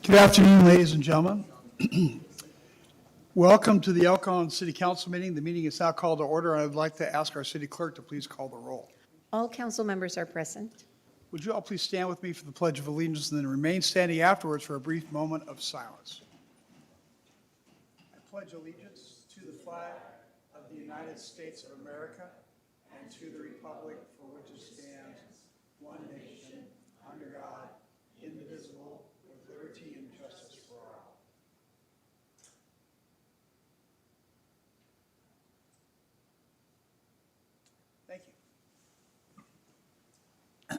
Good afternoon, ladies and gentlemen. Welcome to the El Cajon City Council meeting. The meeting is now called to order. I'd like to ask our city clerk to please call the roll. All council members are present. Would you all please stand with me for the Pledge of Allegiance and then remain standing afterwards for a brief moment of silence. I pledge allegiance to the flag of the United States of America and to the republic for which it stands, one nation, under God, indivisible, with liberty and justice for all. Thank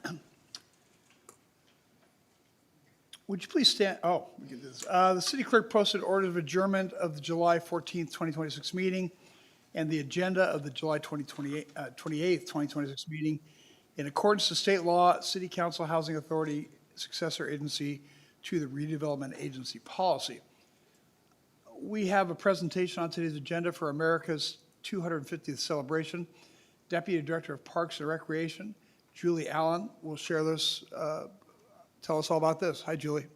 you. Would you please stand? Oh, we can do this. The city clerk posted orders of adjournment of the July 14th, 2026 meeting and the agenda of the July 28th, 2026 meeting. In accordance to state law, City Council Housing Authority successor agency to the redevelopment agency policy. We have a presentation on today's agenda for America's 250th celebration. Deputy Director of Parks and Recreation, Julie Allen, will share this, tell us all about this. Hi, Julie.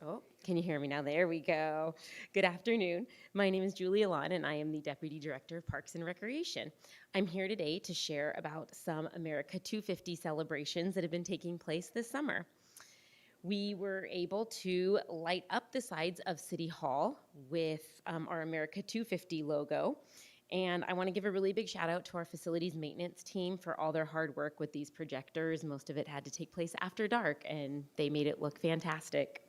Oh, can you hear me now? There we go. Good afternoon. My name is Julie Alon, and I am the Deputy Director of Parks and Recreation. I'm here today to share about some America 250 celebrations that have been taking place this summer. We were able to light up the sides of City Hall with our America 250 logo. And I want to give a really big shout out to our facilities maintenance team for all their hard work with these projectors. Most of it had to take place after dark, and they made it look fantastic.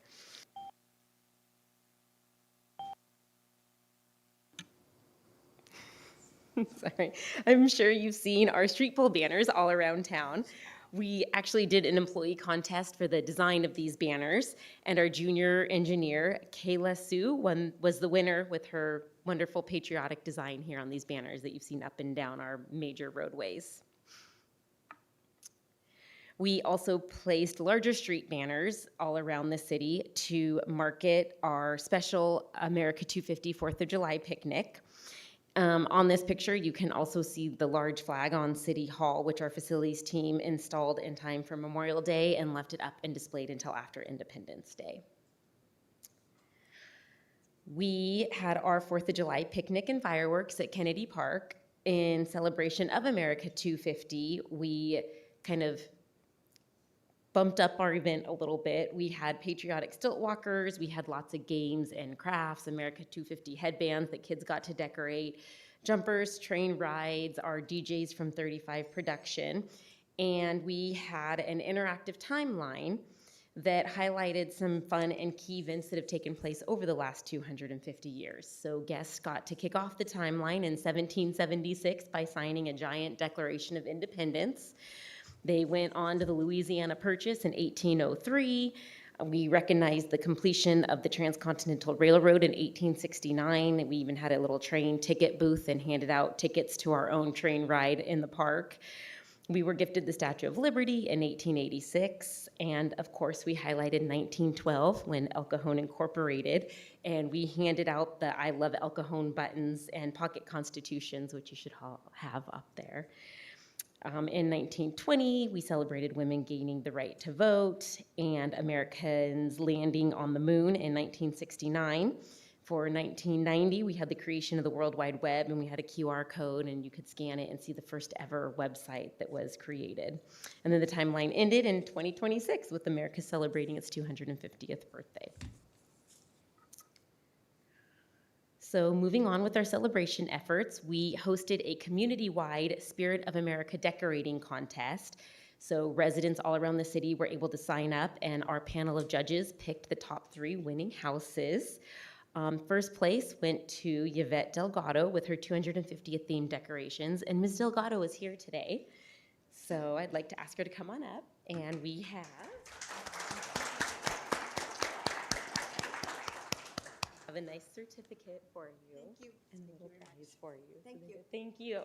Sorry. I'm sure you've seen our street pole banners all around town. We actually did an employee contest for the design of these banners, and our junior engineer, Kayla Sue, was the winner with her wonderful patriotic design here on these banners that you've seen up and down our major roadways. We also placed larger street banners all around the city to market our special America 250 4th of July picnic. On this picture, you can also see the large flag on City Hall, which our facilities team installed in time for Memorial Day and left it up and displayed until after Independence Day. We had our 4th of July picnic and fireworks at Kennedy Park. In celebration of America 250, we kind of bumped up our event a little bit. We had patriotic stilt walkers, we had lots of games and crafts, America 250 headbands that kids got to decorate, jumpers, train rides, our DJs from 35 production, and we had an interactive timeline that highlighted some fun and key events that have taken place over the last 250 years. So guests got to kick off the timeline in 1776 by signing a giant Declaration of Independence. They went on to the Louisiana Purchase in 1803. We recognized the completion of the Transcontinental Railroad in 1869. We even had a little train ticket booth and handed out tickets to our own train ride in the park. We were gifted the Statue of Liberty in 1886. And of course, we highlighted 1912 when El Cajon incorporated, and we handed out the I Love El Cajon buttons and pocket constitutions, which you should have up there. In 1920, we celebrated women gaining the right to vote and Americans landing on the moon in 1969. For 1990, we had the creation of the World Wide Web, and we had a QR code, and you could scan it and see the first ever website that was created. And then the timeline ended in 2026 with America celebrating its 250th birthday. So moving on with our celebration efforts, we hosted a community-wide Spirit of America decorating contest. So residents all around the city were able to sign up, and our panel of judges picked the top 3 winning houses. First place went to Yvette Delgado with her 250th themed decorations, and Ms. Delgado is here today. So I'd like to ask her to come on up, and we have a nice certificate for you. Thank you. And a little prize for you. Thank you. Thank you.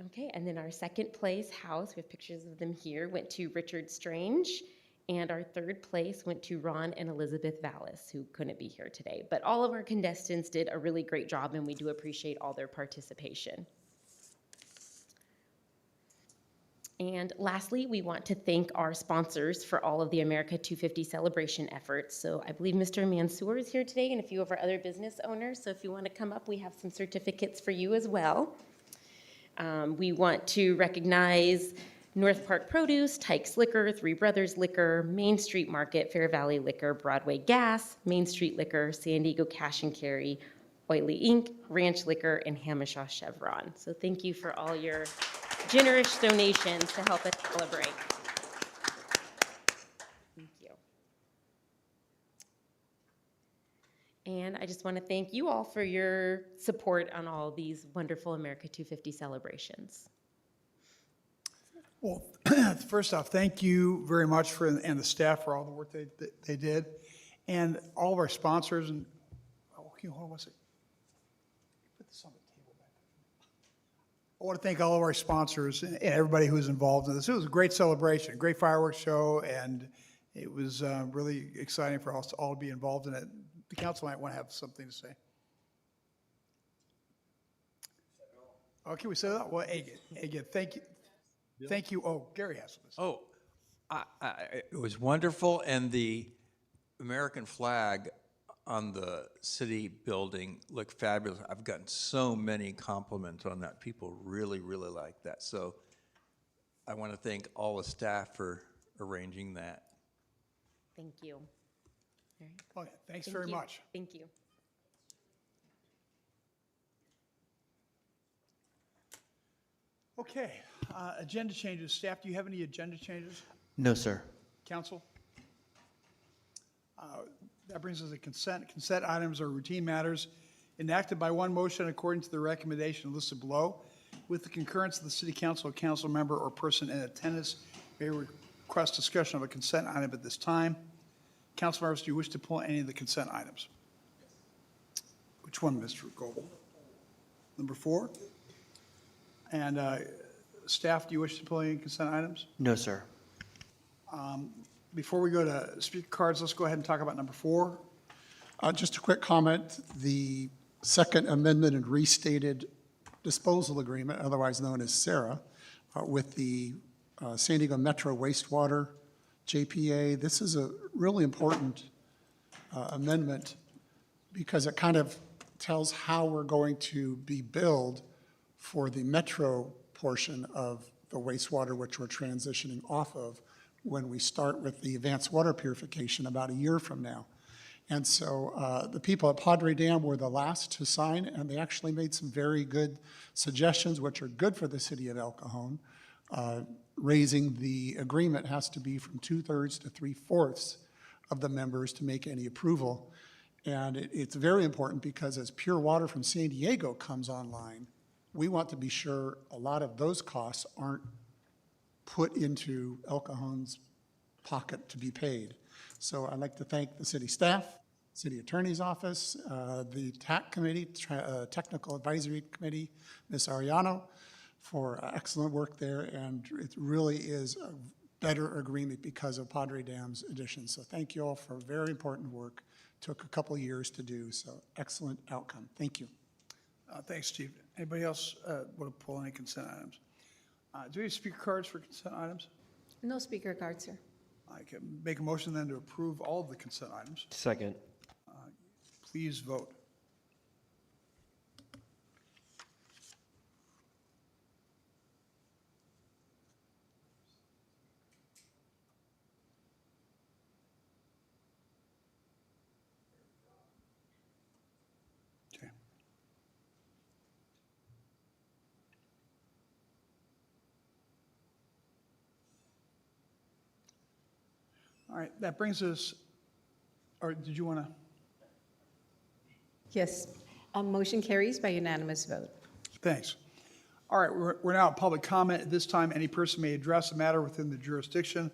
Okay, and then our second place house, we have pictures of them here, went to Richard Strange And our third place went to Ron and Elizabeth Vallis, who couldn't be here today. But all of our contestants did a really great job, and we do appreciate all their participation. And lastly, we want to thank our sponsors for all of the America 250 celebration efforts. So I believe Mr. Mansour is here today and a few of our other business owners. So if you want to come up, we have some certificates for you as well. We want to recognize North Park Produce, Tykes Liquor, Three Brothers Liquor, Main Street Market, Fair Valley Liquor, Broadway Gas, Main Street Liquor, San Diego Cash and Carry, Oily Inc., Ranch Liquor, and Hamishaw Chevron. So thank you for all your generous donations to help us celebrate. Thank you. And I just want to thank you all for your support on all these wonderful America 250 celebrations. Well, first off, thank you very much and the staff for all the work they did, and all of our sponsors. And hold on one second. Put this on the table back. I want to thank all of our sponsors and everybody who was involved in this. It was a great celebration, great fireworks show, and it was really exciting for us all to be involved in it. The council might want to have something to say. Okay, we said that. Well, again, thank you. Thank you. Oh, Gary has this. Oh, it was wonderful, and the American flag on the city building looked fabulous. I've gotten so many compliments on that. People really, really like that. So I want to thank all the staff for arranging that. Thank you. All right. Okay, thanks Thank very you. much. Thank you. Okay, agenda changes. Staff, do you have any agenda changes? No, sir. Council? That brings us to consent. Consent items are routine matters enacted by one motion according to the recommendation listed below. With the concurrence of the city council, a council member or person in attendance may request discussion of a consent item at this time. Council members, do you wish to pull any of the consent items? Which one, Mr. Goble? Number 4? And staff, do you wish to pull any consent items? No, sir. Before we go to speaker cards, let's go ahead and talk about number 4. Just a quick comment. The second amended and restated disposal agreement, otherwise known as SARA, with the San Diego Metro Wastewater JPA. This is a really important amendment because it kind of tells how we're going to be billed for the Metro portion of the wastewater, which we're transitioning off of when we start with the advanced water purification about a year from now. And so the people at Padre Dam were the last to sign, and they actually made some very good suggestions, which are good for the city of El Cajon. Raising the agreement has to be from 2/3 to 3/4 of the members to make any approval. And it's very important because as pure water from San Diego comes online, we want to be sure a lot of those costs aren't put into El Cajon's pocket to be paid. So I'd like to thank the city staff, city attorney's office, the TAC committee, technical advisory committee, Ms. Ariano, for excellent work there. And it really is a better agreement because of Padre Dam's addition. So thank you all for very important work. Took a couple of years to do, so excellent outcome. Thank you. Thanks, Steve. Anybody else want to pull any consent items? Do we have speaker cards for consent items? No speaker cards, sir. I can make a motion then to approve all of the consent items. Second. Please vote. Okay. All right, that brings us, or did you want to? Yes. Motion carries by unanimous vote. Thanks. All right, we're now at public comment. At this time, any person may address a matter within the jurisdiction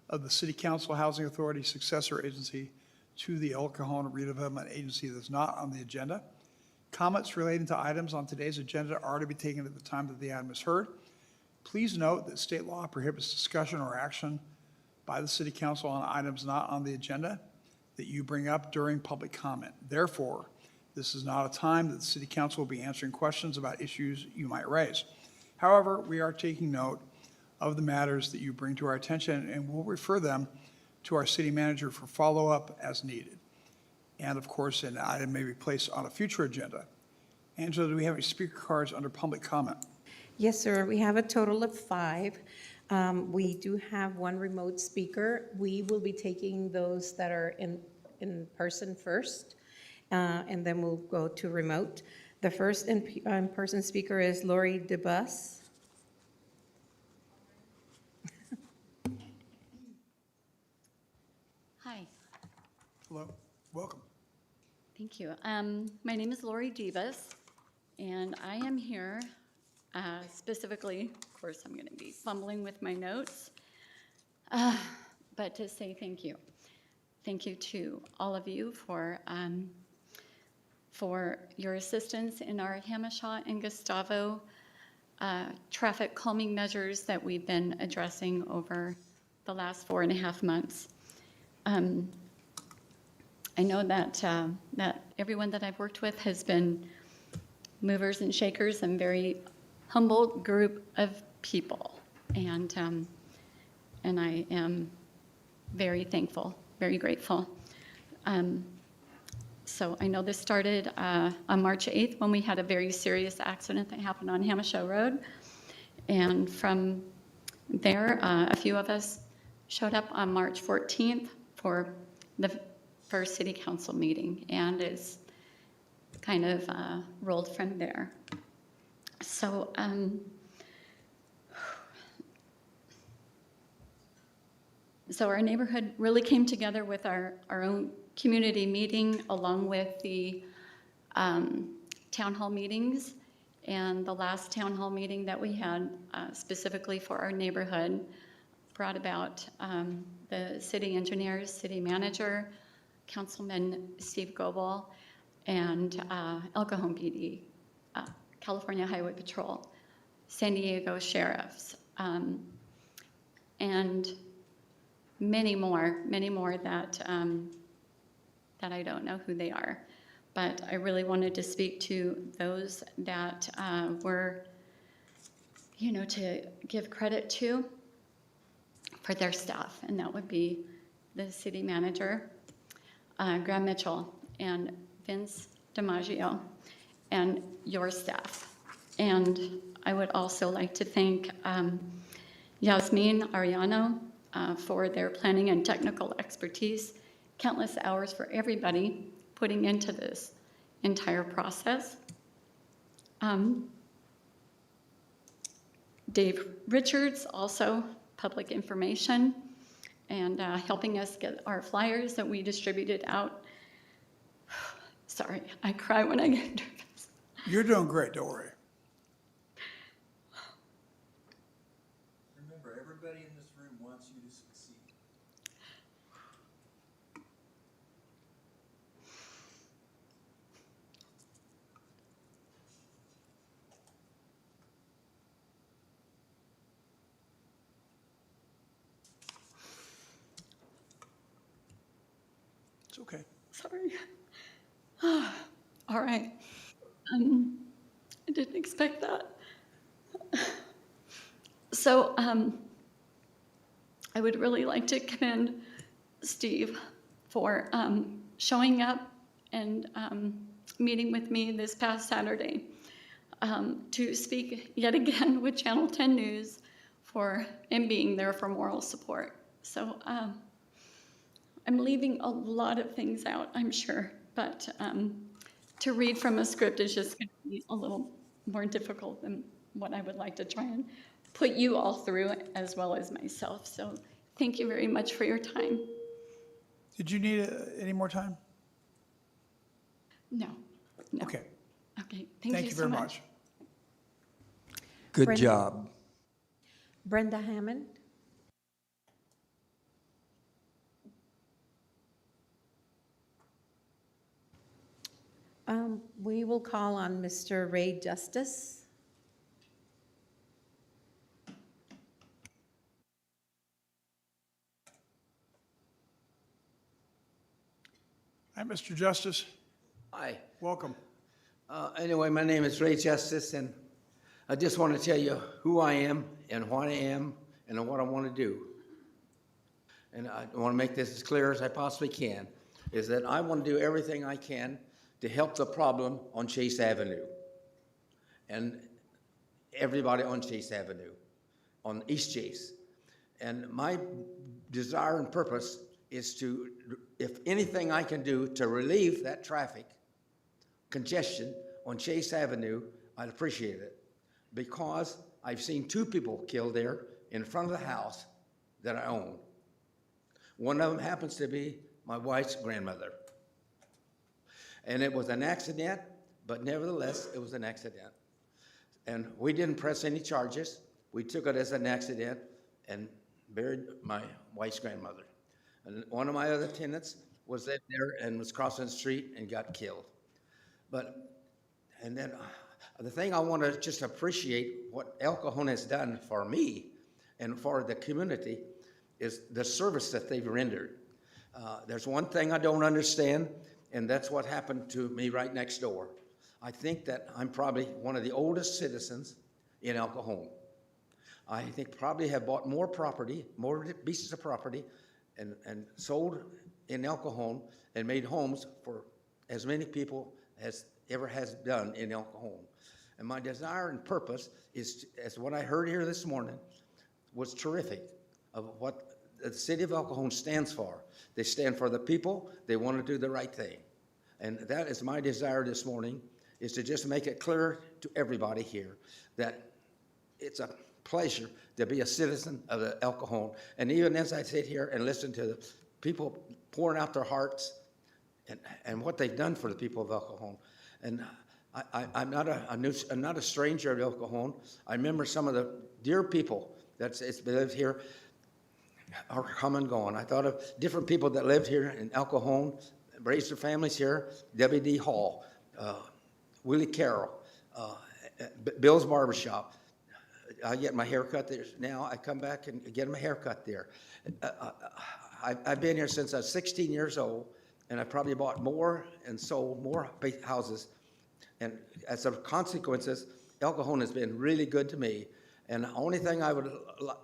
of the City Council, Housing Authority, successor agency to the El Cajon Redevelopment Agency that's not on the agenda. Comments relating to items on today's agenda are to be taken at the time that the item is heard. Please note that state law prohibits discussion or action by the city council on items not on the agenda that you bring up during public comment. Therefore, this is not a time that the city council will be answering questions about issues you might raise. However, we are taking note of the matters that you bring to our attention and will refer them to our city manager for follow-up as needed. And of course, an item may be placed on a future agenda. Angela, do we have any speaker cards under public comment? Yes, sir. We have a total of 5. We do have 1 remote speaker. We will be taking those that are in person first, and then we'll go to remote. The first in-person speaker is Lori DeBus. Hi, Hello, welcome. thank you. My name is Lori Divas, and I am here specifically, of course, I'm going to be fumbling with my notes, but to say thank you. Thank you to all of you for your assistance in our Hamishaw and Gustavo traffic calming measures that we've been addressing over the last 4.5 months. I know that everyone that I've worked with has been movers and shakers and very humble group of people, and I am very thankful, very grateful. So I know this started on March 8th when we had a very serious accident that happened on Hamishaw Road, and from there, a few of us showed up on March 14th for the first city council meeting, and it's kind of rolled from there. So so our neighborhood really came together with our own community meeting, along with the town hall meetings. And the last town hall meeting that we had specifically for our neighborhood brought about the city engineers, city manager, Councilman Steve Goebel, and El Cajon PD, California Highway Patrol, San Diego sheriffs, and many more that that I don't know who they are. But I really wanted to speak to those that were, to give credit to for their staff, and that would be the city manager, Graham Mitchell, and Vince DiMaggio, and your staff. And I would also like to thank Yasmin Ariano for their planning and technical expertise, countless hours for everybody putting into this entire process. Dave Richards, also public information, and helping us get our flyers that we distributed out. Sorry, I cry when I get nervous. You're doing great, don't worry. Remember, everybody in this room wants you to succeed. It's okay. Sorry. All right. I didn't expect that. So I would really like to commend Steve for showing up and meeting with me this past Saturday to speak yet again with Channel 10 News and being there for moral support. So I'm leaving a lot of things out, I'm sure, but to read from a script is just going to be a little more difficult than what I would like to try and put you all through, as well as myself. So thank you very much for your time. Did you need any more time? No. Okay. Okay, thank you so very much. much. Good Brenda. job. Brenda Hammond. We will call on Mr. Ray Justice. Hi, Mr. Justice. Hi. Welcome. Anyway, my name is Ray Justice, and I just want to tell you who I am and what I am and what I want to do. And I want to make this as clear as I possibly can, is that I want to do everything I can to help the problem on Chase Avenue and everybody on Chase Avenue, on East Chase. And my desire and purpose is to, if anything I can do to relieve that traffic congestion on Chase Avenue, I'd appreciate it. Because I've seen 2 people killed there in front of the house that I own. One of them happens to be my wife's grandmother. And it was an accident, but nevertheless, it was an accident. And we didn't press any charges. We took it as an accident and buried my wife's grandmother. And one of my other tenants was there and was crossing the street and got killed. And then the thing I want to just appreciate what El Cajon has done for me and for the community is the service that they've rendered. There's one thing I don't understand, and that's what happened to me right next door. I think that I'm probably one of the oldest citizens in El Cajon. I think probably have bought more property, more pieces of property, and sold in El Cajon and made homes for as many people as ever has done in El Cajon. And my desire and purpose is, as what I heard here this morning, was terrific of what the city of El Cajon stands for. They stand for the people. They want to do the right thing. And that is my desire this morning, is to just make it clear to everybody here that it's a pleasure to be a citizen of the El Cajon. And even as I sit here and listen to the people pouring out their hearts and what they've done for the people of El Cajon. And I'm not a stranger at El Cajon. I remember some of the dear people that lived here are come and gone. I thought of different people that lived here in El Cajon, raised their families here. W.D. Hall, Willie Carroll, Bill's Barbershop. I get my hair cut there now. I come back and get my hair cut there. I've been here since I was 16 years old, and I probably bought more and sold more houses. And as a consequences, El Cajon has been really good to me. And the only thing I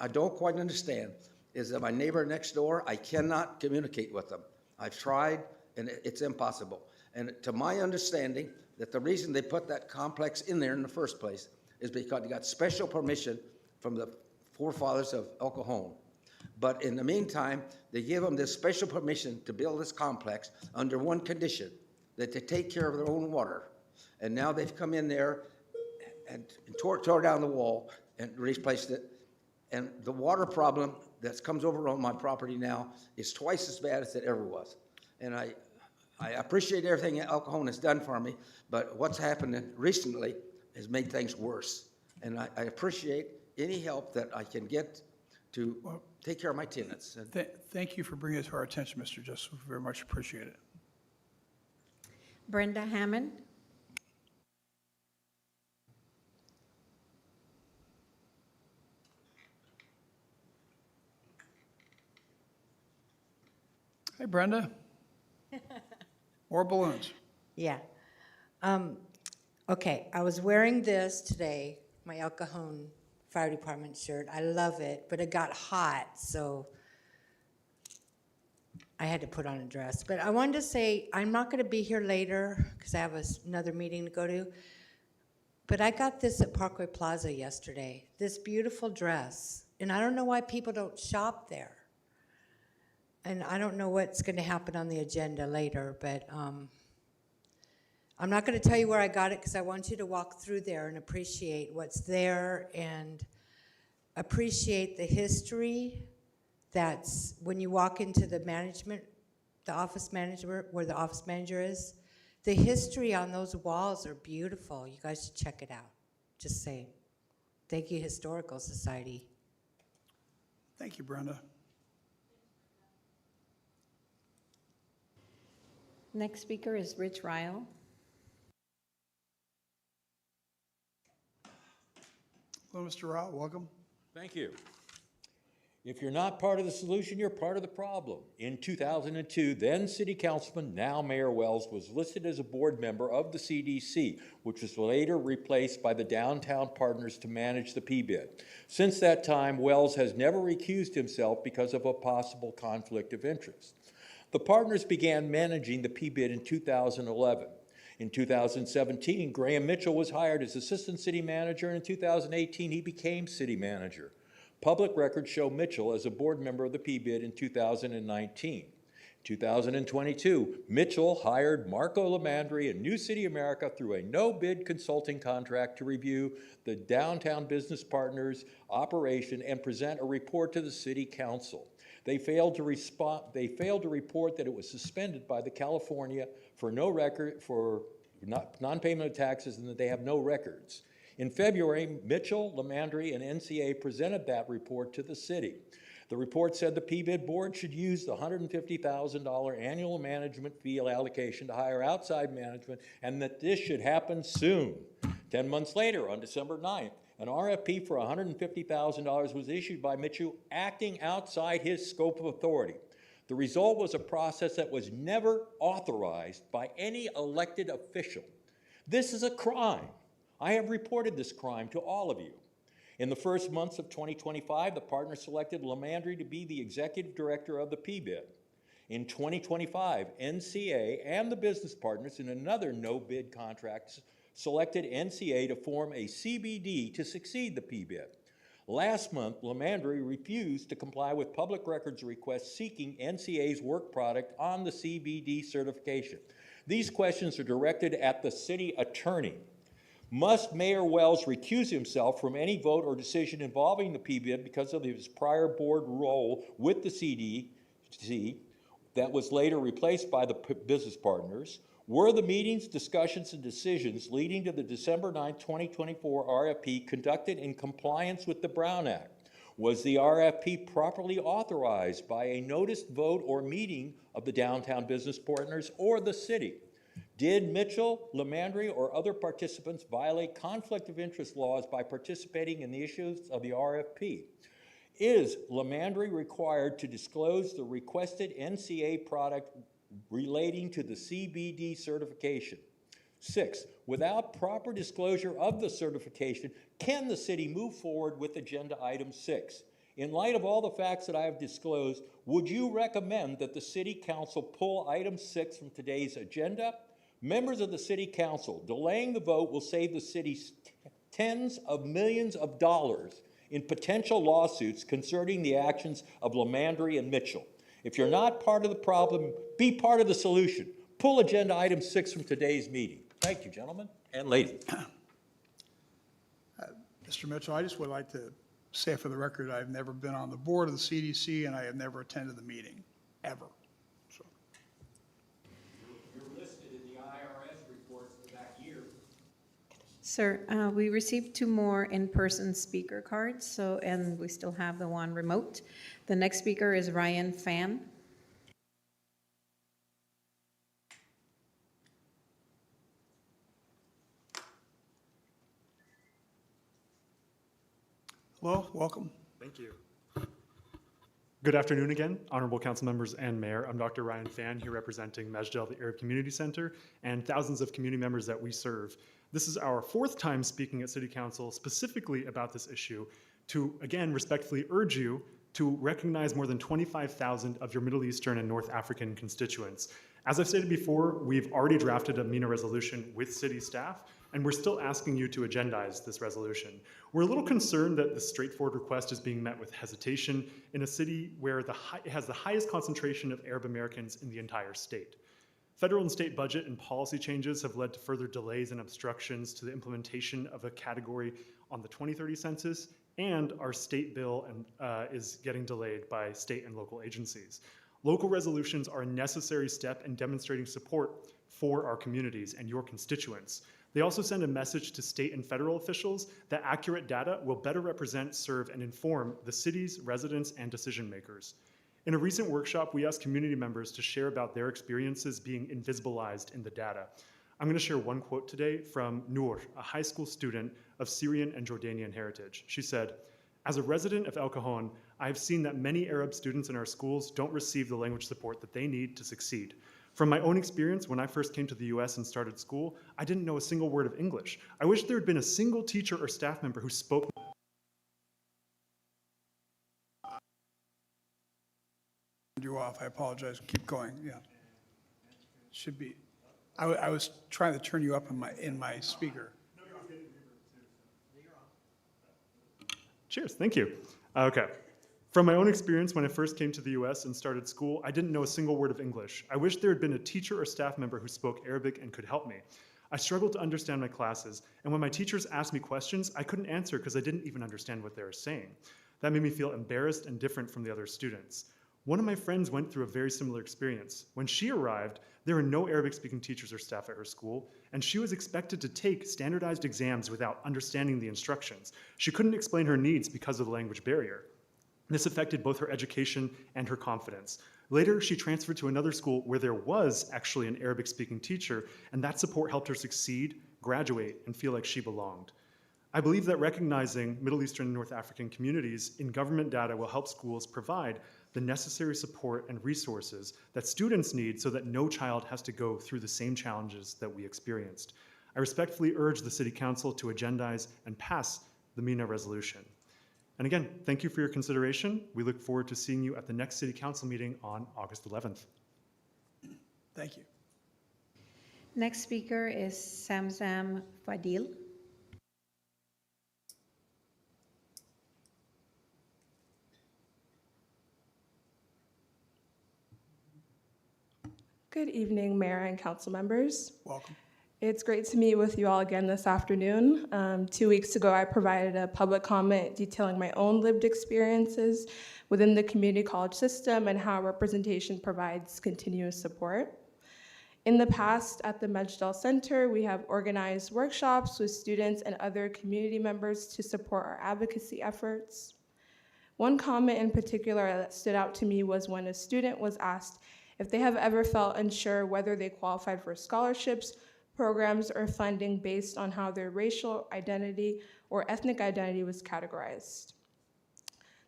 don't quite understand is that my neighbor next door, I cannot communicate with them. I've tried, and it's impossible. And to my understanding, that the reason they put that complex in there in the first place is because they got special permission from the forefathers of El Cajon. But in the meantime, they give them this special permission to build this complex under one condition, that they take care of their own water. And now they've come in there and tore down the wall and replaced it. And the water problem that comes over on my property now is twice as bad as it ever was. And I appreciate everything El Cajon has done for me, but what's happened recently has made things worse. And I appreciate any help that I can get to take care of my tenants. Thank you for bringing it to our attention, Mr. Justice. We very much appreciate it. Brenda Hammond. Hey, Brenda. More balloons. Yeah. Okay, I was wearing this today, my El Cajon Fire Department shirt. I love it, but it got hot, so I had to put on a dress. But I wanted to say, I'm not going to be here later because I have another meeting to go to. But I got this at Parkway Plaza yesterday, this beautiful dress. And I don't know why people don't shop there. And I don't know what's going to happen on the agenda later, but I'm not going to tell you where I got it because I want you to walk through there and appreciate what's there and appreciate the history that's when you walk into the management, the office manager, where the office manager is. The history on those walls are beautiful. You guys should check it out. Just saying. Thank you, Historical Society. Thank you, Brenda. Next speaker is Rich Ryle. Hello, Mr. Rao. Welcome. Thank you. If you're not part of the solution, you're part of the problem. In 2002, then City Councilman, now Mayor Wells, was listed as a board member of the CDC, which was later replaced by the Downtown Partners to manage the PBID. Since that time, Wells has never recused himself because of a possible conflict of interest. The partners began managing the PBID in 2011. In 2017, Graham Mitchell was hired as assistant city manager, and in 2018, he became city manager. Public records show Mitchell as a board member of the PBID in 2019. 2022, Mitchell hired Marco Lamandri and New City America through a no-bid consulting contract to review the Downtown Business Partners operation and present a report to the City Council. They failed to report that it was suspended by the California for non-payment of taxes and that they have no records. In February, Mitchell, Lamandri, and NCA presented that report to the city. The report said the PBID board should use the $150,000 annual management fee allocation to hire outside management and that this should happen soon. 10 months later, on December 9th, an RFP for $150,000 was issued by Mitchell acting outside his scope of authority. The result was a process that was never authorized by any elected official. This is a crime. I have reported this crime to all of you. In the first months of 2025, the partner selected Lamandri to be the executive director of the PBID. In 2025, NCA and the business partners in another no-bid contract selected NCA to form a CBD to succeed the PBID. Last month, Lamandri refused to comply with public records requests seeking NCA's work product on the CBD certification. These questions are directed at the city attorney. Must Mayor Wells recuse himself from any vote or decision involving the PBID because of his prior board role with the CDC that was later replaced by the business partners? Were the meetings, discussions, and decisions leading to the December 9, 2024 RFP conducted in compliance with the Brown Act? Was the RFP properly authorized by a noticed vote or meeting of the Downtown Business Partners or the city? Did Mitchell, Lamandri, or other participants violate conflict of interest laws by participating in the issues of the RFP? Is Lamandri required to disclose the requested NCA product relating to the CBD certification? 6, without proper disclosure of the certification, can the city move forward with agenda item 6? In light of all the facts that I have disclosed, would you recommend that the City Council pull item 6 from today's agenda? Members of the City Council, delaying the vote will save the city tens of millions of dollars in potential lawsuits concerning the actions of Lamandri and Mitchell. If you're not part of the problem, be part of the solution. Pull agenda item 6 from today's meeting. Thank you, gentlemen and ladies. Mr. Mitchell, I just would like to say for the record, I've never been on the board of the CDC and I have never attended the meeting, ever. So, You're listed in the IRS reports for that year. Sir, we received 2 more in-person speaker cards, and we still have the one remote. The next speaker is Ryan Fan. hello, welcome. Thank you. Good afternoon again, honorable council members and mayor. I'm Dr. Ryan Fan, here representing Mejdal, the Arab Community Center, and thousands of community members that we serve. This is our 4th time speaking at City Council specifically about this issue to, again, respectfully urge you to recognize more than 25,000 of your Middle Eastern and North African constituents. As I've stated before, we've already drafted a MENA resolution with city staff, and we're still asking you to agendize this resolution. We're a little concerned that this straightforward request is being met with hesitation in a city where it has the highest concentration of Arab Americans in the entire state. Federal and state budget and policy changes have led to further delays and obstructions to the implementation of a category on the 2030 census, and our state bill is getting delayed by state and local agencies. Local resolutions are a necessary step in demonstrating support for our communities and your constituents. They also send a message to state and federal officials that accurate data will better represent, serve, and inform the city's residents and decision makers. In a recent workshop, we asked community members to share about their experiences being invisibilized in the data. I'm going to share one quote today from Noor, a high school student of Syrian and Jordanian heritage. She said, "As a resident of El Cajon, I've seen that many Arab students in our schools don't receive the language support that they need to succeed. From my own experience, when I first came to the US and started school, I didn't know a single word of English. I wish there had been a single teacher or staff member who spoke. You off, I apologize, keep going, yeah. Should be, I was trying to turn you up in my speaker. Cheers, thank you. Okay. From my own experience, when I first came to the US and started school, I didn't know a single word of English. I wish there had been a teacher or staff member who spoke Arabic and could help me. I struggled to understand my classes, and when my teachers asked me questions, I couldn't answer because I didn't even understand what they were saying. That made me feel embarrassed and different from the other students. One of my friends went through a very similar experience. When she arrived, there were no Arabic-speaking teachers or staff at her school, and she was expected to take standardized exams without understanding the instructions. She couldn't explain her needs because of the language barrier. This affected both her education and her confidence. Later, she transferred to another school where there was actually an Arabic-speaking teacher, and that support helped her succeed, graduate, and feel like she belonged. I believe that recognizing Middle Eastern and North African communities in government data will help schools provide the necessary support and resources that students need so that no child has to go through the same challenges that we experienced. I respectfully urge the City Council to agendize and pass the MENA resolution. And again, thank you for your consideration. We look forward to seeing you at the next City Council meeting on August 11th. Thank you. Next speaker is Samsam Fadil. Good evening, Mayor and council members. Welcome. It's great to meet with you all again this afternoon. 2 weeks ago, I provided a public comment detailing my own lived experiences within the community college system and how representation provides continuous support. In the past, at the Mejdal Center, we have organized workshops with students and other community members to support our advocacy efforts. One comment in particular that stood out to me was when a student was asked if they have ever felt unsure whether they qualified for scholarships, programs, or funding based on how their racial identity or ethnic identity was categorized.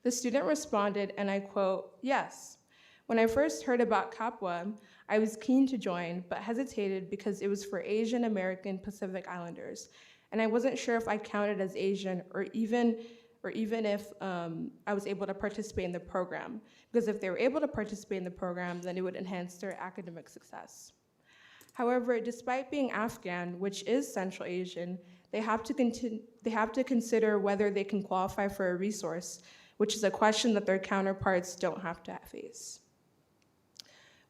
The student responded, and I quote, "Yes. When I first heard about CAPWA, I was keen to join, but hesitated because it was for Asian American Pacific Islanders, and I wasn't sure if I counted as Asian or even if I was able to participate in the program, because if they were able to participate in the program, then it would enhance their academic success. However, despite being Afghan, which is Central Asian, they have to consider whether they can qualify for a resource, which is a question that their counterparts don't have to face.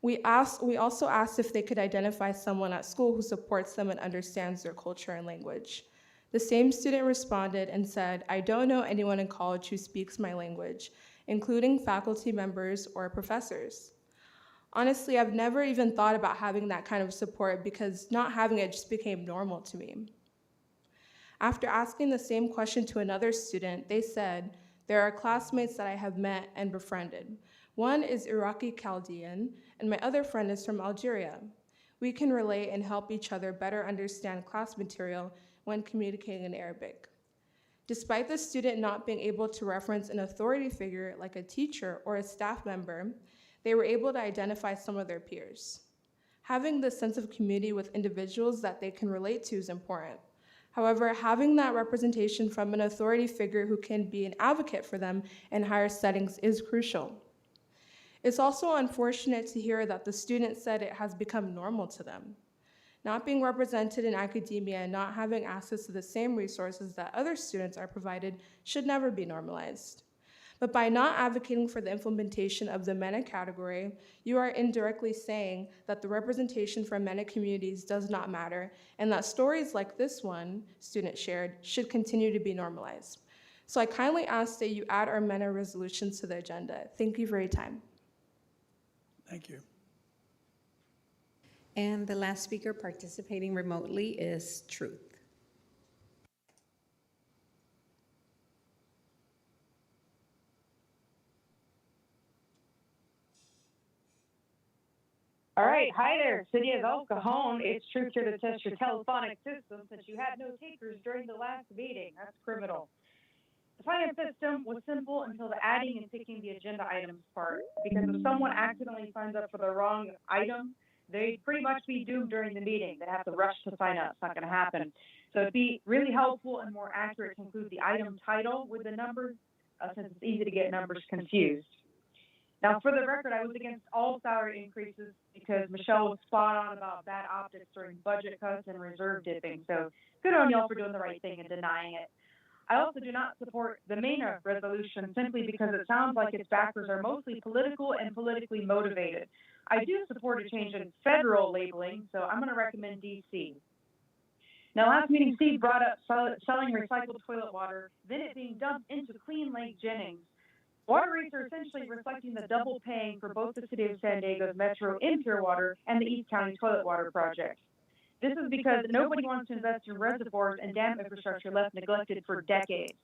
We also asked if they could identify someone at school who supports them and understands their culture and language. The same student responded and said, "I don't know anyone in college who speaks my language, including faculty members or professors. Honestly, I've never even thought about having that kind of support because not having it just became normal to me." After asking the same question to another student, they said, "There are classmates that I have met and befriended. One is Iraqi Chaldean, and my other friend is from Algeria. We can relate and help each other better understand class material when communicating in Arabic." Despite the student not being able to reference an authority figure like a teacher or a staff member, they were able to identify some of their peers. Having this sense of community with individuals that they can relate to is important. However, having that representation from an authority figure who can be an advocate for them in higher settings is crucial. It's also unfortunate to hear that the student said it has become normal to them. Not being represented in academia and not having access to the same resources that other students are provided should never be normalized. But by not advocating for the implementation of the MENA category, you are indirectly saying that the representation from MENA communities does not matter, and that stories like this one student shared should continue to be normalized. So I kindly ask that you add our MENA resolutions to the agenda. Thank you for your time. Thank you. And the last speaker participating remotely is Truth. All right, hi there, City of El Cajon. It's Truth here to test your telephonic system since you had no takers during the last meeting. That's criminal. The finance system was simple until the adding and picking the agenda items part, because if someone accidentally signs up for the wrong item, they'd pretty much be doomed during the meeting. They'd have to rush to sign up. It's not gonna happen. So it'd be really helpful and more accurate to include the item title with the numbers, since it's easy to get numbers confused. Now, for the record, I was against all salary increases because Michelle was spot on about bad optics during budget cuts and reserve dipping. So good on y'all for doing the right thing and denying it. I also do not support the main resolution simply because it sounds like its backers are mostly political and politically motivated. I do support a change in federal labeling, so I'm going to recommend DC. Now, last meeting, Steve brought up selling recycled toilet water, then it being dumped into Clean Lake Jennings. Water rates are essentially reflecting the double paying for both the City of San Diego's Metro Impure Water and the East County Toilet Water Project. This is because nobody wants to invest in reservoirs and dam infrastructure left neglected for decades.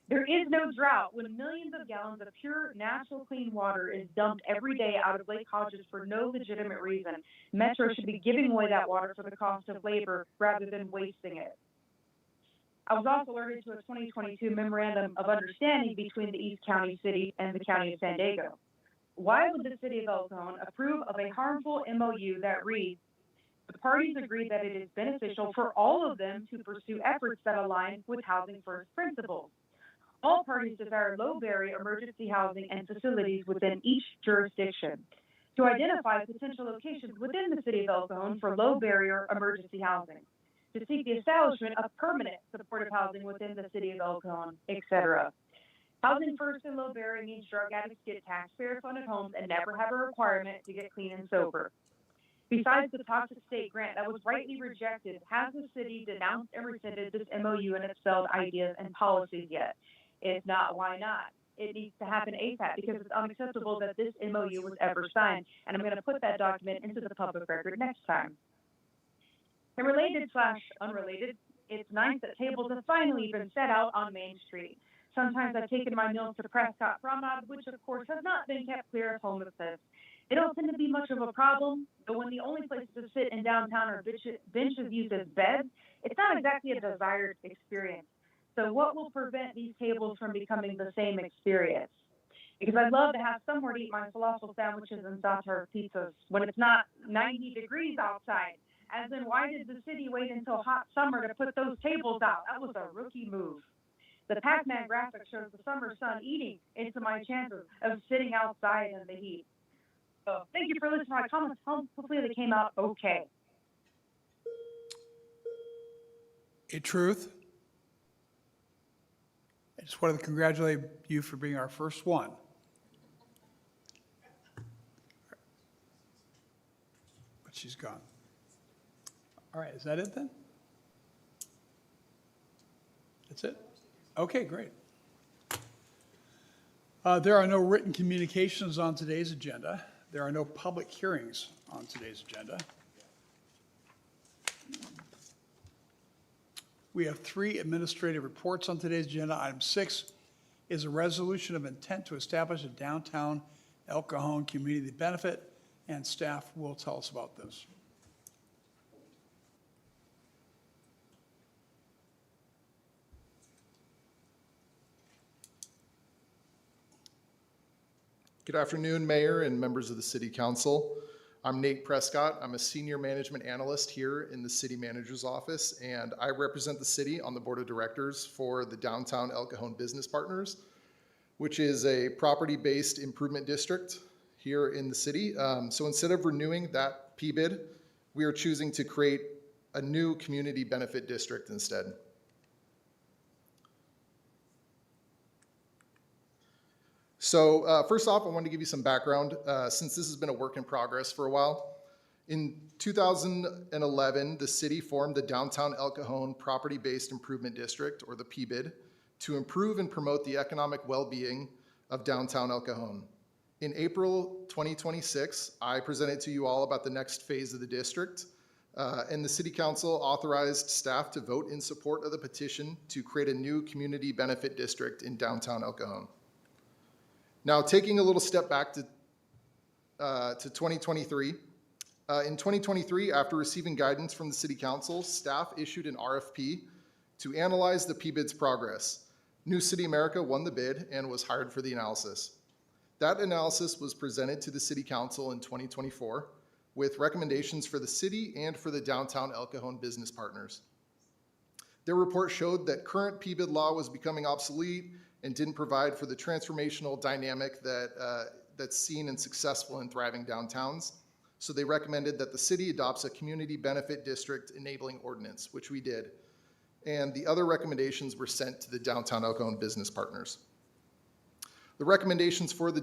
There is no drought when millions of gallons of pure, natural, clean water is dumped every day out of Lake Hodges for no legitimate reason. Metro should be giving away that water for the cost of labor rather than wasting it. I was also alerted to a 2022 Memorandum of Understanding between the East County City and the County of San Diego. Why would the City of El Cajon approve of a harmful MOU that reads, the parties agree that it is beneficial for all of them to pursue efforts that align with Housing First principles. All parties desire low-barrier emergency housing and facilities within each jurisdiction. To identify potential locations within the City of El Cajon for low-barrier emergency housing. To seek the establishment of permanent supportive housing within the City of El Cajon, etc. Housing First and low-barrier means drug addicts get taxpayer-funded homes and never have a requirement to get clean and sober. Besides the toxic state grant that was rightly rejected, has the city denounced and rescinded this MOU and its failed ideas and policies yet? If not, why not? It needs to happen ASAP because it's unacceptable that this MOU was ever signed, and I'm going to put that document into the public record next time. And related/unrelated, it's nice that tables have finally been set out on Main Street. Sometimes I've taken my meals to Prescott Promenade, which of course has not been kept clear of homelessness. They don't tend to be much of a problem, but when the only places to sit in downtown are benches used as beds, it's not exactly a desired experience. So what will prevent these tables from becoming the same experience? Because I'd love to have somewhere to eat my falafel sandwiches and za'atar pizzas when it's not 90 degrees outside. As in, why did the city wait until hot summer to put those tables out? That was a rookie move. The Pac-Man graphic shows the summer sun eating into my chances of sitting outside in the heat. So thank you for listening to my comments. Hopefully they came out okay. A truth. I just wanted to congratulate you for being our first one. But she's gone. All right, is that it then? That's it? Okay, great. There are no written communications on today's agenda. There are no public hearings on today's agenda. We have 3 administrative reports on today's agenda. Item 6 is a resolution of intent to establish a downtown El Cajon community benefit, and staff will tell us about this. Good afternoon, Mayor and members of the City Council. I'm Nate Prescott. I'm a Senior Management Analyst here in the City Manager's Office, and I represent the city on the Board of Directors for the Downtown El Cajon Business Partners, which is a property-based improvement district here in the city. So instead of renewing that PBID, we are choosing to create a new community benefit district instead. So first off, I wanted to give you some background since this has been a work in progress for a while. In 2011, the city formed the Downtown El Cajon Property-Based Improvement District, or the PBID, to improve and promote the economic well-being of downtown El Cajon. In April 2026, I presented to you all about the next phase of the district, and the City Council authorized staff to vote in support of the petition to create a new community benefit district in downtown El Cajon. Now, taking a little step back to 2023, in 2023, after receiving guidance from the City Council, staff issued an RFP to analyze the PBID's progress. New City America won the bid and was hired for the analysis. That analysis was presented to the City Council in 2024 with recommendations for the city and for the downtown El Cajon business partners. Their report showed that current PBID law was becoming obsolete and didn't provide for the transformational dynamic that's seen and successful in thriving downtowns. So they recommended that the city adopts a community benefit district enabling ordinance, which we did. And the other recommendations were sent to the downtown El Cajon business partners. The recommendations for the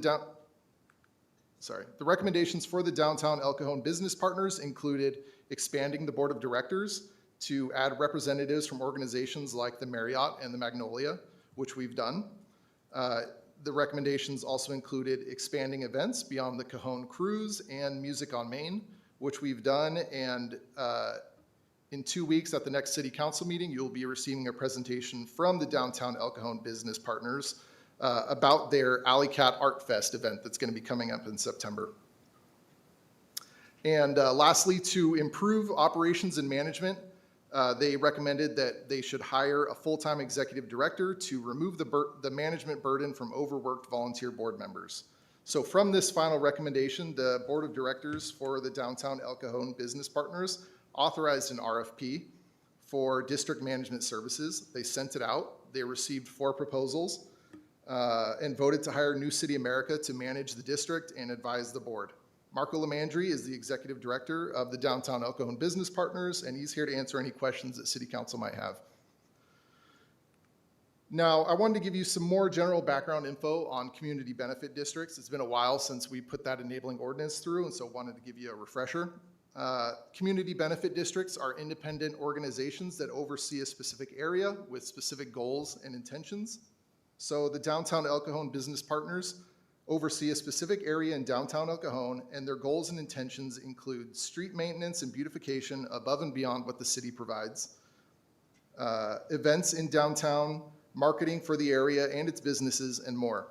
downtown El Cajon business partners included expanding the board of directors to add representatives from organizations like the Marriott and the Magnolia, which we've done. The recommendations also included expanding events beyond the Cajon Cruise and Music on Main, which we've done. And in 2 weeks at the next city council meeting, you'll be receiving a presentation from the downtown El Cajon business partners about their Alley Cat Art Fest event that's going to be coming up in September. And lastly, to improve operations and management, they recommended that they should hire a full-time executive director to remove the management burden from overworked volunteer board members. So from this final recommendation, the board of directors for the downtown El Cajon business partners authorized an RFP for district management services. They sent it out. They received 4 proposals and voted to hire New City America to manage the district and advise the board. Marco Lamandri is the executive director of the downtown El Cajon business partners, and he's here to answer any questions that city council might have. Now, I wanted to give you some more general background info on community benefit districts. It's been a while since we put that enabling ordinance through, and so wanted to give you a refresher. Community benefit districts are independent organizations that oversee a specific area with specific goals and intentions. So the downtown El Cajon business partners oversee a specific area in downtown El Cajon, and their goals and intentions include street maintenance and beautification above and beyond what the city provides, events in downtown, marketing for the area and its businesses, and more.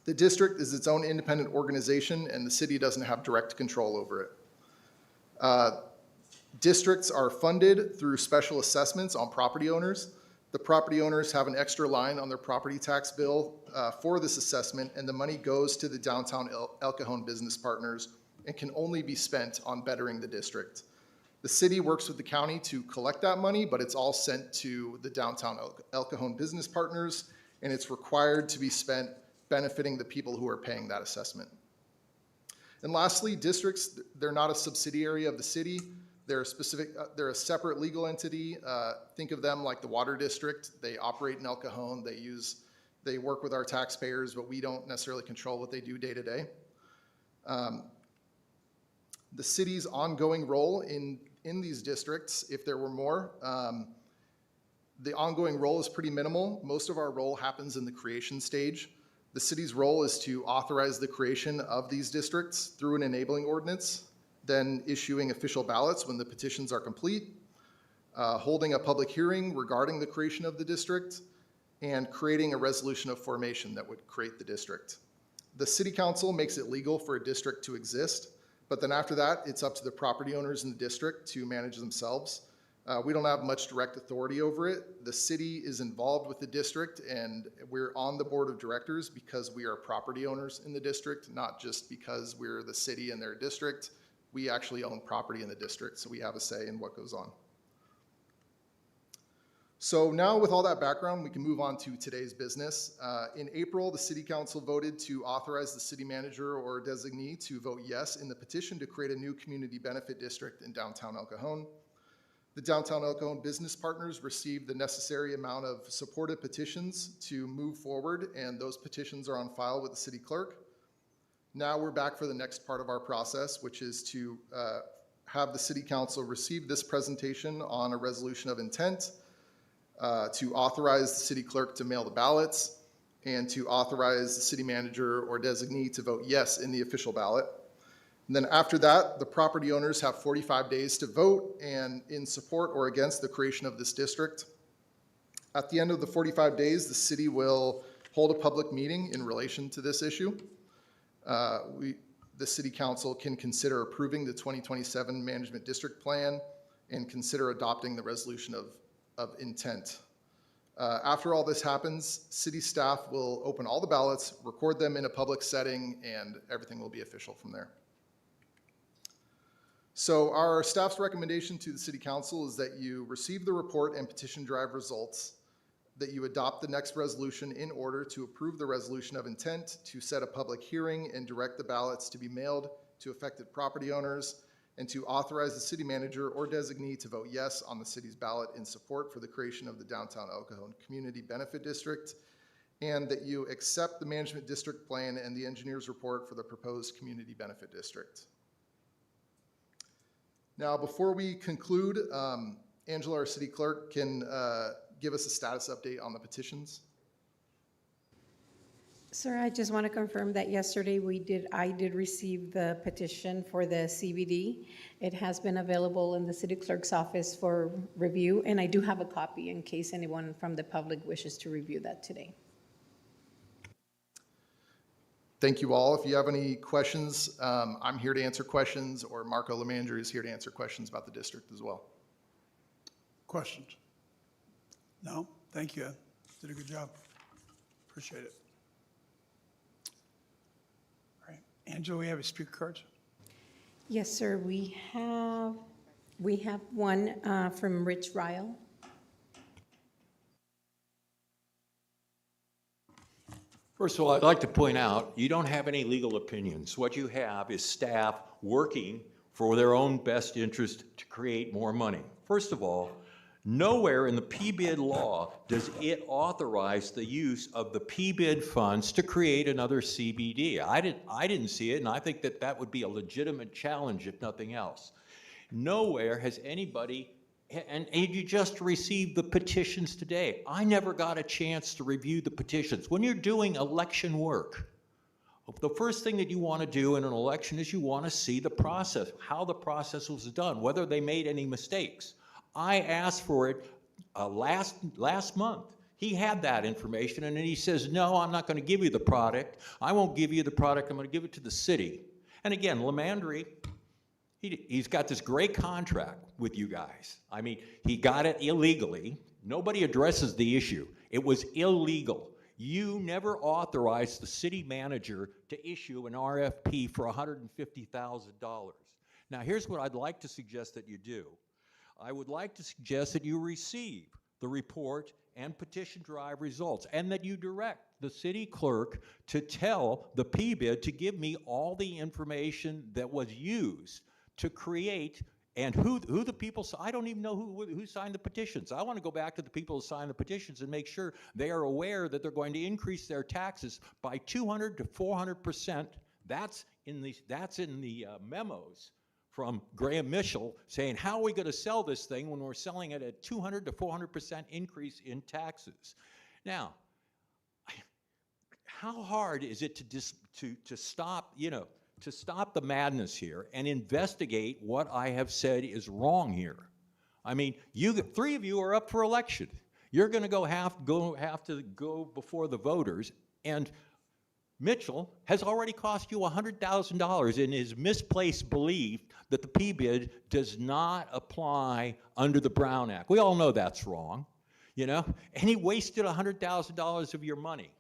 The district is its own independent organization, and the city doesn't have direct control over it. Districts are funded through special assessments on property owners. The property owners have an extra line on their property tax bill for this assessment, and the money goes to the downtown El Cajon business partners and can only be spent on bettering the district. The city works with the county to collect that money, but it's all sent to the downtown El Cajon business partners, and it's required to be spent benefiting the people who are paying that assessment. And lastly, districts, they're not a subsidiary of the city. They're a separate legal entity. Think of them like the water district. They operate in El Cajon. They work with our taxpayers, but we don't necessarily control what they do day to day. The city's ongoing role in these districts, if there were more, the ongoing role is pretty minimal. Most of our role happens in the creation stage. The city's role is to authorize the creation of these districts through an enabling ordinance, then issuing official ballots when the petitions are complete, holding a public hearing regarding the creation of the district, and creating a resolution of formation that would create the district. The city council makes it legal for a district to exist, but then after that, it's up to the property owners in the district to manage themselves. We don't have much direct authority over it. The city is involved with the district, and we're on the board of directors because we are property owners in the district, not just because we're the city in their district. We actually own property in the district, so we have a say in what goes on. So now with all that background, we can move on to today's business. In April, the city council voted to authorize the city manager or designee to vote yes in the petition to create a new community benefit district in downtown El Cajon. The downtown El Cajon business partners received the necessary amount of supported petitions to move forward, and those petitions are on file with the city clerk. Now we're back for the next part of our process, which is to have the city council receive this presentation on a resolution of intent, to authorize the city clerk to mail the ballots, and to authorize the city manager or designee to vote yes in the official ballot. And then after that, the property owners have 45 days to vote and in support or against the creation of this district. At the end of the 45 days, the city will hold a public meeting in relation to this issue. The city council can consider approving the 2027 management district plan and consider adopting the resolution of intent. After all this happens, city staff will open all the ballots, record them in a public setting, and everything will be official from there. So our staff's recommendation to the city council is that you receive the report and petition drive results, that you adopt the next resolution in order to approve the resolution of intent to set a public hearing and direct the ballots to be mailed to affected property owners, and to authorize the city manager or designee to vote yes on the city's ballot in support for the creation of the downtown El Cajon Community Benefit District, and that you accept the management district plan and the engineer's report for the proposed community benefit district. Now, before we conclude, Angela, our city clerk, can give us a status update on the petitions. Sir, I just want to confirm that yesterday I did receive the petition for the CBD. It has been available in the city clerk's office for review, and I do have a copy in case anyone from the public wishes to review that today. Thank you all. If you have any questions, I'm here to answer questions, or Marco Lemandry is here to answer questions about the district as well. Questions? No? Thank you. Did a good job. Appreciate it. All right. Angela, we have your speaker cards? Yes, sir, we have one from Rich Ryle. First of all, I'd like to point out, you don't have any legal opinions. What you have is staff working for their own best interest to create more money. First of all, nowhere in the PBID law does it authorize the use of the PBID funds to create another CBD. I didn't see it, and I think that that would be a legitimate challenge, if nothing else. Nowhere has anybody, and you just received the petitions today. I never got a chance to review the petitions. When you're doing election work, the first thing that you want to do in an election is you want to see the process, how the process was done, whether they made any mistakes. I asked for it last month. He had that information, and then he says, no, I'm not going to give you the product. I won't give you the product. I'm going to give it to the city. And again, Lemandry, he's got this great contract with you guys. I mean, he got it illegally. Nobody addresses the issue. It was illegal. You never authorized the city manager to issue an RFP for $150,000. Now, here's what I'd like to suggest that you do. I would like to suggest that you receive the report and petition drive results, and that you direct the city clerk to tell the PBID to give me all the information that was used to create, and who the people, I don't even know who signed the petitions. I want to go back to the people who signed the petitions and make sure they are aware that they're going to increase their taxes by 200 to 400%. That's in the memos from Graham Mitchell saying, how are we going to sell this thing when we're selling it at 200 to 400% increase in taxes? Now, how hard is it to stop, to stop the madness here and investigate what I have said is wrong here? I mean, three of you are up for election. You're going to have to go before the voters, and Mitchell has already cost you $100,000 in his misplaced belief that the PBID does not apply under the Brown Act. We all know that's wrong, and he wasted $100,000 of your money.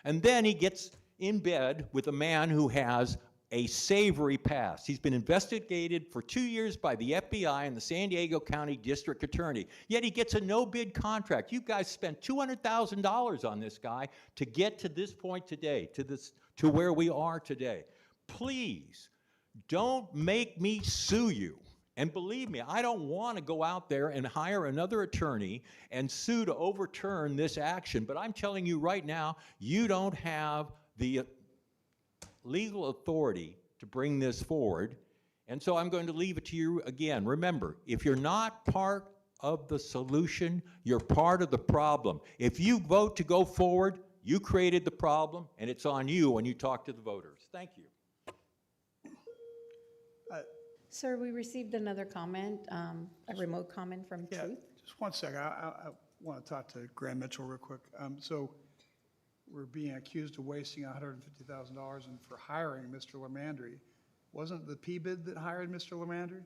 And then he gets in bed with a man who has a savory past. He's been investigated for 2 years by the FBI and the San Diego County District Attorney, yet he gets a no-bid contract. You guys spent $200,000 on this guy to get to this point today, to where we are today. Please, don't make me sue you. And believe me, I don't want to go out there and hire another attorney and sue to overturn this action, but I'm telling you right now, you don't have the legal authority to bring this forward, and so I'm going to leave it to you again. Remember, if you're not part of the solution, you're part of the problem. If you vote to go forward, you created the problem, and it's on you when you talk to the voters. Thank you. Sir, we received another comment, a remote comment from Truth. Just one second. I want to talk to Graham Mitchell real quick. So we're being accused of wasting $150,000 and for hiring Mr. Lemandry. Wasn't the PBID that hired Mr. Lemandry?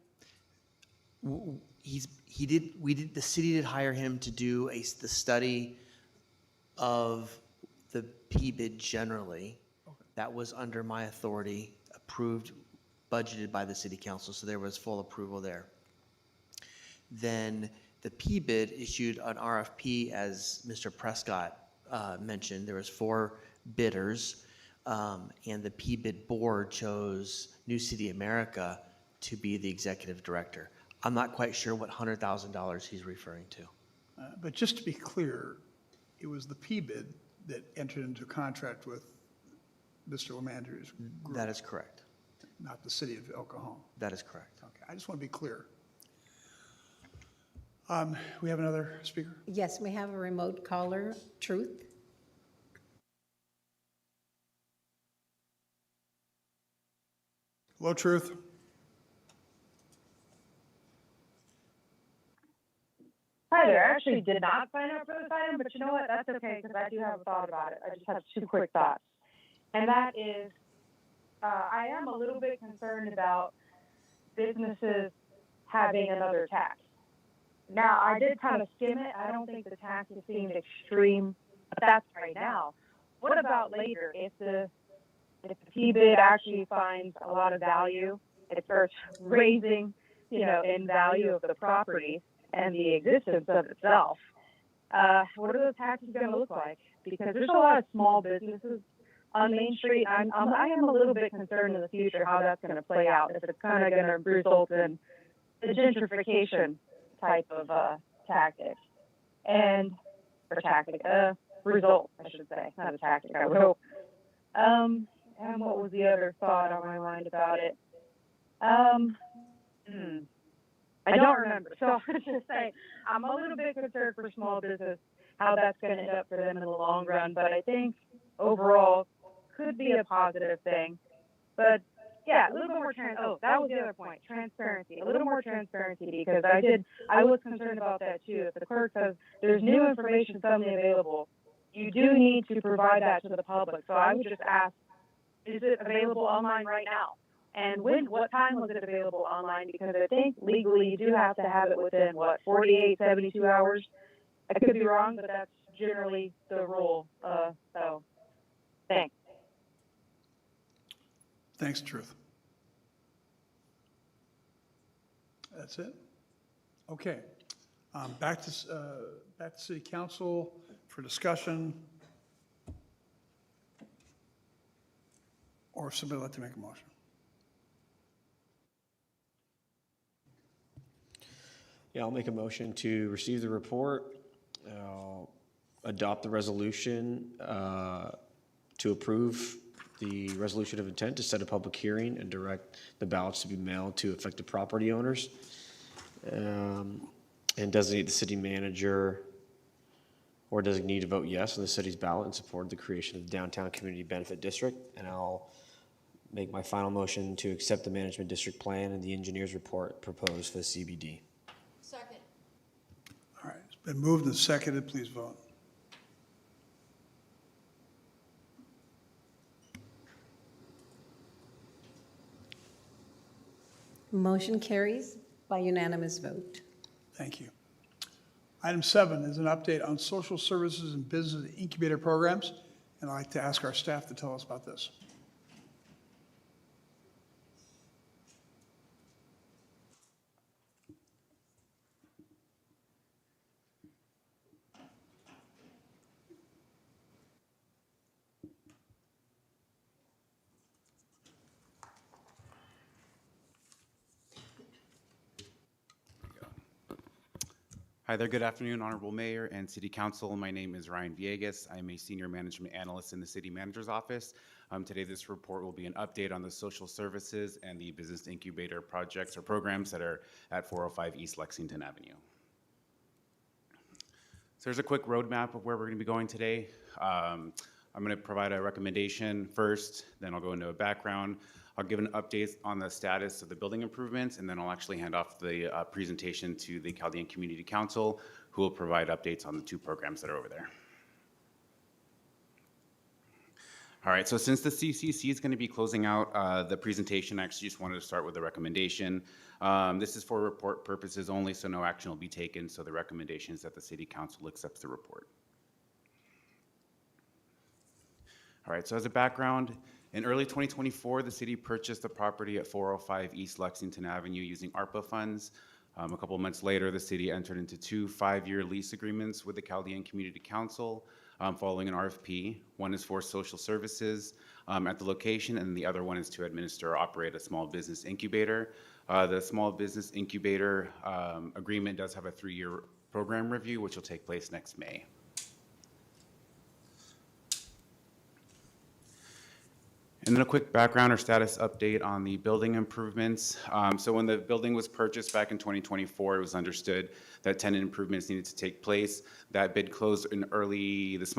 The city did hire him to do the study of the P-bid generally. That was under my authority, approved, budgeted by the city council, so there was full approval there. Then the P-bid issued an RFP, as Mr. Prescott mentioned. There was 4 bidders, and the P-bid board chose New City America to be the executive director. I'm not quite sure what $100,000 he's referring to. But just to be clear, it was the P-bid that entered into contract with Mr. Lamandry's group, That is correct. not the city of El Cajon. That is correct. Okay, I just want to be clear. We have another speaker? Yes, we have a remote caller, Truth. Hello, Truth. Hi there. I actually did not sign up for this item, but you know what? That's okay because I do have a thought about it. I just have 2 quick thoughts. And that is, I am a little bit concerned about businesses having another tax. Now, I did kind of skim it. I don't think the taxes seemed extreme, but that's right now. What about later? If the P-bid actually finds a lot of value, it starts raising, in value of the property and the existence of itself, what are those taxes going to look like? Because there's a lot of small businesses on Main Street. I am a little bit concerned in the future how that's going to play out, if it's kind of going to result in the gentrification type of tactics result, I should say, not a tactic, I would hope. And what was the other thought on my mind about it? I don't remember. So I was just say I'm a little bit concerned for small business, how that's going to end up for them in the long run. But I think overall could be a positive thing. But yeah, a little bit more that was the other point, transparency. A little more transparency, because I was concerned about that too. If the clerk says there's new information suddenly available, you do need to provide that to the public. So I would just ask, is it available online right now? And what time was it available online? Because I think legally you do have to have it within, 48, 72 hours? I could be wrong, but that's generally the rule. So, thanks. Thanks, Truth. That's it? Okay. Back to City Council for discussion. Or if somebody would like to make a motion. Yeah, I'll make a motion to receive the report, adopt the resolution to approve the resolution of intent to set a public hearing and direct the ballots to be mailed to affected property owners, and designate the city manager or designee to vote yes on the city's ballot in support of the creation of the Downtown Community Benefit District. And I'll make my final motion to accept the management district plan and the engineer's report proposed for the CBD. Second. All right, it's been moved and seconded. Please vote. Motion carries by unanimous vote. Thank you. Item 7 is an update on social services and business incubator programs, and I'd like to ask our staff to tell us about this. Hi there, good afternoon, Honorable Mayor and City Council. My name is Ryan Villegas. I'm a Senior Management Analyst in the City Manager's Office. Today, this report will be an update on the social services and the business incubator projects or programs that are at 405 East Lexington Avenue. So there's a quick roadmap of where we're going to be going today. I'm going to provide a recommendation first, then I'll go into a background. I'll give an update on the status of the building improvements, and then I'll actually hand off the presentation to the Chaldean Community Council, who will provide updates on the 2 programs that are over there. All right, so since the CCC is going to be closing out the presentation, I actually just wanted to start with a recommendation. This is for report purposes only, so no action will be taken. So the recommendation is that the City Council accepts the report. All right, so as a background, in early 2024, the city purchased the property at 405 East Lexington Avenue using ARPA funds. A couple of months later, the city entered into 2 5-year lease agreements with the Chaldean Community Council following an RFP. One is for social services at the location, and the other one is to administer or operate a small business incubator. The small business incubator agreement does have a 3-year program review, which will take place next May. And then a quick background or status update on the building improvements. So when the building was purchased back in 2024, it was understood that tenant improvements needed to take place. That bid closed in earlier this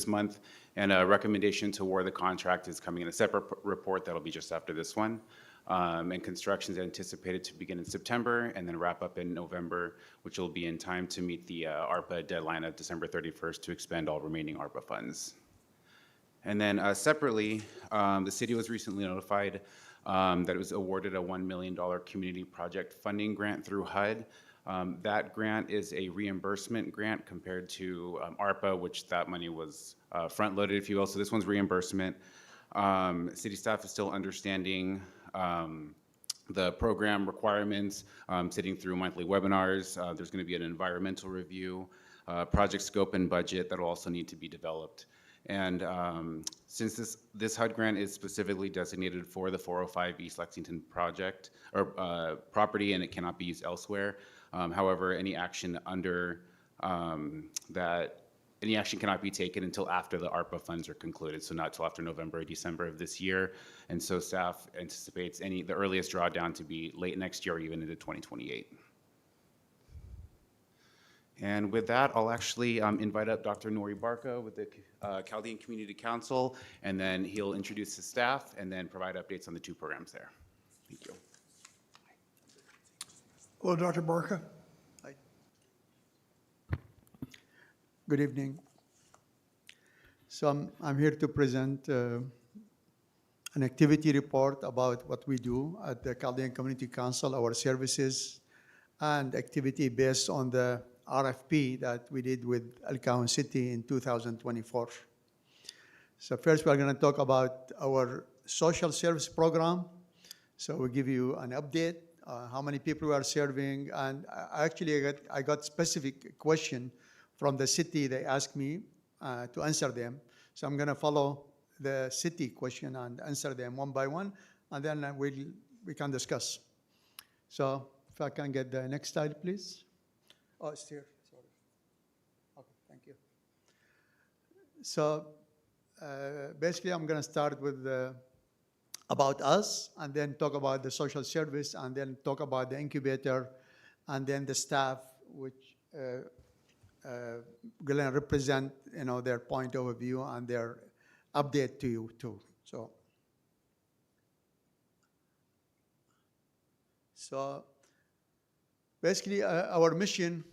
month, and a recommendation to award the contract is coming in a separate report that'll be just after this one. And construction is anticipated to begin in September and then wrap up in November, which will be in time to meet the ARPA deadline of December 31st to expend all remaining ARPA funds. And then separately, the city was recently notified that it was awarded a $1 million community project funding grant through HUD. That grant is a reimbursement grant compared to ARPA, which that money was front-loaded, if you will. So this one's reimbursement. City staff is still understanding the program requirements, sitting through monthly webinars. There's going to be an environmental review, project scope and budget that will also need to be developed. And since this HUD grant is specifically designated for the 405 East Lexington project or property, and it cannot be used elsewhere. However, any action under any action cannot be taken until after the ARPA funds are concluded, so not till after November or December of this year. And so staff anticipates the earliest drawdown to be late next year or even into 2028. And with that, I'll actually invite up Dr. Nori Barka with the Chaldean Community Council, and then he'll introduce his staff and then provide updates on the 2 programs there. Thank you. Hello, Dr. Barka. Good evening. So I'm here to present an activity report about what we do at the Chaldean Community Council, our services, and activity based on the RFP that we did with El Cajon City in 2024. So first, we're going to talk about our social service program. So we'll give you an update, how many people we are serving, and I got specific question from the city. They asked me to answer them. So I'm going to follow the city question and answer them one by one, and then we can discuss. So if I can get the next slide, please. Oh, it's here, sorry. Okay, thank you. So basically, I'm going to start with about us, and then talk about the social service, and then talk about the incubator, and then the staff, which going to represent, their point of view and their update to you too. So basically, our mission,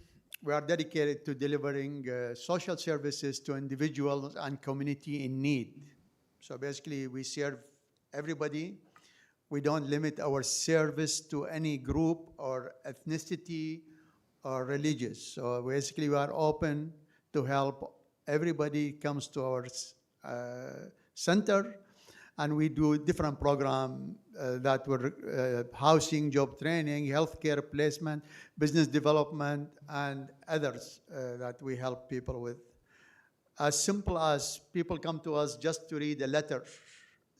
we are dedicated to delivering social services to individuals and community in need. So basically, we serve everybody. We don't limit our service to any group or ethnicity or religious. So basically, we are open to help everybody comes to our center, and we do different programs that were housing, job training, healthcare placement, business development, and others that we help people with. As simple as people come to us just to read a letter.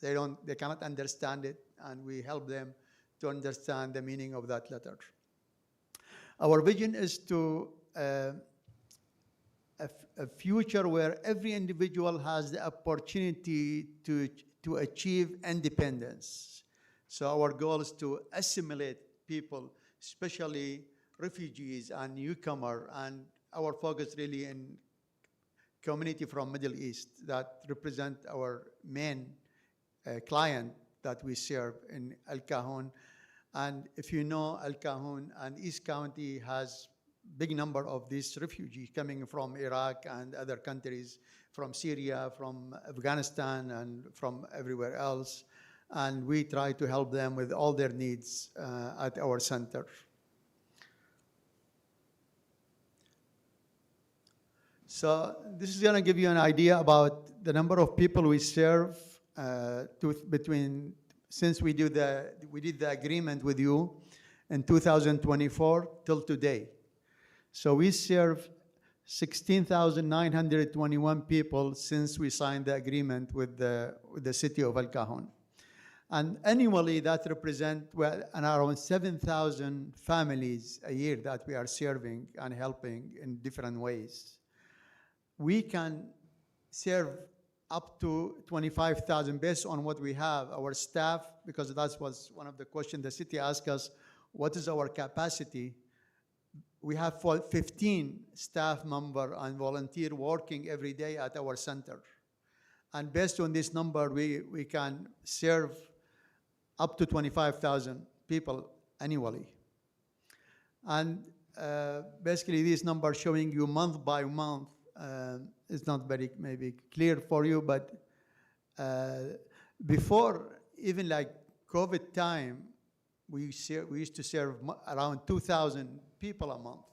They cannot understand it, and we help them to understand the meaning of that letter. Our vision is to a future where every individual has the opportunity to achieve independence. So our goal is to assimilate people, especially refugees and newcomers, and our focus really in community from Middle East that represent our main client that we serve in El Cajon. And if you know, El Cajon and East County has big number of these refugees coming from Iraq and other countries, from Syria, from Afghanistan, and from everywhere else. And we try to help them with all their needs at our center. So this is going to give you an idea about the number of people we serve since we did the agreement with you in 2024 till today. So we serve 16,921 people since we signed the agreement with the city of El Cajon. And annually, that represents around 7,000 families a year that we are serving and helping in different ways. We can serve up to 25,000 based on what we have, our staff, because that was one of the questions the city asked us, what is our capacity? We have 15 staff members and volunteers working every day at our center. And based on this number, we can serve up to 25,000 people annually. And basically, these numbers showing you month by month is not very maybe clear for you, but before even like COVID time, we used to serve around 2,000 people a month.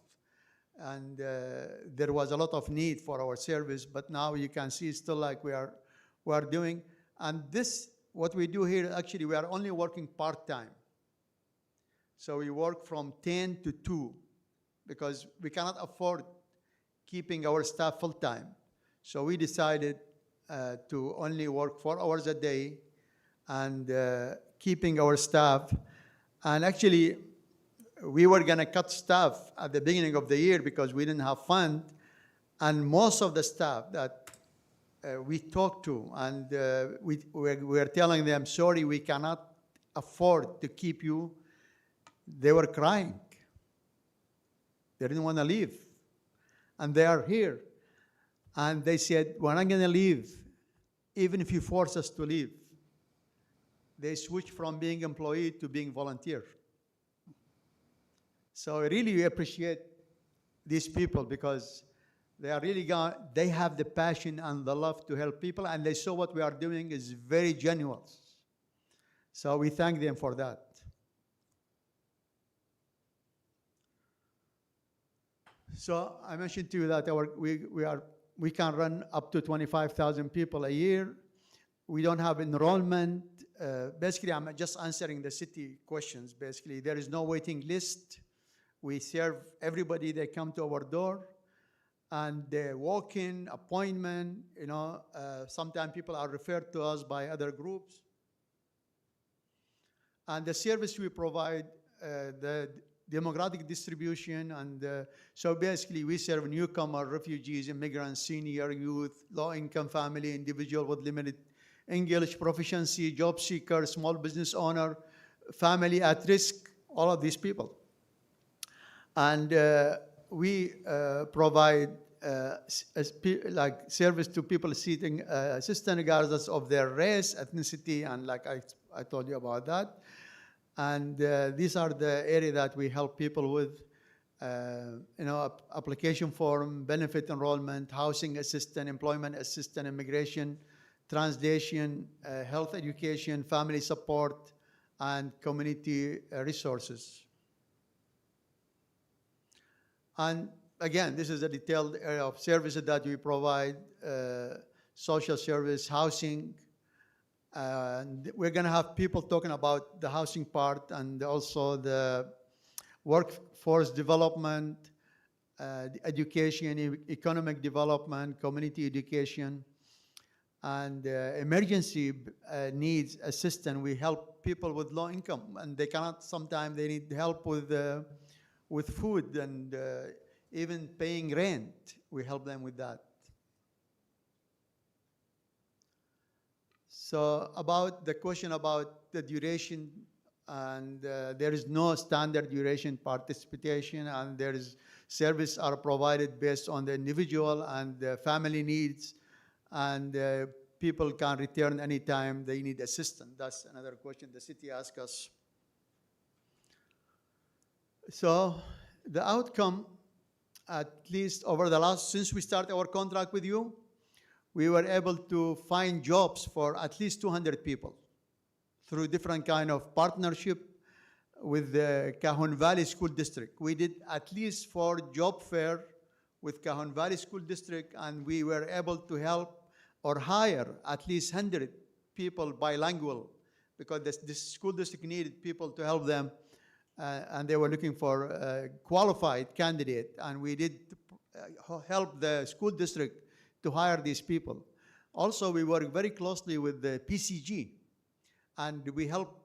And there was a lot of need for our service, but now you can see still like we are doing. And this, what we do here, actually, we are only working part-time. So we work from 10 to 2 because we cannot afford keeping our staff full-time. So we decided to only work 4 hours a day and keeping our staff. And actually, we were going to cut staff at the beginning of the year because we didn't have fund. And most of the staff that we talked to, and we were telling them, sorry, we cannot afford to keep you. They were crying. They didn't want to leave. And they are here. And they said, we're not going to leave, even if you force us to leave. They switched from being employee to being volunteer. So I really appreciate these people because they are really they have the passion and the love to help people, and they saw what we are doing is very genuine. So we thank them for that. So I mentioned to you that we can run up to 25,000 people a year. We don't have enrollment. Basically, I'm just answering the city questions. Basically, there is no waiting list. We serve everybody. They come to our door, and they walk in, appointment. Sometimes people are referred to us by other groups. And the service we provide, the demographic distribution, and so basically we serve newcomer, refugees, immigrants, senior, youth, low-income family, individual with limited English proficiency, job seeker, small business owner, family at risk, all of these people. And we provide like service to people seeking assistance regardless of their race, ethnicity, and like I told you about that. And these are the areas that we help people with, application form, benefit enrollment, housing assistance, employment assistance, immigration, translation, health education, family support, and community resources. And again, this is a detailed area of services that we provide, social service, housing. And we're going to have people talking about the housing part and also the workforce development, the education, economic development, community education, and emergency needs assistance. We help people with low income, and they cannot, sometimes they need help with food and even paying rent. We help them with that. So about the question about the duration, and there is no standard duration participation, and there is service are provided based on the individual and the family needs, and people can return anytime they need assistance. That's another question the city asked us. So the outcome, at least over the since we started our contract with you, we were able to find jobs for at least 200 people through different kind of partnership with the Cajon Valley School District. We did at least 4 job fair with Cajon Valley School District, and we were able to help or hire at least 100 people bilingual, because this school district needed people to help them, and they were looking for a qualified candidate, and we did help the school district to hire these people. Also, we work very closely with the PCG, and we help,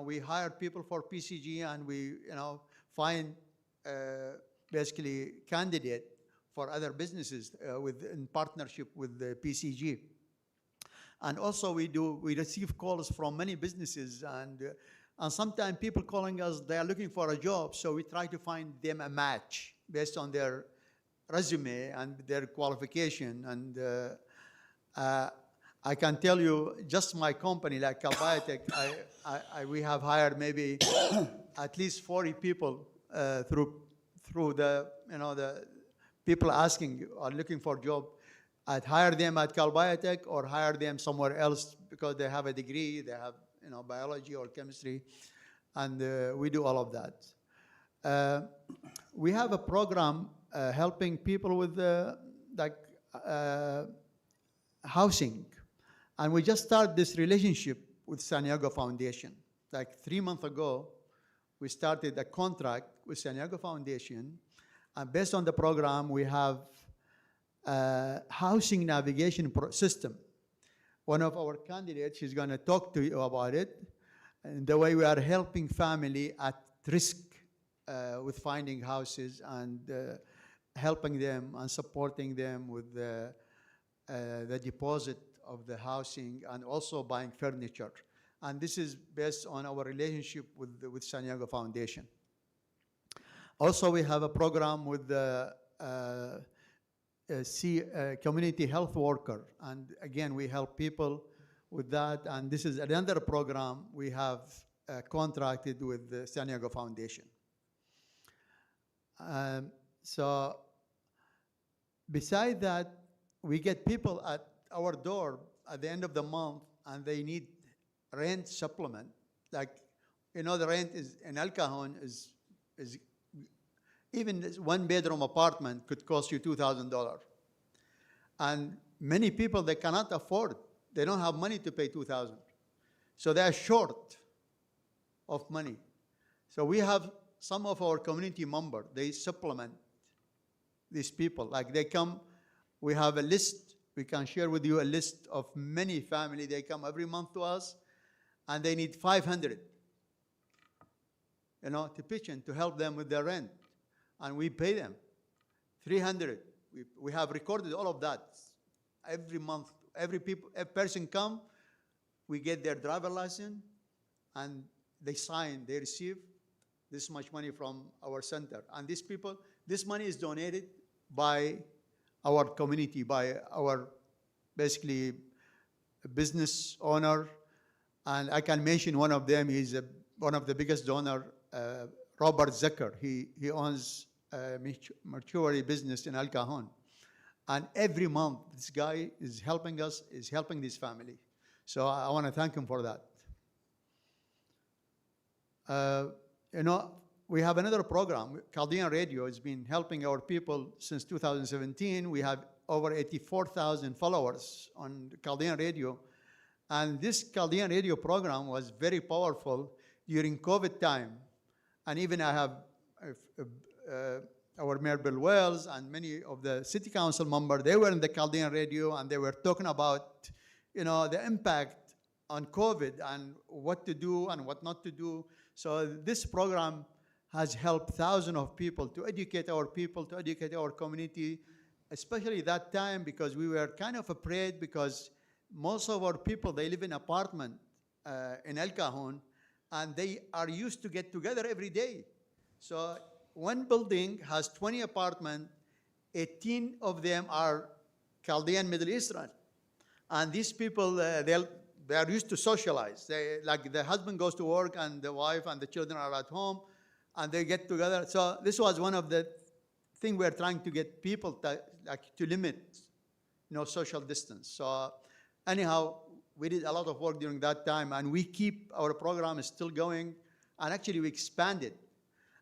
we hire people for PCG, and we, find basically candidate for other businesses in partnership with the PCG. And also we receive calls from many businesses, and sometimes people calling us, they are looking for a job, so we try to find them a match based on their resume and their qualification. And I can tell you, just my company, like Calbiotech, we have hired maybe at least 40 people through the, the people asking or looking for a job. I'd hire them at Calbiotech or hire them somewhere else because they have a degree, they have, biology or chemistry, and we do all of that. We have a program helping people with housing. And we just started this relationship with San Diego Foundation. Like 3 months ago, we started a contract with San Diego Foundation. And based on the program, we have a housing navigation system. One of our candidates is going to talk to you about it, and the way we are helping family at risk with finding houses, and helping them and supporting them with the deposit of the housing, and also buying furniture. And this is based on our relationship with San Diego Foundation. Also, we have a program with the community health worker. And again, we help people with that. And this is another program we have contracted with the San Diego Foundation. So besides that, we get people at our door at the end of the month, and they need rent supplement. Like, the rent is in El Cajon is even this one-bedroom apartment could cost you $2,000. And many people, they cannot afford, they don't have money to pay $2,000. So they are short of money. So we have some of our community members, they supplement these people. Like they come, we have a list, we can share with you a list of many families. They come every month to us, and they need 500, to pitch in to help them with their rent. And we pay them 300. We have recorded all of that. Every month, every person come, we get their driver license, and they sign, they receive this much money from our center. And these people, this money is donated by our community, by our basically business owner. And I can mention one of them. He's one of the biggest donor, Robert Zucker. He owns a mortuary business in El Cajon. And every month, this guy is helping us, is helping this family. So I want to thank him for that. We have another program. Chaldean Radio has been helping our people since 2017. We have over 84,000 followers on Chaldean Radio. And this Chaldean Radio program was very powerful during COVID time. And even I have our Mayor Bill Wells and many of the city council members, they were in the Chaldean Radio, and they were talking about, the impact on COVID and what to do and what not to do. So this program has helped thousands of people to educate our people, to educate our community, especially that time, because we were kind of afraid, because most of our people, they live in apartment in El Cajon, and they are used to get together every day. So one building has 20 apartments, 18 of them are Chaldean Middle Eastern. And these people, they are used to socialize. Like the husband goes to work, and the wife and the children are at home, and they get together. So this was one of the things we're trying to get people to limit, social distance. So anyhow, we did a lot of work during that time, and we keep our program is still going, and actually we expanded.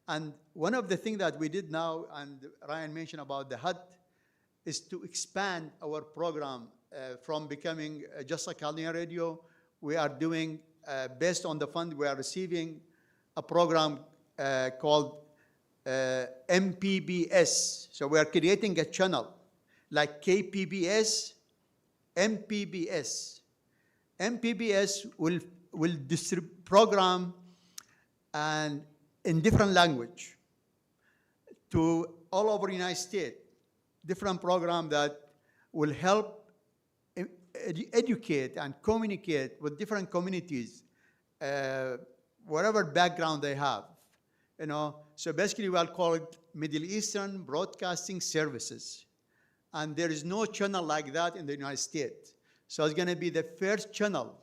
And one of the things that we did now, and Ryan mentioned about the HUD, is to expand our program from becoming just like Chaldean Radio. We are doing, based on the fund we are receiving, a program called MPBS. So we are creating a channel like KPBS, MPBS. MPBS will distribute program and in different language to all over the United States, different program that will help educate and communicate with different communities, whatever background they have. So basically we'll call it Middle Eastern Broadcasting Services. And there is no channel like that in the United States. So it's gonna be the first channel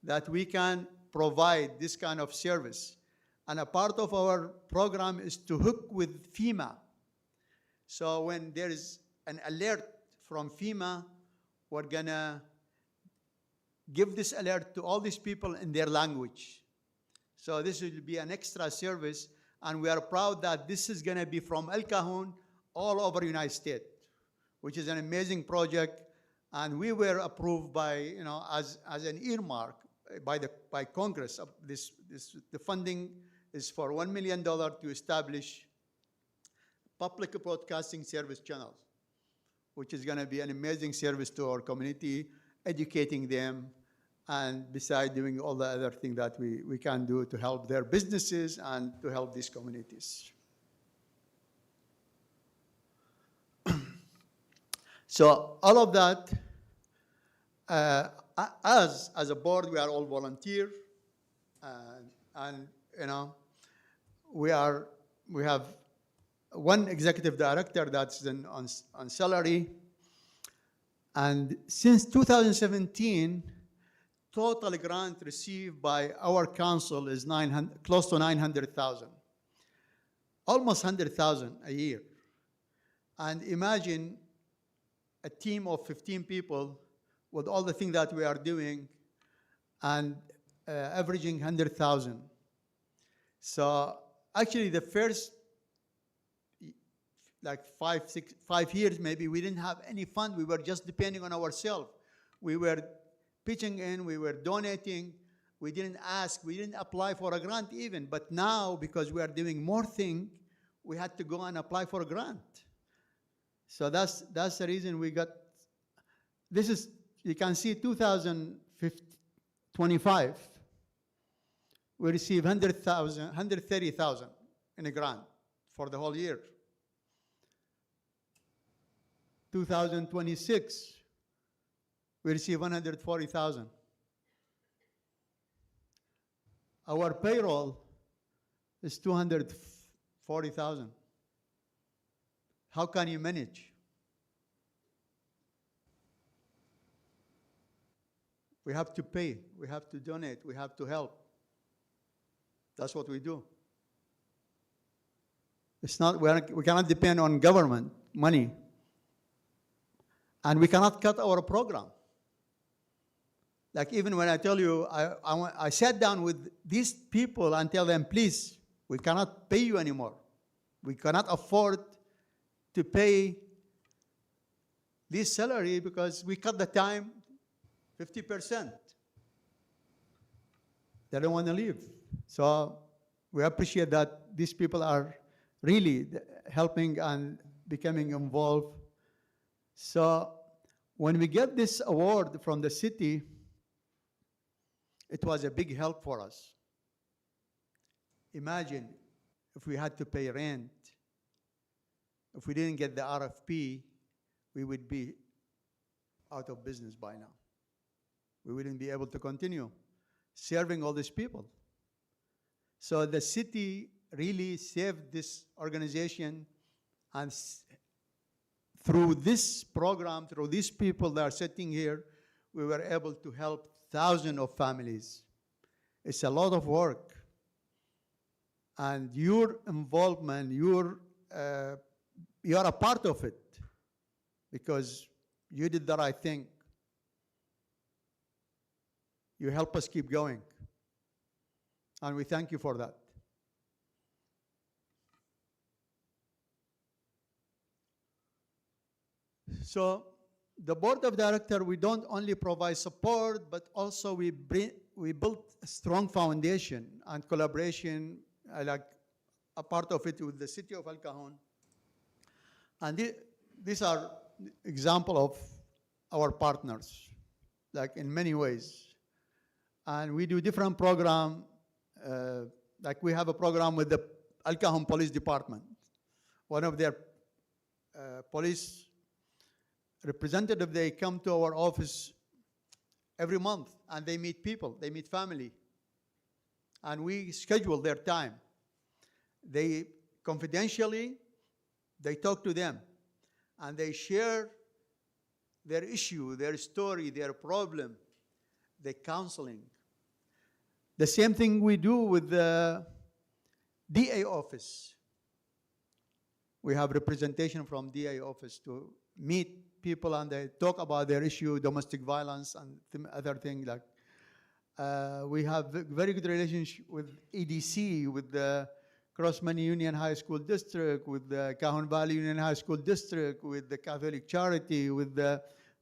that we can provide this kind of service. And a part of our program is to hook with FEMA. So when there is an alert from FEMA, we're gonna give this alert to all these people in their language. So this will be an extra service, and we are proud that this is gonna be from El Cajon all over the United States, which is an amazing project. And we were approved by, as an earmark by Congress. The funding is for $1 million to establish public broadcasting service channels, which is gonna be an amazing service to our community, educating them, and besides doing all the other things that we can do to help their businesses and to help these communities. So all of that, as a board, we are all volunteer, and we have one executive director that's on salary, and since 2017, total grant received by our council is close to 900,000, almost 100,000 a year. And imagine a team of 15 people with all the things that we are doing and averaging 100,000. So actually the first like 5 years maybe, we didn't have any fund. We were just depending on ourselves. We were pitching in, we were donating. We didn't ask, we didn't apply for a grant even. But now, because we are doing more things, we had to go and apply for a grant. So that's the reason we got, this is, you can see 2025, we received 130,000 in a grant for the whole year. 2026, we received 140,000. Our payroll is 240,000. How can you manage? We have to pay, we have to donate, we have to help. That's what we do. It's not, we cannot depend on government money. And we cannot cut our program. Like even when I tell you, I sat down with these people and tell them, please, we cannot pay you anymore. We cannot afford to pay this salary because we cut the time 50%. They don't want to leave. So we appreciate that these people are really helping and becoming involved. So when we get this award from the city, it was a big help for us. Imagine if we had to pay rent, if we didn't get the RFP, we would be out of business by now. We wouldn't be able to continue serving all these people. So the city really saved this organization, and through this program, through these people that are sitting here, we were able to help thousands of families. It's a lot of work. And your involvement, you are a part of it because you did the right thing. You help us keep going. And we thank you for that. So the board of director, we don't only provide support, but also we built a strong foundation and collaboration, like a part of it with the city of El Cajon. And these are example of our partners, like in many ways. And we do different program, like we have a program with the El Cajon Police Department. One of their police representative, they come to our office every month and they meet people, they meet family. And we schedule their time. They confidentially, they talk to them and they share their issue, their story, their problem, the counseling. The same thing we do with the DA office. We have representation from DA office to meet people and they talk about their issue, domestic violence and other things like. We have very good relationship with EDC, with the Crossman Union High School District, with the Cajon Valley Union High School District, with the Catholic Charity, with the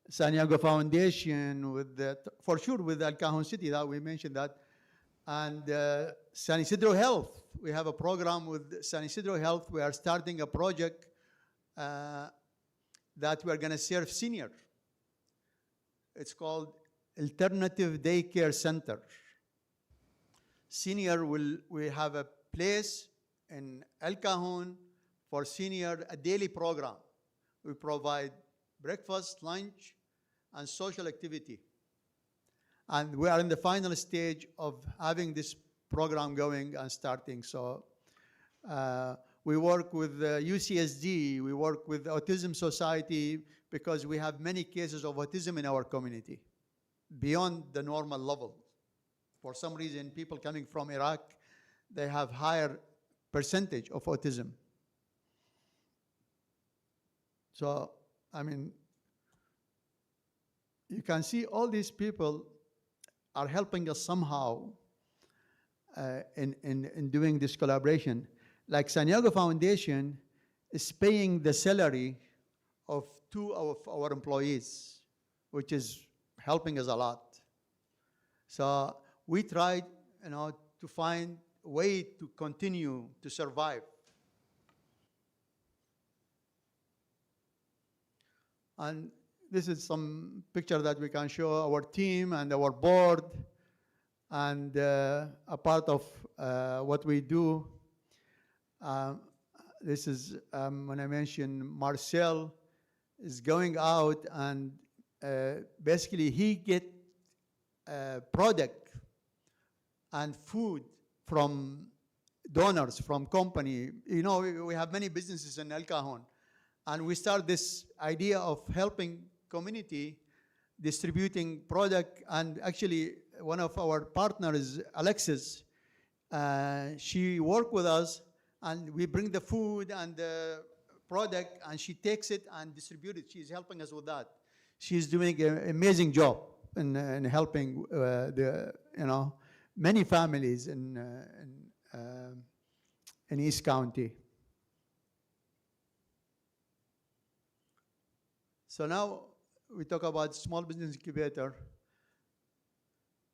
San Diego Foundation, with the, for sure with El Cajon City, that we mentioned that. And San Isidro Health, we have a program with San Isidro Health. We are starting a project that we are going to serve senior. It's called Alternative Daycare Center. Senior we have a place in El Cajon for senior, a daily program. We provide breakfast, lunch, and social activity. And we are in the final stage of having this program going and starting. So we work with UCSD, we work with Autism Society because we have many cases of autism in our community beyond the normal level. For some reason, people coming from Iraq, they have higher percentage of autism. So, I mean, you can see all these people are helping us somehow in doing this collaboration. Like San Diego Foundation is paying the salary of 2 of our employees, which is helping us a lot. So we tried, to find a way to continue to survive. And this is some picture that we can show our team and our board and a part of what we do. This is when I mentioned Marcel is going out and basically he get product and food from donors, from company. We have many businesses in El Cajon. And we start this idea of helping community distributing product. And actually, one of our partners, Alexis, she worked with us, and we bring the food and the product, and she takes it and distributes it. She's helping us with that. She's doing an amazing job in helping many families in East County. So now we talk about small business incubator.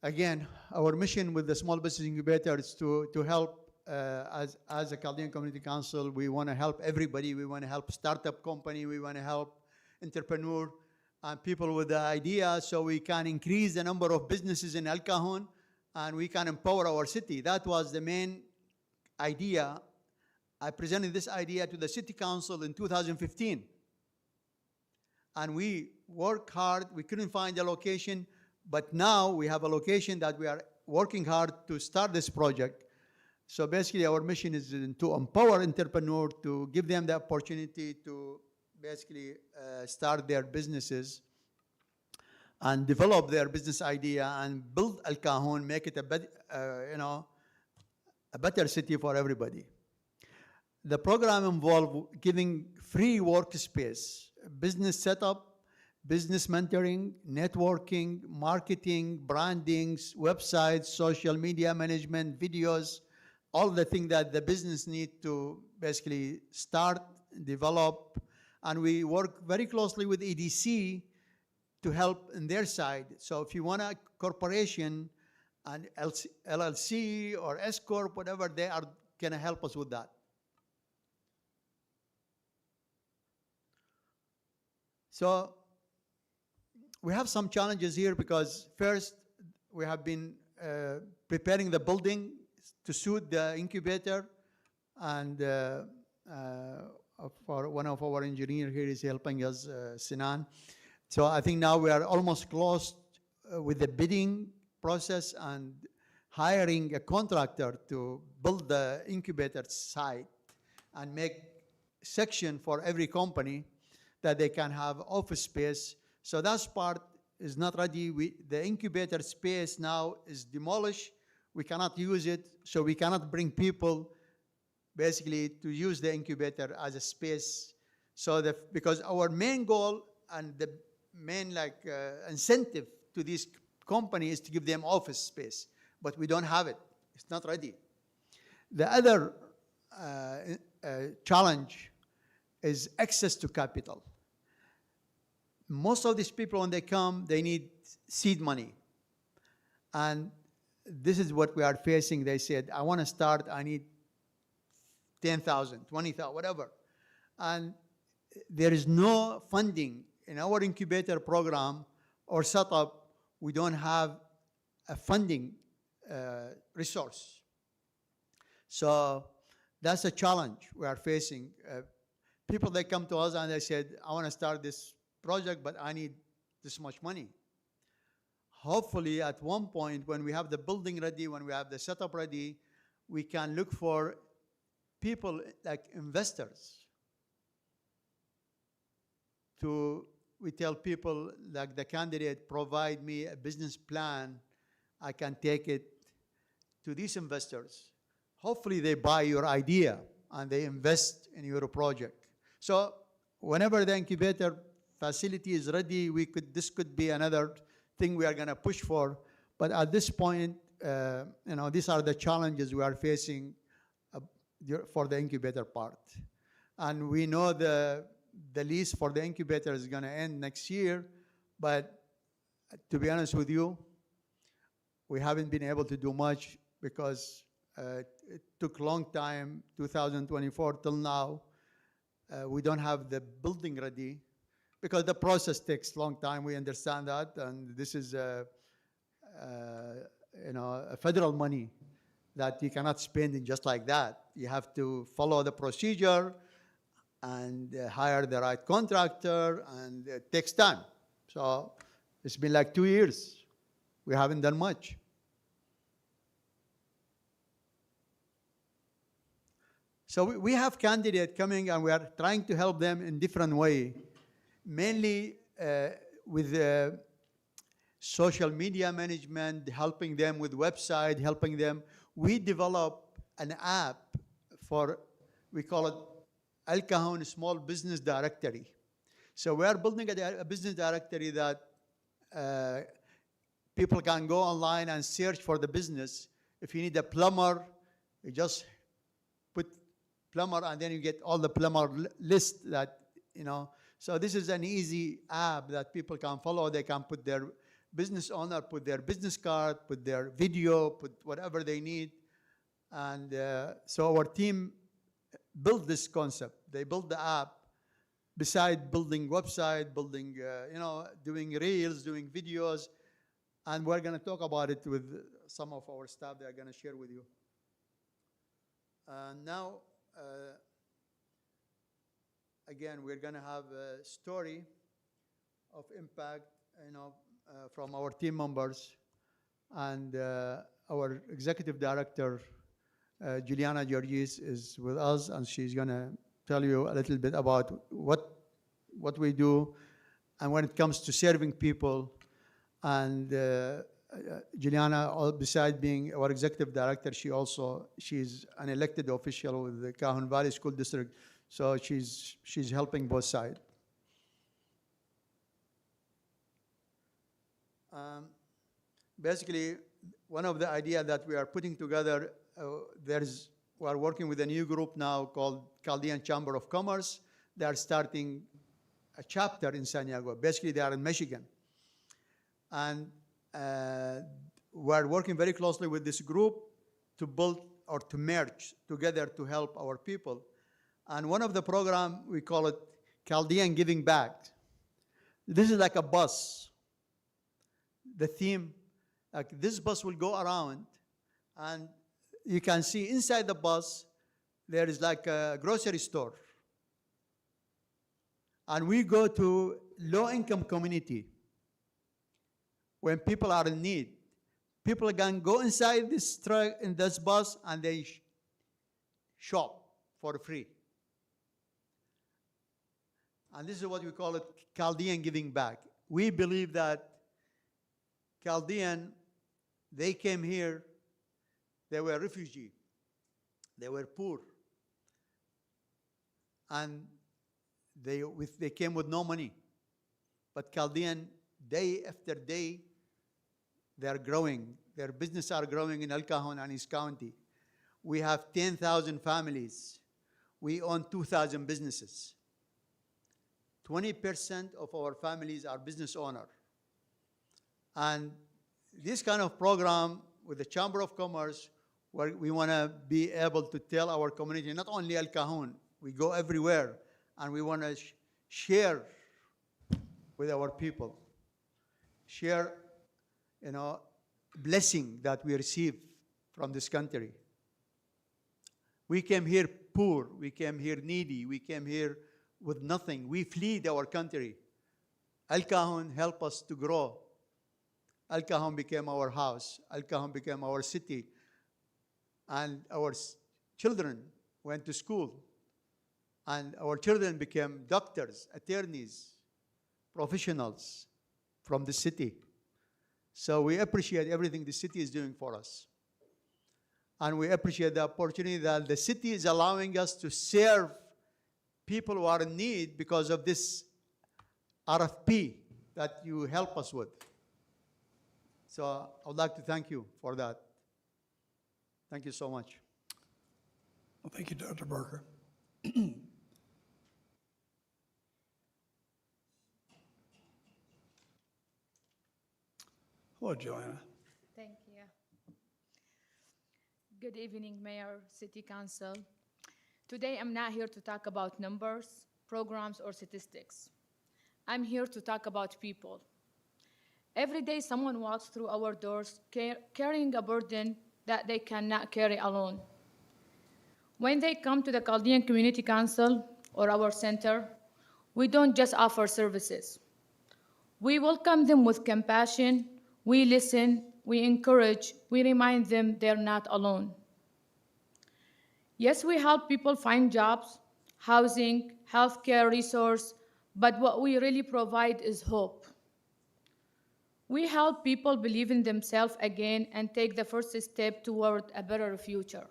Again, our mission with the small business incubator is to help, as a Chaldean Community Council, we want to help everybody. We want to help startup company. We want to help entrepreneur and people with the idea so we can increase the number of businesses in El Cajon and we can empower our city. That was the main idea. I presented this idea to the city council in 2015. And we worked hard. We couldn't find a location, but now we have a location that we are working hard to start this project. So basically our mission is to empower entrepreneurs, to give them the opportunity to basically start their businesses and develop their business idea and build El Cajon, make it a better city for everybody. The program involved giving free workspace, business setup, business mentoring, networking, marketing, brandings, websites, social media management, videos, all the things that the business need to basically start, develop, And we work very closely with EDC to help in their side. So if you want a corporation, an LLC or S Corp, whatever, they are going to help us with that. So we have some challenges here because first, we have been preparing the building to suit the incubator, and for one of our engineers here is helping us, Sinan. So I think now we are almost close with the bidding process and hiring a contractor to build the incubator site and make section for every company that they can have office space. So that part is not ready. The incubator space now is demolished. We cannot use it, so we cannot bring people basically to use the incubator as a space. So because our main goal and the main incentive to this company is to give them office space, but we don't have it. It's not ready. The other challenge is access to capital. Most of these people, when they come, they need seed money. And this is what we are facing. They said, I want to start, I need 10,000, 20,000, whatever. And there is no funding in our incubator program or setup. We don't have a funding resource. So that's a challenge we are facing. People, they come to us and they said, I want to start this project, but I need this much money. Hopefully, at one point, when we have the building ready, when we have the setup ready, we can look for people like investors. We tell people, like the candidate, provide me a business plan, I can take it to these investors. Hopefully, they buy your idea and they invest in your project. So whenever the incubator facility is ready, this could be another thing we are going to push for. But at this point, these are the challenges we are facing for the incubator part. And we know the lease for the incubator is going to end next year, but to be honest with you, we haven't been able to do much because it took a long time, 2024 till now. We don't have the building ready because the process takes a long time. We understand that, and this is a federal money that you cannot spend in just like that. You have to follow the procedure and hire the right contractor, and it takes time. So it's been like 2 years. We haven't done much. So we have candidates coming, and we are trying to help them in different way, mainly with social media management, helping them with website, helping them. We develop an app we call it El Cajon Small Business Directory. So we are building a business directory that people can go online and search for the business. If you need a plumber, you just put plumber, and then you get all the plumber list that, So this is an easy app that people can follow. They can put their business owner, put their business card, put their video, put whatever they need. And so our team built this concept. They built the app beside building website, building, doing reels, doing videos. And we're going to talk about it with some of our staff. They're going to share with you. Now, again, we're going to have a story of impact, from our team members. And our executive director, Juliana Georgis, is with us, and she's going to tell you a little bit about what we do, and when it comes to serving people. And Juliana, besides being our executive director, she's an elected official with the Cajon Valley School District, so she's helping both sides. Basically, one of the ideas that we are putting together, we are working with a new group now called Chaldean Chamber of Commerce. they are starting a chapter in San Diego. Basically, they are in Michigan. And we're working very closely with this group to build or to merge together to help our people. And one of the program, we call it Chaldean Giving Back. This is like a bus. The theme, like this bus will go around, and you can see inside the bus, there is like a grocery store. And we go to low-income community when people are in need. People can go inside this truck, in this bus, and they shop for free. And this is what we call it Chaldean Giving Back. We believe that Chaldean, they came here, they were refugees, they were poor, and they came with no money. But Chaldean, day after day, they are growing. Their business are growing in El Cajon and East County. We have 10,000 families. We own 2,000 businesses. 20% of our families are business owners. And this kind of program with the Chamber of Commerce, where we want to be able to tell our community, not only El Cajon, we go everywhere, and we want to share with our people, share, blessing that we receive from this country. We came here poor, we came here needy, we came here with nothing. We fled our country. El Cajon helped us to grow. El Cajon became our house. El Cajon became our city. And our children went to school. And our children became doctors, attorneys, professionals from the city. So we appreciate everything the city is doing for us. And we appreciate the opportunity that the city is allowing us to serve people who are in need because of this RFP that you help us with. So I would like to thank you for that. Thank you so much. Well, thank you, Dr. Barker. Hello, Joanna. Thank you. Good evening, Mayor, City Council. Today, I'm not here to talk about numbers, programs, or statistics. I'm here to talk about people. Every day, someone walks through our doors carrying a burden that they cannot carry alone. When they come to the Chaldean Community Council or our center, we don't just offer services. We welcome them with compassion, we listen, we encourage, we remind them they're not alone. Yes, we help people find jobs, housing, healthcare resource, but what we really provide is hope. We help people believe in themselves again and take the first step toward a better future.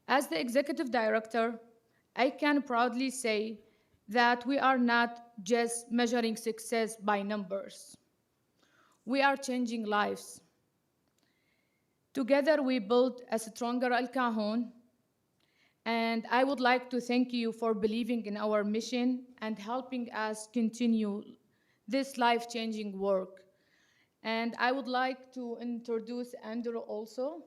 As the executive director, I can proudly say that we are not just measuring success by numbers. We are changing lives. Together, we build a stronger El Cajon, and I would like to thank you for believing in our mission and helping us continue this life-changing work. And I would like to introduce Andrew also.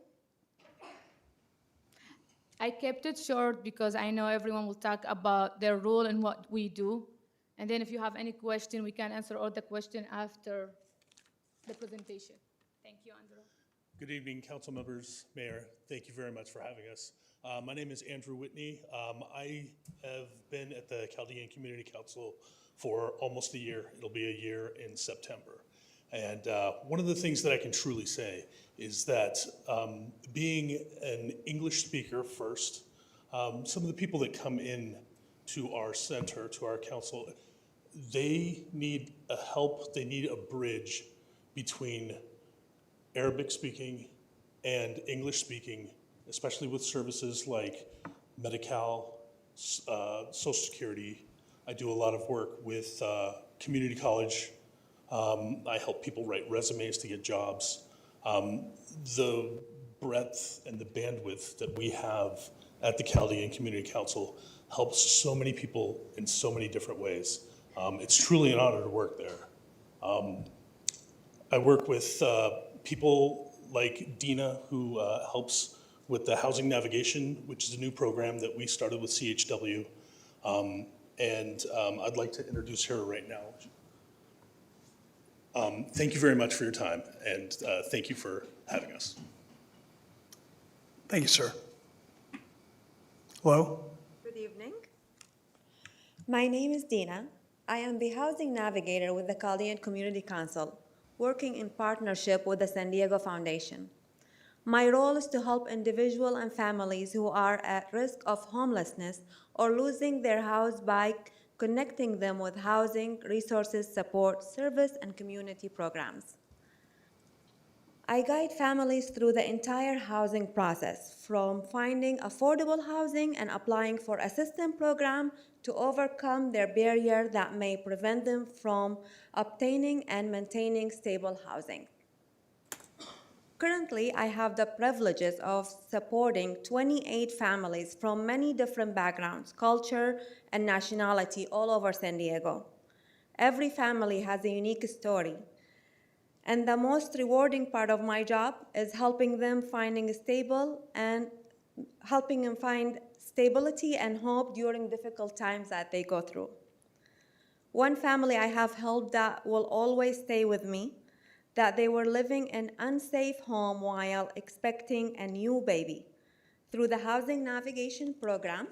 I kept it short because I know everyone will talk about their role and what we do. And then if you have any question, we can answer all the questions after the presentation. Thank you, Andrew. Good evening, council members, mayor. Thank you very much for having us. My name is Andrew Whitney. I have been at the Chaldean Community Council for almost a year. It'll be a year in September. And one of the things that I can truly say is that being an English speaker first, some of the people that come in to our center, to our council, they need a help, they need a bridge between Arabic speaking and English speaking, especially with services like Medi-Cal, Social Security. I do a lot of work with community college. I help people write resumes to get jobs. The breadth and the bandwidth that we have at the Chaldean Community Council helps so many people in so many different ways. It's truly an honor to work there. I work with people like Dina, who helps with the housing navigation, which is a new program that we started with CHW. I'd like to introduce her right now. Thank you very much for your time, and thank you for having us. Thank you, sir. Hello? Good evening. My name is Dina. I am the housing navigator with the Chaldean Community Council, working in partnership with the San Diego Foundation. My role is to help individuals and families who are at risk of homelessness or losing their house by connecting them with housing, resources, support, service, and community programs. I guide families through the entire housing process, from finding affordable housing and applying for assistance program to overcome their barrier that may prevent them from obtaining and maintaining stable housing. Currently, I have the privileges of supporting 28 families from many different backgrounds, culture, and nationality all over San Diego. Every family has a unique story. And the most rewarding part of my job is helping them find stability and hope during difficult times that they go through. One family I have helped that will always stay with me, that they were living in an unsafe home while expecting a new baby. Through the housing navigation program,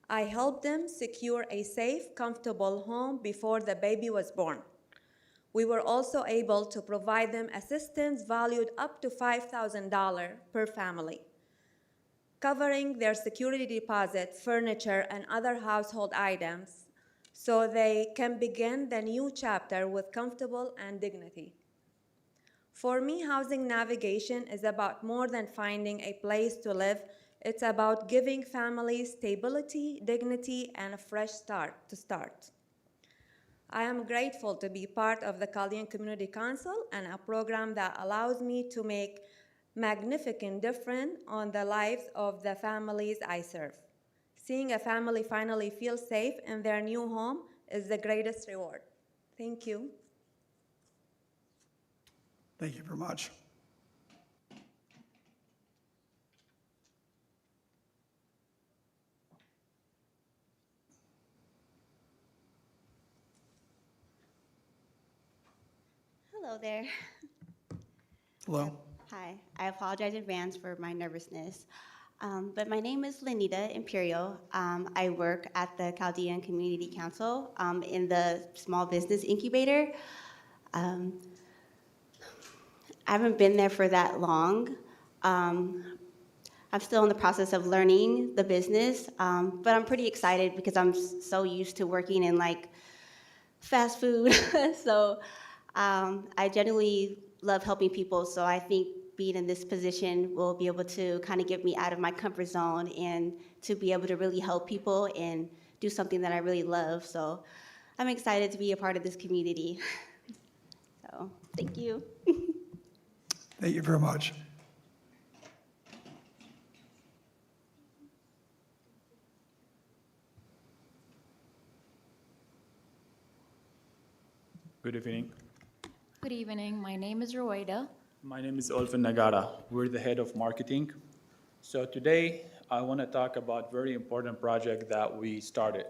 I helped them secure a safe, comfortable home before the baby was born. We were also able to provide them assistance valued up to $5,000 per family, covering their security deposit, furniture, and other household items so they can begin the new chapter with comfortable and dignity. For me, housing navigation is about more than finding a place to live. It's about giving families stability, dignity, and a fresh start to start. I am grateful to be part of the Chaldean Community Council and a program that allows me to make magnificent difference on the lives of the families I serve. Seeing a family finally feel safe in their new home is the greatest reward. Thank you. Thank you very much. Hello there. Hello. Hi. I apologize in advance for my nervousness. But my name is Lenita Imperio. I work at the Chaldean Community Council in the Small Business Incubator. I haven't been there for that long. I'm still in the process of learning the business, but I'm pretty excited because I'm so used to working in like fast food. So I genuinely love helping people, so I think being in this position will be able to kind of get me out of my comfort zone and to be able to really help people and do something that I really love. So I'm excited to be a part of this community. So thank you. Thank you very much. Good evening. Good evening. My name is Roida. My name is Olfin Nagara. We're the head of marketing. So today, I want to talk about a very important project that we started,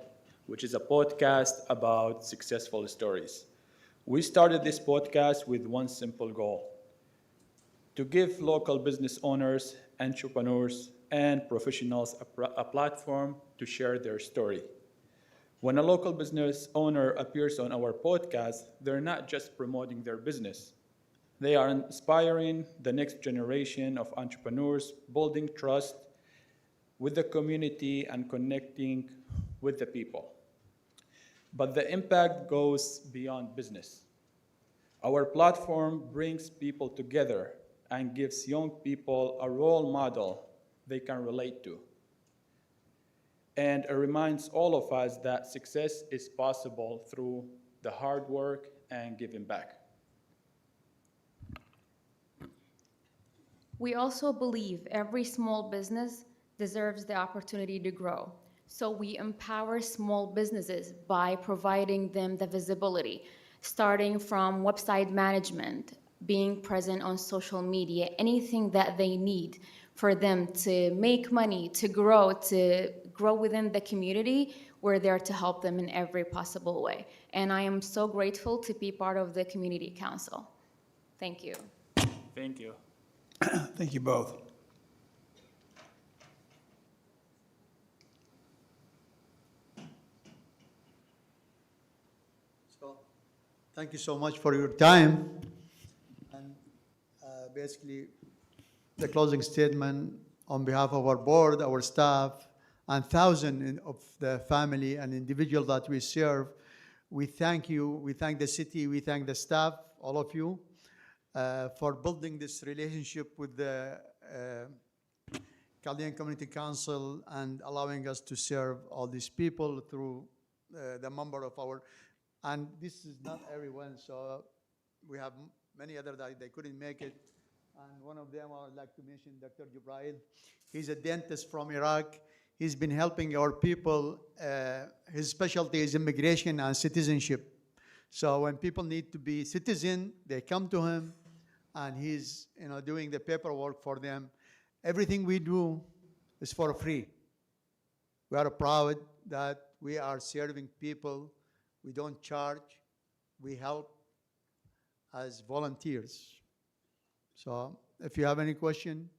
which is a podcast about successful stories. We started this podcast with one simple goal: to give local business owners, entrepreneurs, and professionals a platform to share their story. When a local business owner appears on our podcast, they're not just promoting their business. They are inspiring the next generation of entrepreneurs, building trust with the community and connecting with the people. But the impact goes beyond business. Our platform brings people together and gives young people a role model they can relate to. And it reminds all of us that success is possible through the hard work and giving back. We also believe every small business deserves the opportunity to grow. So we empower small businesses by providing them the visibility, starting from website management, being present on social media, anything that they need for them to make money, to grow within the community. We're there to help them in every possible way. And I am so grateful to be part of the community council. Thank you. Thank you. Thank you both. So, thank you so much for your time. And basically, the closing statement on behalf of our board, our staff, and thousands of the family and individual that we serve, we thank you. We thank the city. We thank the staff, all of you, for building this relationship with the Chaldean Community Council and allowing us to serve all these people through the member of our, and this is not everyone, so we have many other that they couldn't make it. And one of them I would like to mention, Dr. Jibrail. He's a dentist from Iraq. He's been helping our people. His specialty is immigration and citizenship. So when people need to be citizen, they come to him, and he's doing the paperwork for them. Everything we do is for free. We are proud that we are serving people. We don't charge. We help as volunteers. So if you have any question,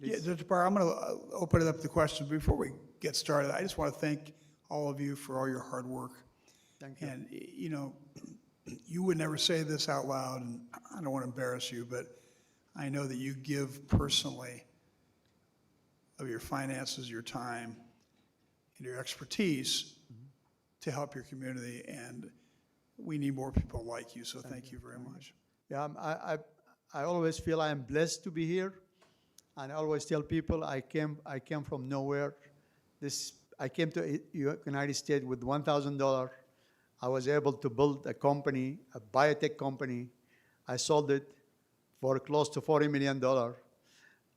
Yeah, Dr. Barr, I'm going to open it up to questions before we get started. I just want to thank all of you for all your hard work. Thank you. And, you would never say this out loud, and I don't want to embarrass you, but I know that you give personally of your finances, your time, and your expertise to help your community, and we need more people like you, so thank you very much. Yeah, I always feel I am blessed to be here, and I always tell people I came from nowhere. I came to United States with $1,000. I was able to build a company, a biotech company. I sold it for close to $40 million,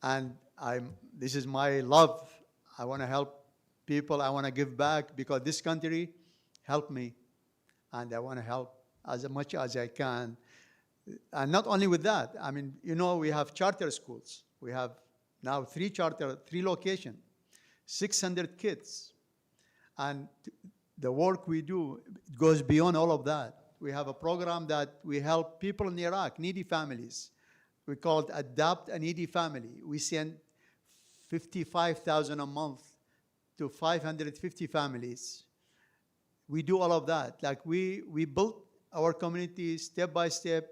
and this is my love. I want to help people. I want to give back because this country helped me, and I want to help as much as I can. And not only with that, I mean, we have charter schools. We have now 3 locations, 600 kids. And the work we do goes beyond all of that. We have a program that we help people in Iraq, needy families. We call it Adopt a Needy Family. We send $55,000 a month to 550 families. We do all of that. Like we built our community step by step,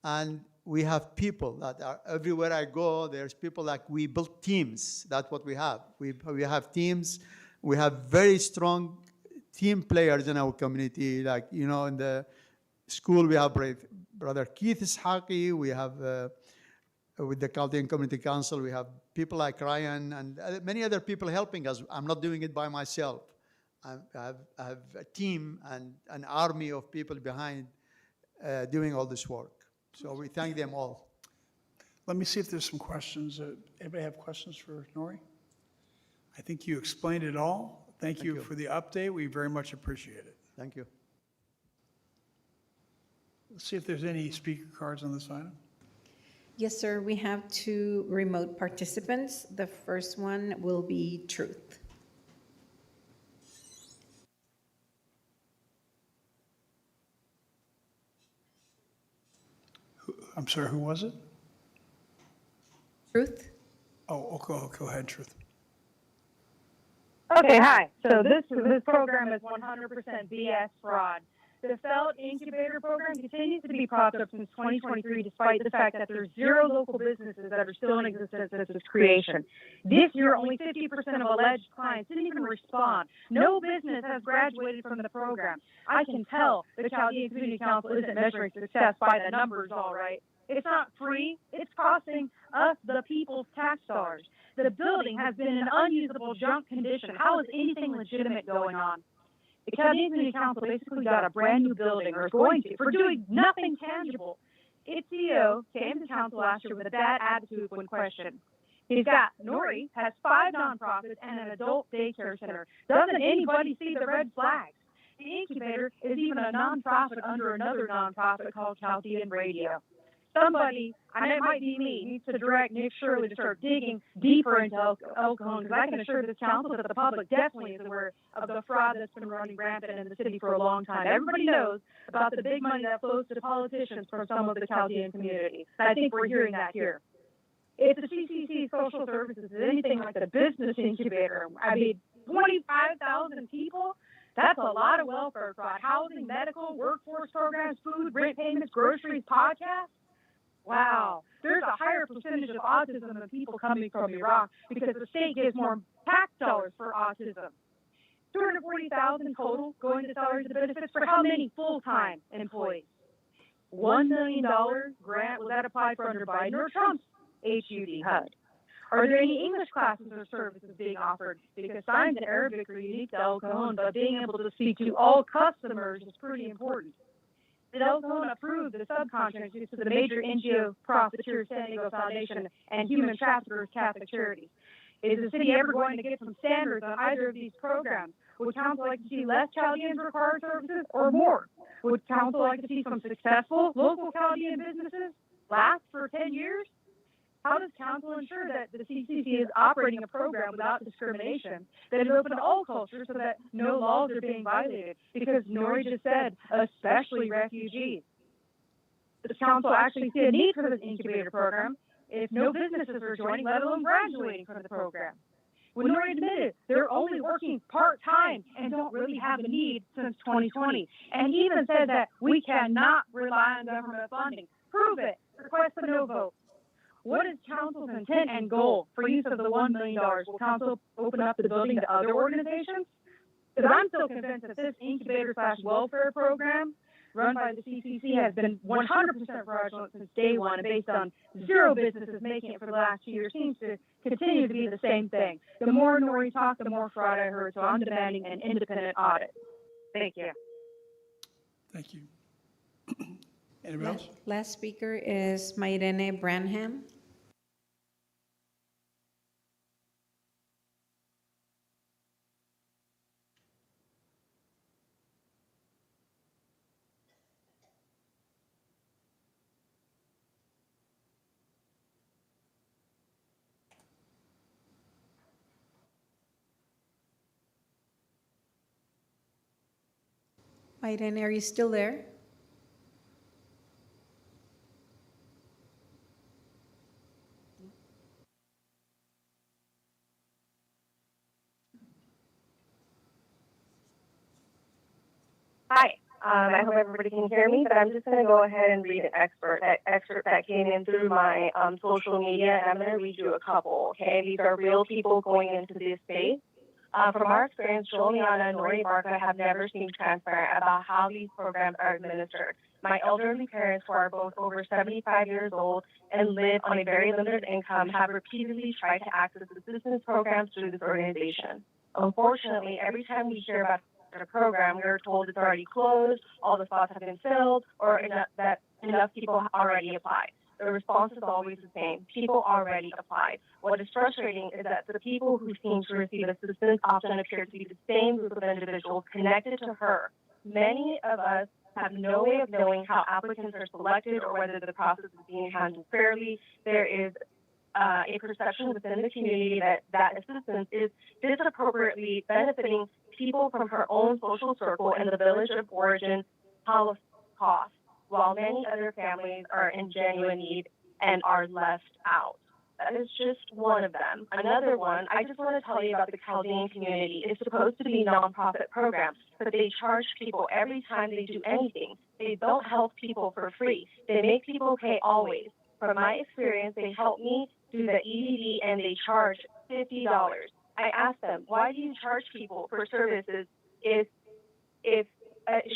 and we have people that are everywhere I go. There's people like we built teams. That's what we have. We have teams. We have very strong team players in our community. Like in the school we have Brother Keith Ishaqi. We have with the Chaldean Community Council we have people like Ryan and many other people helping us. I'm not doing it by myself. I have a team and an army of people behind doing all this work. So we thank them all. Let me see if there's some questions. Anybody have questions for Nori? I think you explained it all. Thank you for the update. We very much appreciate it. Thank you. Let's see if there's any speaker cards on this item. Yes, sir. We have 2 remote participants. The first one will be Truth. I'm sorry, who was it? Truth? Oh, go ahead, Truth. Okay, hi. So this program is 100% BS fraud. The Felt Incubator Program continues to be propped up since 2023, despite the fact that there's 0 local businesses that are still in existence since its creation. This year, only 50% of alleged clients didn't even respond. No business has graduated from the program. I can tell the Chaldean Community Council isn't measuring success by the numbers, all right. It's not free. It's costing us, the people's tax dollars. The building has been in unusable junk condition. How is anything legitimate going on? The Chaldean Community Council basically got a brand new building, or is going to, for doing nothing tangible. Its CEO came to council last year with a bad attitude when questioned. He's got Nori has 5 nonprofits and an adult daycare center. Doesn't anybody see the red flags? The incubator is even a nonprofit under another nonprofit called Chaldean Radio. Somebody, and it might be me, needs to direct Nick Shirley to start digging deeper into El Cajon, because I can assure this council that the public definitely is aware of the fraud that's been running rampant in the city for a long time. Everybody knows about the big money that flows to politicians from some of the Chaldean community. And I think we're hearing that here. If the CCC social services is anything like the business incubator, I mean, 25,000 people, that's a lot of welfare fraud. Housing, medical, workforce programs, food, rent payments, groceries, podcasts. Wow. There's a higher percentage of autism than people coming from Iraq because the state gives more tax dollars for autism. 240,000 total going to salaries and benefits for how many full-time employees? $1 million grant, was that applied for under Biden or Trump's HUD? Are there any English classes or services being offered? Because signs in Arabic are unique to El Cajon, but being able to speak to all customers is pretty important. Did El Cajon approve the subcontractors to the major NGO profiteers, San Diego Foundation, and Human Traffickers Catholic Charities? Is the city ever going to get some standards on either of these programs? Would council like to see less Chaldeans require services or more? Would council like to see some successful local Chaldean businesses last for 10 years? How does council ensure that the CCC is operating a program without discrimination, that is open to all cultures so that no laws are being violated? Because Nori just said, especially refugees. Does council actually see a need for this incubator program if no businesses are joining, let alone graduating from the program? When Nori admitted they're only working part-time and don't really have a need since 2020, and even said that we cannot rely on government funding. Prove it. Request a no vote. What is council's intent and goal for use of the $1 million? Will council open up the building to other organizations? Because I'm still convinced that this incubator/welfare program run by the CCC has been 100% fraudulent since day one, and based on 0 businesses making it for the last 2 years, seems to continue to be the same thing. The more Nori talk, the more fraud I heard, so I'm demanding an independent audit. Thank you. Thank you. Anybody else? Last speaker is Mairene Branham. Mairene, are you still there? Hi. I hope everybody can hear me, but I'm just going to go ahead and read an excerpt that came in through my social media, and I'm going to read you a couple, okay? These are real people going into this space. From our experience, Juliana and Nori Barca have never seemed transparent about how these programs are administered. My elderly parents, who are both over 75 years old and live on a very limited income, have repeatedly tried to access assistance programs through this organization. Unfortunately, every time we hear about a program, we are told it's already closed, all the spots have been filled, or that enough people already applied. The response is always the same. People already applied. What is frustrating is that the people who seem to receive assistance often appear to be the same group of individuals connected to her. Many of us have no way of knowing how applicants are selected or whether the process is being handled fairly. There is a perception within the community that assistance is disappropriately benefiting people from her own social circle in the village of origin, Holocaust, while many other families are in genuine need and are left out. That is just one of them. Another one, I just want to tell you about the Chaldean community. It's supposed to be a nonprofit program, but they charge people every time they do anything. They don't help people for free. They make people pay always. From my experience, they help me do the EDD and they charge $50. I asked them, why do you charge people for services if it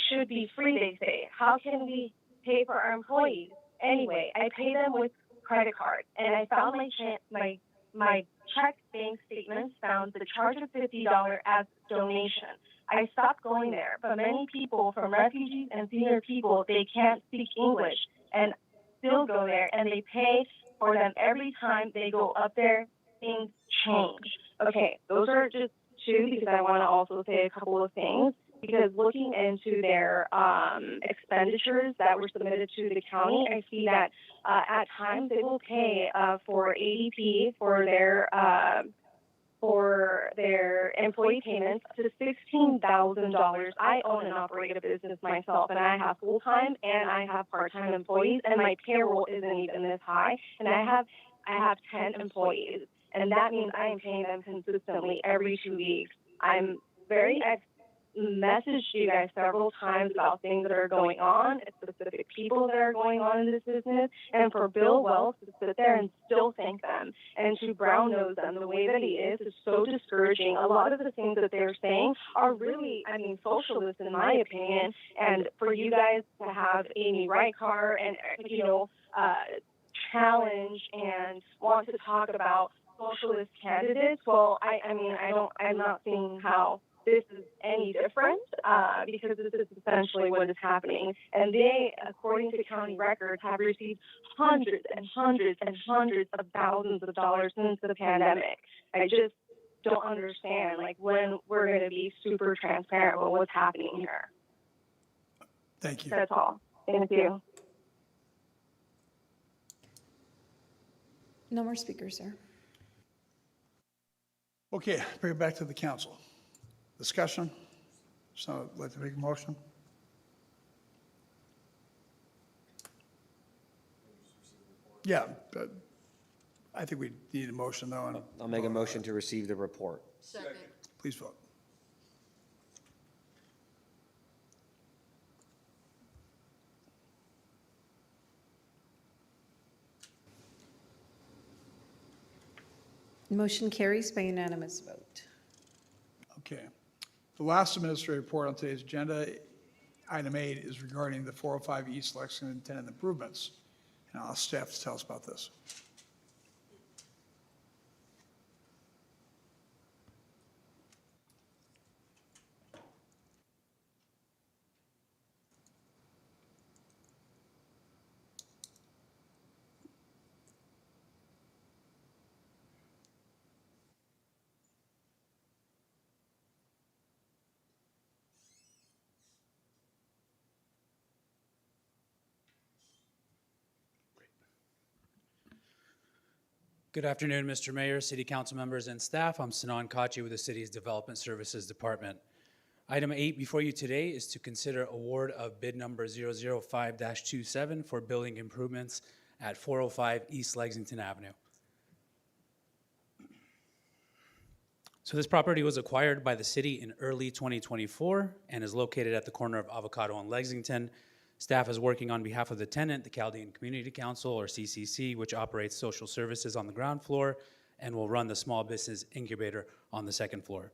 should be free, they say? How can we pay for our employees? Anyway, I pay them with credit card, and I found my check bank statements found the charge of $50 as donation. I stopped going there, but many people, from refugees and senior people, they can't speak English and still go there, and they pay for them every time they go up there things change. Okay, those are just two because I want to also say a couple of things. Because looking into their expenditures that were submitted to the county, I see that at times they will pay for ADP for their employee payments to $16,000. I own and operate a business myself, and I have full-time and I have part-time employees, and my payroll isn't even this high, and I have 10 employees, and that means I am paying them consistently every 2 weeks. I've messaged you guys several times about things that are going on, specific people that are going on in this business, and for Bill Wells to sit there and still thank them and to brown nose them the way that he is so discouraging. A lot of the things that they're saying are really, I mean, socialist in my opinion, and for you guys to have Amy Reitcar and, challenge and want to talk about socialist candidates, well, I'm not seeing how this is any different because this is essentially what is happening. And they, according to county records, have received hundreds and hundreds and hundreds of thousands of dollars since the pandemic. I just don't understand, when we're going to be super transparent with what's happening here. Thank you. That's all. Thank you. No more speakers, sir. Okay, bring it back to the council. Discussion? So, I'd like to make a motion. Yeah, but I think we need a motion though. And I'll make a motion to receive the report. please vote. Motion carries by unanimous vote. Okay. The last administrative report on today's agenda, item 8, is regarding the 405 East Lexington tenant improvements. And I'll ask staff to tell us about this. Good afternoon, Mr. Mayor, City Council members, and staff. I'm Sanan Kachi with the City's Development Services Department. Item 8 before you today is to consider award of bid number 005-27 for building improvements at 405 East Lexington Avenue. So this property was acquired by the city in early 2024 and is located at the corner of Avocado and Lexington. Staff is working on behalf of the tenant, the Chaldean Community Council, or CCC, which operates social services on the ground floor and will run the small business incubator on the second floor.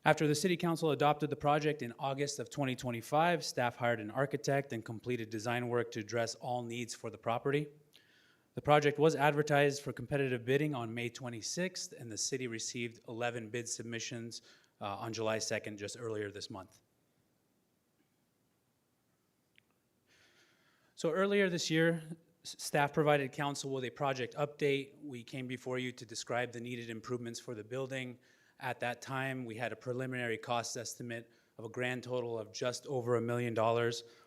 After the City Council adopted the project in August of 2025, staff hired an architect and completed design work to address all needs for the property. The project was advertised for competitive bidding on May 26th, and the city received 11 bid submissions on July 2nd, just earlier this month. So earlier this year, staff provided council with a project update. We came before you to describe the needed improvements for the building. At that time, we had a preliminary cost estimate of a grand total of just over $1 million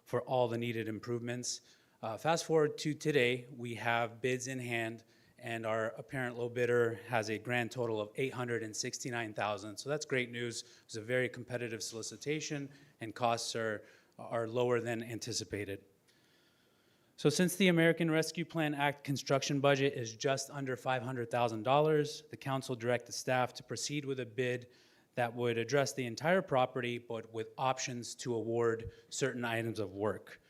for all the needed improvements. Fast forward to today, we have bids in hand, and our apparent low bidder has a grand total of $869,000. So that's great news. It was a very competitive solicitation, and costs are lower than anticipated. So since the American Rescue Plan Act construction budget is just under $500,000, the council directed staff to proceed with a bid that would address the entire property, but with options to award certain items of work.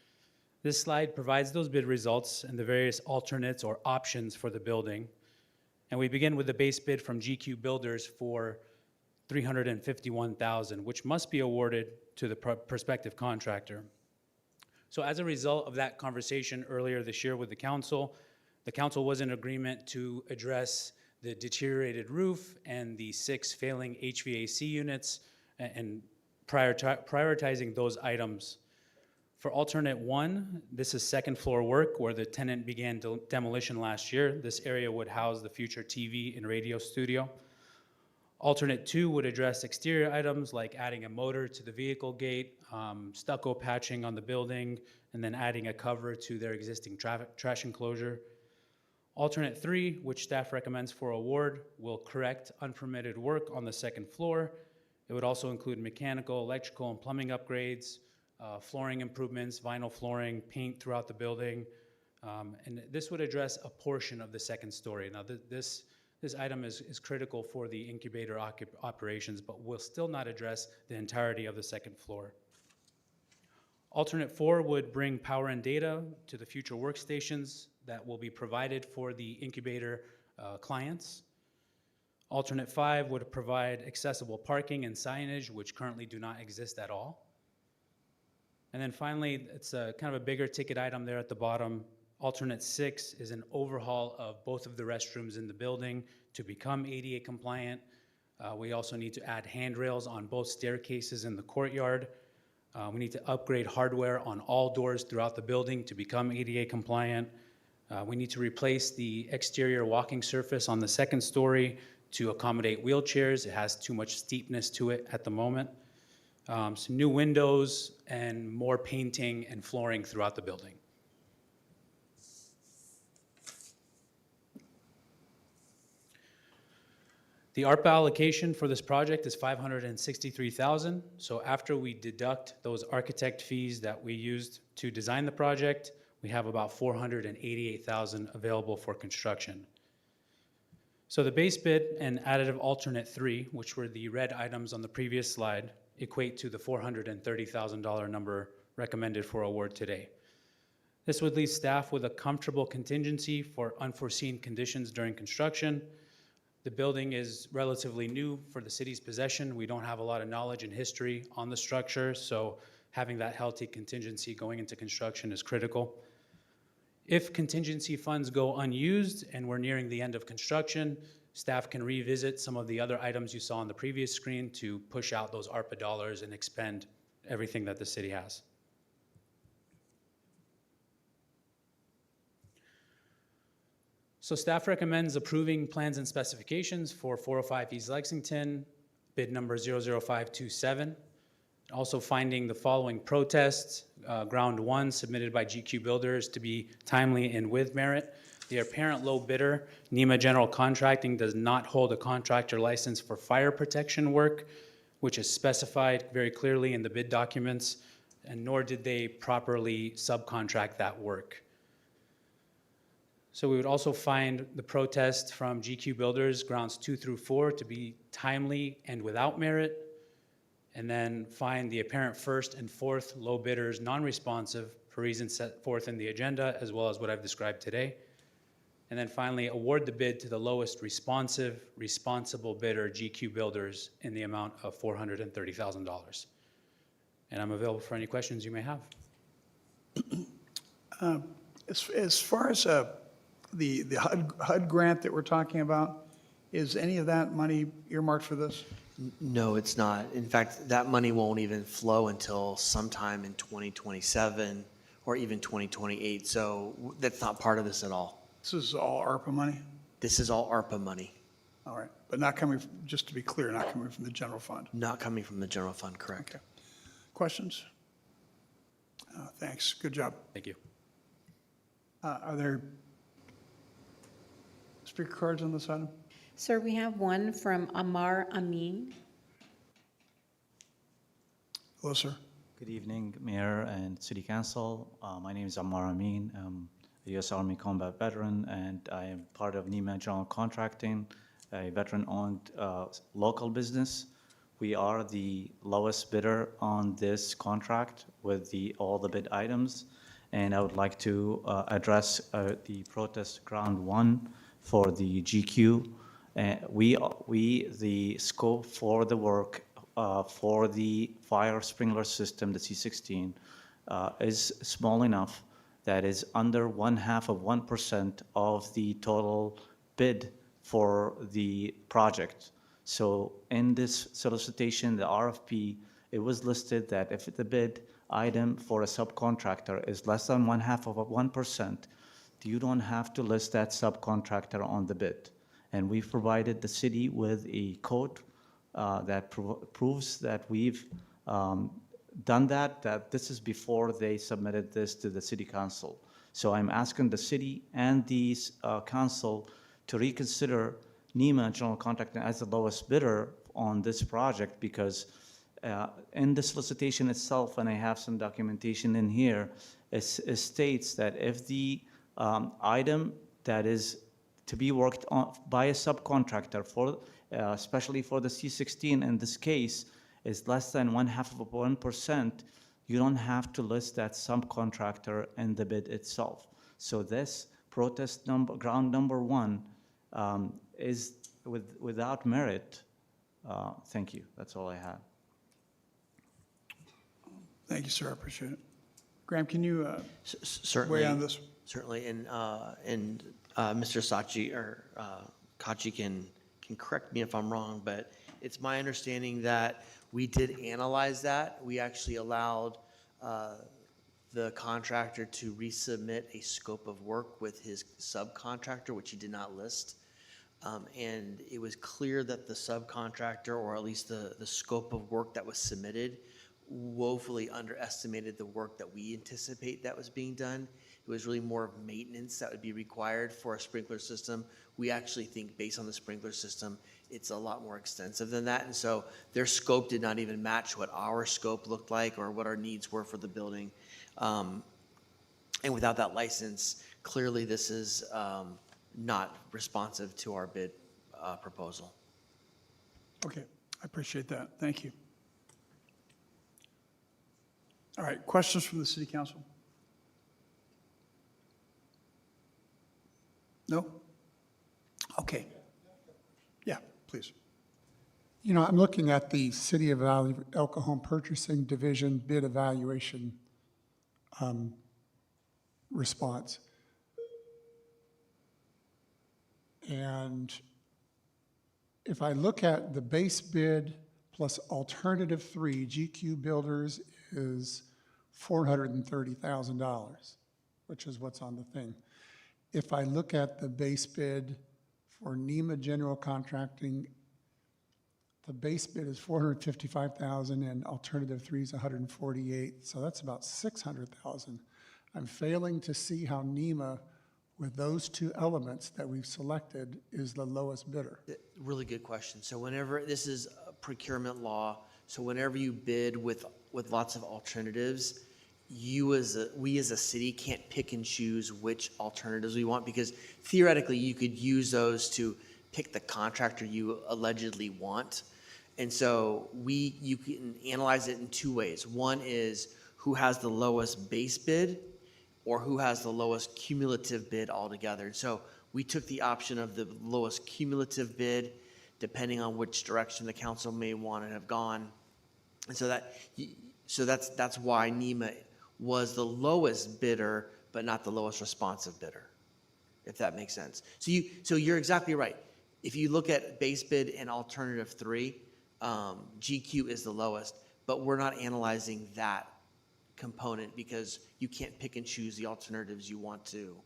This slide provides those bid results and the various alternates or options for the building. And we begin with the base bid from GQ Builders for $351,000, which must be awarded to the prospective contractor. So as a result of that conversation earlier this year with the council was in agreement to address the deteriorated roof and the 6 failing HVAC units and prioritizing those items. For alternate 1, this is second floor work where the tenant began demolition last year. This area would house the future TV and radio studio. Alternate 2 would address exterior items like adding a motor to the vehicle gate, stucco patching on the building, and then adding a cover to their existing trash enclosure. Alternate 3, which staff recommends for award, will correct unpermitted work on the second floor. It would also include mechanical, electrical, and plumbing upgrades, flooring improvements, vinyl flooring, paint throughout the building. And this would address a portion of the second story. Now, this item is critical for the incubator operations, but will still not address the entirety of the second floor. Alternate 4 would bring power and data to the future workstations that will be provided for the incubator clients. Alternate 5 would provide accessible parking and signage, which currently do not exist at all. And then finally, it's a kind of a bigger ticket item there at the bottom. Alternate 6 is an overhaul of both of the restrooms in the building to become ADA compliant. We also need to add handrails on both staircases in the courtyard. We need to upgrade hardware on all doors throughout the building to become ADA compliant. We need to replace the exterior walking surface on the second story to accommodate wheelchairs. It has too much steepness to it at the moment. Some new windows and more painting and flooring throughout the building. The ARPA allocation for this project is $563,000. So after we deduct those architect fees that we used to design the project, we have about $488,000 available for construction. So the base bid and additive alternate 3, which were the red items on the previous slide, equate to the $430,000 number recommended for award today. This would leave staff with a comfortable contingency for unforeseen conditions during construction. The building is relatively new for the city's possession. We don't have a lot of knowledge and history on the structure, so having that healthy contingency going into construction is critical. If contingency funds go unused and we're nearing the end of construction, staff can revisit some of the other items you saw on the previous screen to push out those ARPA dollars and expend everything that the city has. So staff recommends approving plans and specifications for 405 East Lexington, bid number 00527. Also finding the following protests, ground 1 submitted by GQ Builders to be timely and with merit. The apparent low bidder, NEMA General Contracting, does not hold a contractor license for fire protection work, which is specified very clearly in the bid documents, and nor did they properly subcontract that work. So we would also find the protest from GQ Builders, grounds 2 through 4, to be timely and without merit, and then find the apparent first and fourth low bidders non-responsive for reasons set forth in the agenda, as well as what I've described today. And then finally, award the bid to the lowest responsible bidder, GQ Builders, in the amount of $430,000. And I'm available for any questions you may have. As far as the HUD grant that we're talking about, is any of that money earmarked for this? No, it's not. In fact, that money won't even flow until sometime in 2027 or even 2028. So that's not part of this at all. This is all ARPA money? This is all ARPA money. All right, but not coming, just to be clear, not coming from the general fund? Not coming from the general fund, correct. Okay. Questions? Thanks, good job. Thank you. Are there speaker cards on this item? Sir, we have one from Ammar Amin. Hello, sir. Good evening, Mayor and City Council. My name is Ammar Amin. I'm a U.S. Army combat veteran, and I am part of NEMA General Contracting, a veteran-owned local business. We are the lowest bidder on this contract with all the bid items, and I would like to address the protest ground 1 for the GQ. The scope for the work for the fire sprinkler system, the C16, is small enough that is under 0.5% of the total bid for the project. So in this solicitation, the RFP, it was listed that if the bid item for a subcontractor is less than 0.5%, you don't have to list that subcontractor on the bid. And we've provided the city with a code that proves that we've done that this is before they submitted this to the city council. So I'm asking the city and the council to reconsider NEMA General Contracting as the lowest bidder on this project, because in the solicitation itself, and I have some documentation in here, it states that if the item that is to be worked on by a subcontractor for, especially for the C16 in this case, is less than 0.5%, you don't have to list that subcontractor in the bid itself. So this protest ground number 1 is without merit. Thank you. That's all I have. Thank you, sir. I appreciate it. Graham, can you Certainly, weigh on this? certainly, and Mr. Sachi or Kachi can correct me if I'm wrong, but it's my understanding that we did analyze that. We actually allowed the contractor to resubmit a scope of work with his subcontractor, which he did not list. And it was clear that the subcontractor, or at least the scope of work that was submitted, woefully underestimated the work that we anticipate that was being done. It was really more of maintenance that would be required for a sprinkler system. We actually think, based on the sprinkler system, it's a lot more extensive than that. And so their scope did not even match what our scope looked like or what our needs were for the building. And without that license, clearly this is not responsive to our bid proposal. Okay, I appreciate that. Thank you. All right, questions from the city council? No? Okay. Yeah, please. You know, I'm looking at the City of El Cajon Purchasing Division bid evaluation response. And if I look at the base bid plus alternative 3, GQ Builders is $430,000, which is what's on the thing. If I look at the base bid for NEMA General Contracting, the base bid is $455,000 and alternative 3 is $148,000, so that's about $600,000. I'm failing to see how NEMA, with those two elements that we've selected, is the lowest bidder. Really good question. So whenever, this is a procurement law, so whenever you bid with lots of alternatives, we as a city can't pick and choose which alternatives we want, because theoretically you could use those to pick the contractor you allegedly want. And so you can analyze it in two ways. One is who has the lowest base bid, or who has the lowest cumulative bid altogether. So we took the option of the lowest cumulative bid, depending on which direction the council may want to have gone. And so that's why NEMA was the lowest bidder, but not the lowest responsive bidder, if that makes sense. So you're exactly right. If you look at base bid and alternative 3, GQ is the lowest, but we're not analyzing that component because you can't pick and choose the alternatives you want to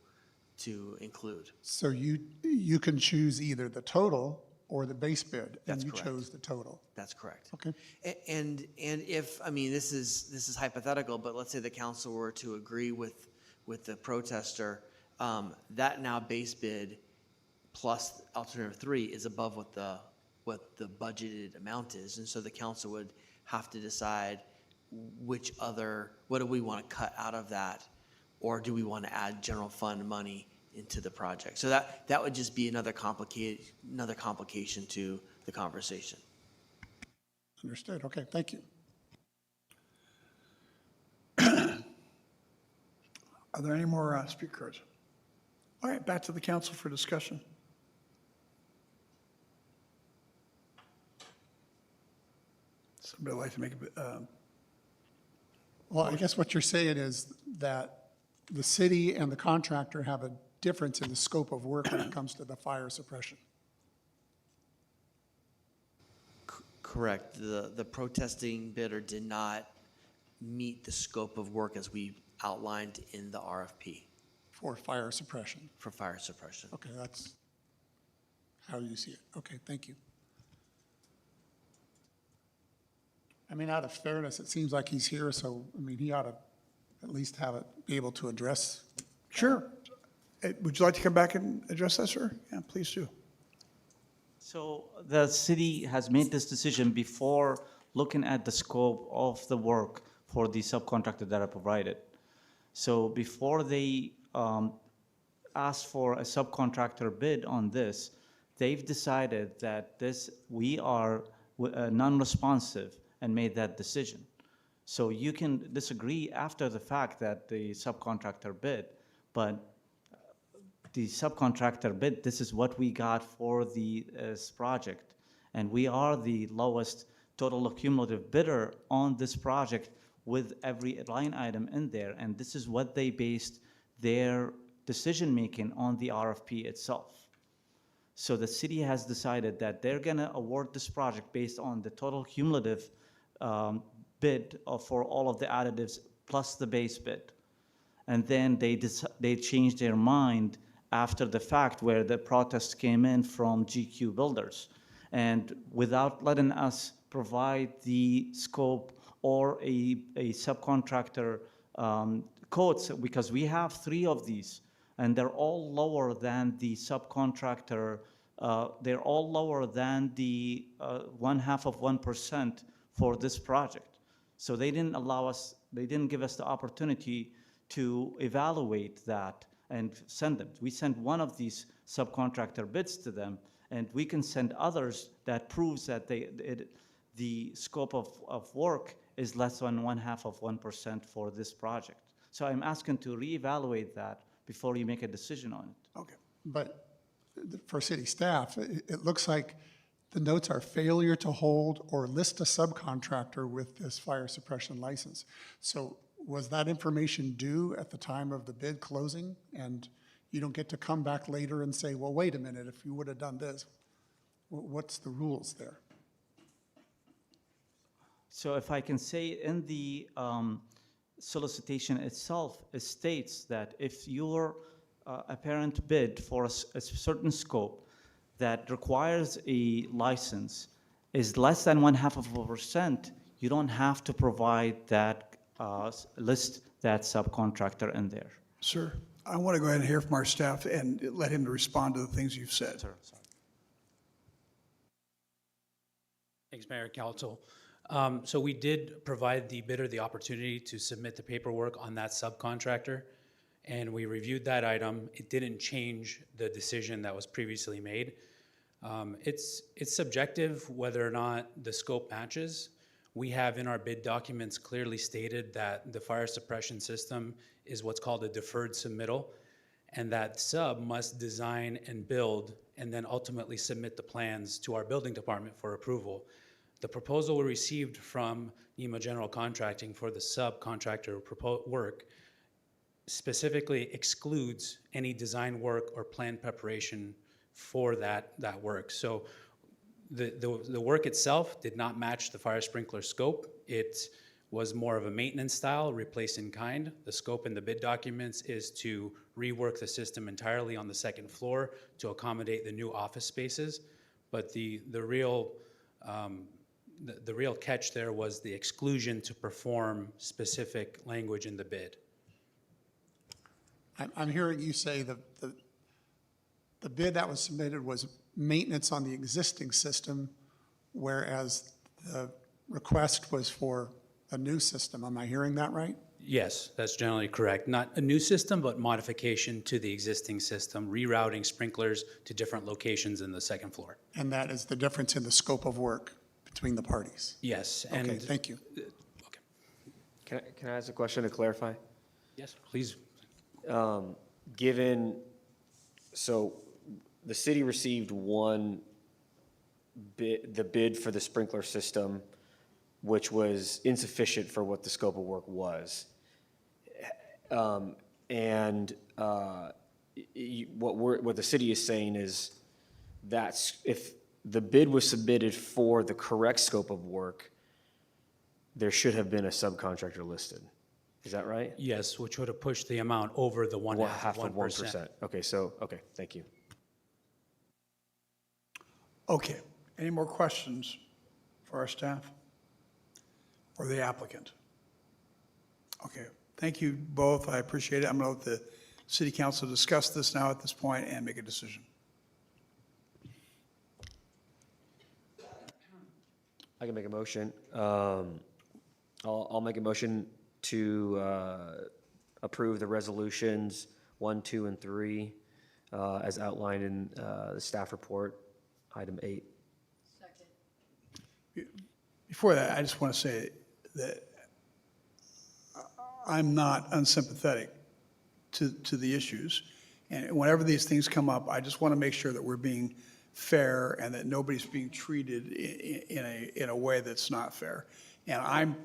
include. So you can choose either the total or the base bid, and you chose the total. That's correct. Okay. And if, I mean, this is hypothetical, but let's say the council were to agree with the protester, that now base bid plus alternative 3 is above what the budgeted amount is, and so the council would have to decide what do we want to cut out of that, or do we want to add general fund money into the project? So that would just be another complication to the conversation. Understood. Okay, thank you. Are there any more speaker cards? All right, back to the council for discussion. Somebody like to make a Well, I guess what you're saying is that the city and the contractor have a difference in the scope of work when it comes to the fire suppression. Correct. The protesting bidder did not meet the scope of work as we outlined in the RFP For fire suppression. for fire suppression. Okay, that's how you see it. Okay, thank you. I mean, out of fairness, it seems like he's here, so, I mean, he ought to at least have it, be able to address. Sure. Would you like to come back and address that, sir? Yeah, please do. So the city has made this decision before looking at the scope of the work for the subcontractor that I provided. So before they asked for a subcontractor bid on this, they've decided that we are non-responsive and made that decision. So you can disagree after the fact that the subcontractor bid, but the subcontractor bid, this is what we got for this project. And we are the lowest total cumulative bidder on this project with every line item in there. And this is what they based their decision-making on the RFP itself. So the city has decided that they're gonna award this project based on the total cumulative bid for all of the additives plus the base bid. And then they changed their mind after the fact where the protests came in from GQ Builders. And without letting us provide the scope or a subcontractor quotes, because we have 3 of these, and they're all lower than the subcontractor, they're all lower than the 0.5% for this project. So they didn't allow us, they didn't give us the opportunity to evaluate that and send them. We sent one of these subcontractor bids to them, and we can send others that proves that the scope of work is less than 0.5% for this project. So I'm asking to reevaluate that before you make a decision on it. Okay. But for city staff, it looks like the notes are failure to hold or list a subcontractor with this fire suppression license. So was that information due at the time of the bid closing? And you don't get to come back later and say, well, wait a minute, if you would have done this, what's the rules there? So if I can say, in the solicitation itself, it states that if your apparent bid for a certain scope that requires a license is less than 0.5%, you don't have to provide that list that subcontractor in there. Sir, I want to go ahead and hear from our staff and let him respond to the things you've said. Sorry. Thanks, Mayor, Council. So we did provide the bidder the opportunity to submit the paperwork on that subcontractor, and we reviewed that item. It didn't change the decision that was previously made. It's subjective whether or not the scope matches. We have in our bid documents clearly stated that the fire suppression system is what's called a deferred submittal, and that sub must design and build and then ultimately submit the plans to our building department for approval. The proposal we received from NEMA General Contracting for the subcontractor work specifically excludes any design work or plan preparation for that work. So the work itself did not match the fire sprinkler scope. It was more of a maintenance style, replace in kind. The scope in the bid documents is to rework the system entirely on the second floor to accommodate the new office spaces. But the real catch there was the exclusion to perform specific language in the bid. I'm hearing you say the bid that was submitted was maintenance on the existing system, whereas the request was for a new system. Am I hearing that right? Yes, that's generally correct. Not a new system, but modification to the existing system, rerouting sprinklers to different locations in the second floor. And that is the difference in the scope of work between the parties? Yes. Okay, And thank you. Can I ask a question to clarify? yes, please. So the city received one bid, the bid for the sprinkler system, which was insufficient for what the scope of work was. What the city is saying is that if the bid was submitted for the correct scope of work, there should have been a subcontractor listed. Is that right? Yes, which would have pushed the amount over the Half of 1%. 1%. Okay, thank you. Okay, any more questions for our staff or the applicant? Okay, thank you both, I appreciate it. I'm going to let the city council discuss this now at this point and make a decision. I can make a motion. I'll make a motion to approve the resolutions 1, 2, and 3 as outlined in the staff report, item 8. Before that, I just want to say that I'm not unsympathetic to the issues. And whenever these things come up, I just want to make sure that we're being fair and that nobody's being treated in a way that's not fair. And I'm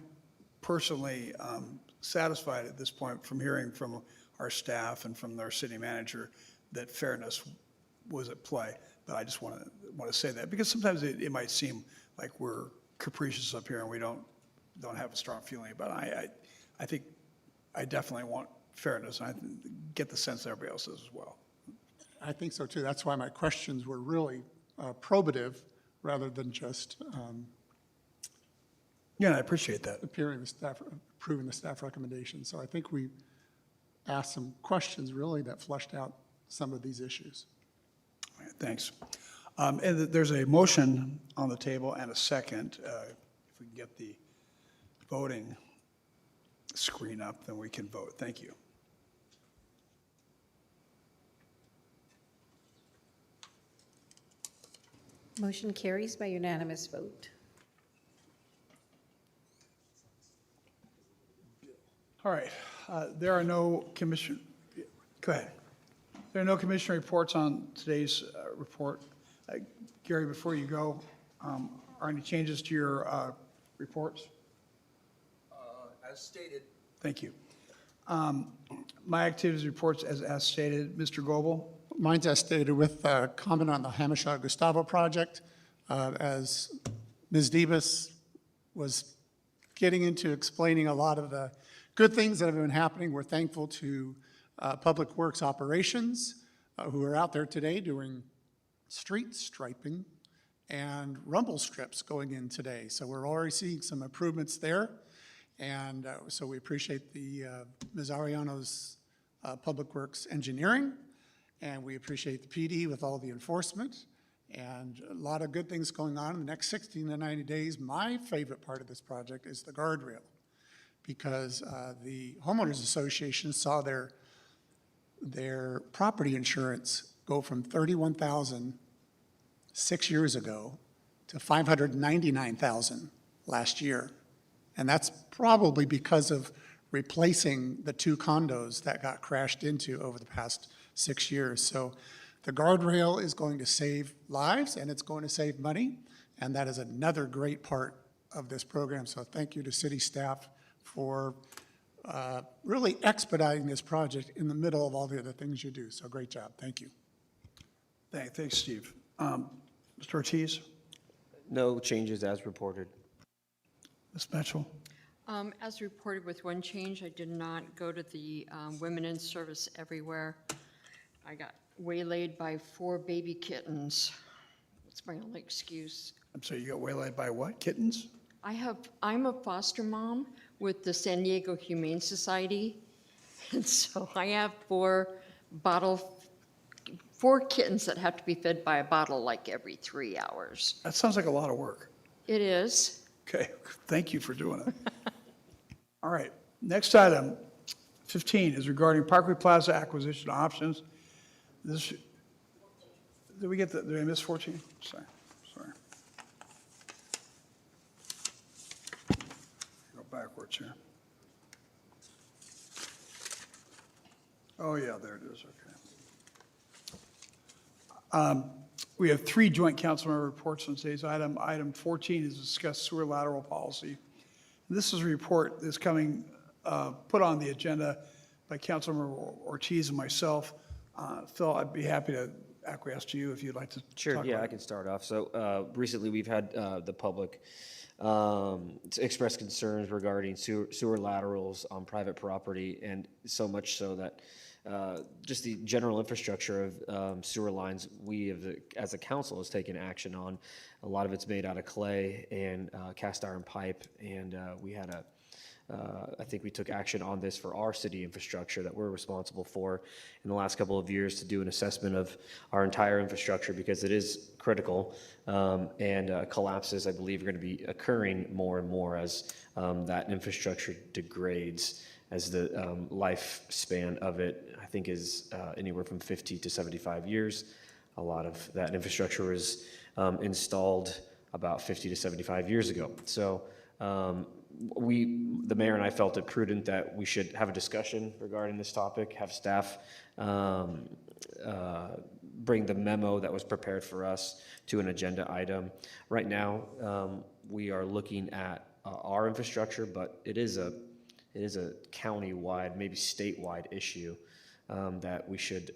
personally satisfied at this point from hearing from our staff and from our city manager that fairness was at play. But I just want to say that because sometimes it might seem like we're capricious up here and we don't have a strong feeling about it. I think I definitely want fairness, and I get the sense that everybody else does as well. I think so too. That's why my questions were really probative rather than just Yeah, I appreciate that. approving the staff recommendation. So I think we asked some questions really that flushed out some of these issues. All right, thanks. And there's a motion on the table and a second. If we can get the voting screen up, then we can vote. Thank you. Motion carries by unanimous vote. All right, there are no commission, go ahead. There are no commissioner reports on today's report. Gary, before you go, are any changes to your reports? As stated. Thank you. My activities reports as stated. Mr. Goebel? Mine's as stated with a comment on the Hamish Gustavo project. As Ms. Debus was getting into explaining a lot of the good things that have been happening, we're thankful to Public Works Operations who are out there today doing street striping and rumble strips going in today. So we're already seeing some improvements there. And so we appreciate the Ms. Ariano's Public Works Engineering, and we appreciate the PD with all the enforcement, and a lot of good things going on in the next 60 to 90 days. My favorite part of this project is the guardrail, because the homeowners association saw their property insurance go from $31,000 6 years ago to $599,000 last year. And that's probably because of replacing the 2 condos that got crashed into over the past 6 years. So the guardrail is going to save lives and it's going to save money. And that is another great part of this program. So thank you to city staff for really expediting this project in the middle of all the other things you do. So great job. Thank you. Thanks, Steve. Mr. Ortiz? No changes as reported. Ms. Mitchell? As reported with one change, I did not go to the Women in Service Everywhere. I got waylaid by 4 baby kittens. That's my only excuse. I'm sorry, you got waylaid by what? Kittens? I'm a foster mom with the San Diego Humane Society. And so I have 4 kittens that have to be fed by a bottle like every 3 hours. That sounds like a lot of work. It is. Okay, thank you for doing it. All right, next item, 15, is regarding Parkway Plaza acquisition options. This, did I miss 14? Sorry. Go backwards here. Oh, yeah, there it is, okay. We have 3 joint council member reports on today's item. Item 14 is discuss sewer lateral policy. This is a report that's coming, put on the agenda by Councilmember Ortiz and myself. Phil, I'd be happy to acquiesce to you if you'd like to Sure, talk yeah, about I can start off. So recently we've had the public expressed concerns regarding sewer laterals on private property, and so much so that just the general infrastructure of sewer lines, as a council, has taken action on. A lot of it's made out of clay and cast iron pipe, and we had I think we took action on this for our city infrastructure that we're responsible for in the last couple of years to do an assessment of our entire infrastructure, because it is critical, and collapses, I believe, are going to be occurring more and more as that infrastructure degrades, as the lifespan of it, I think, is anywhere from 50 to 75 years. A lot of that infrastructure was installed about 50 to 75 years ago. So the mayor and I felt it prudent that we should have a discussion regarding this topic, have staff bring the memo that was prepared for us to an agenda item. Right now, we are looking at our infrastructure, but it is a county-wide, maybe statewide issue that we should,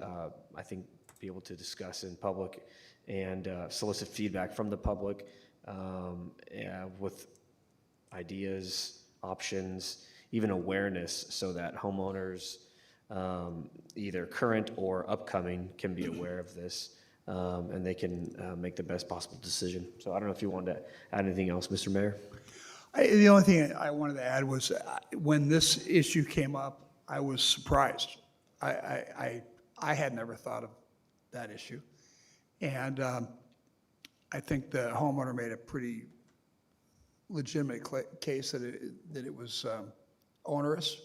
I think, be able to discuss in public and solicit feedback from the public with ideas, options, even awareness, so that homeowners, either current or upcoming, can be aware of this, and they can make the best possible decision. So I don't know if you wanted to add anything else, Mr. Mayor? The only thing I wanted to add was when this issue came up, I was surprised. I had never thought of that issue. And I think the homeowner made a pretty legitimate case that it was onerous.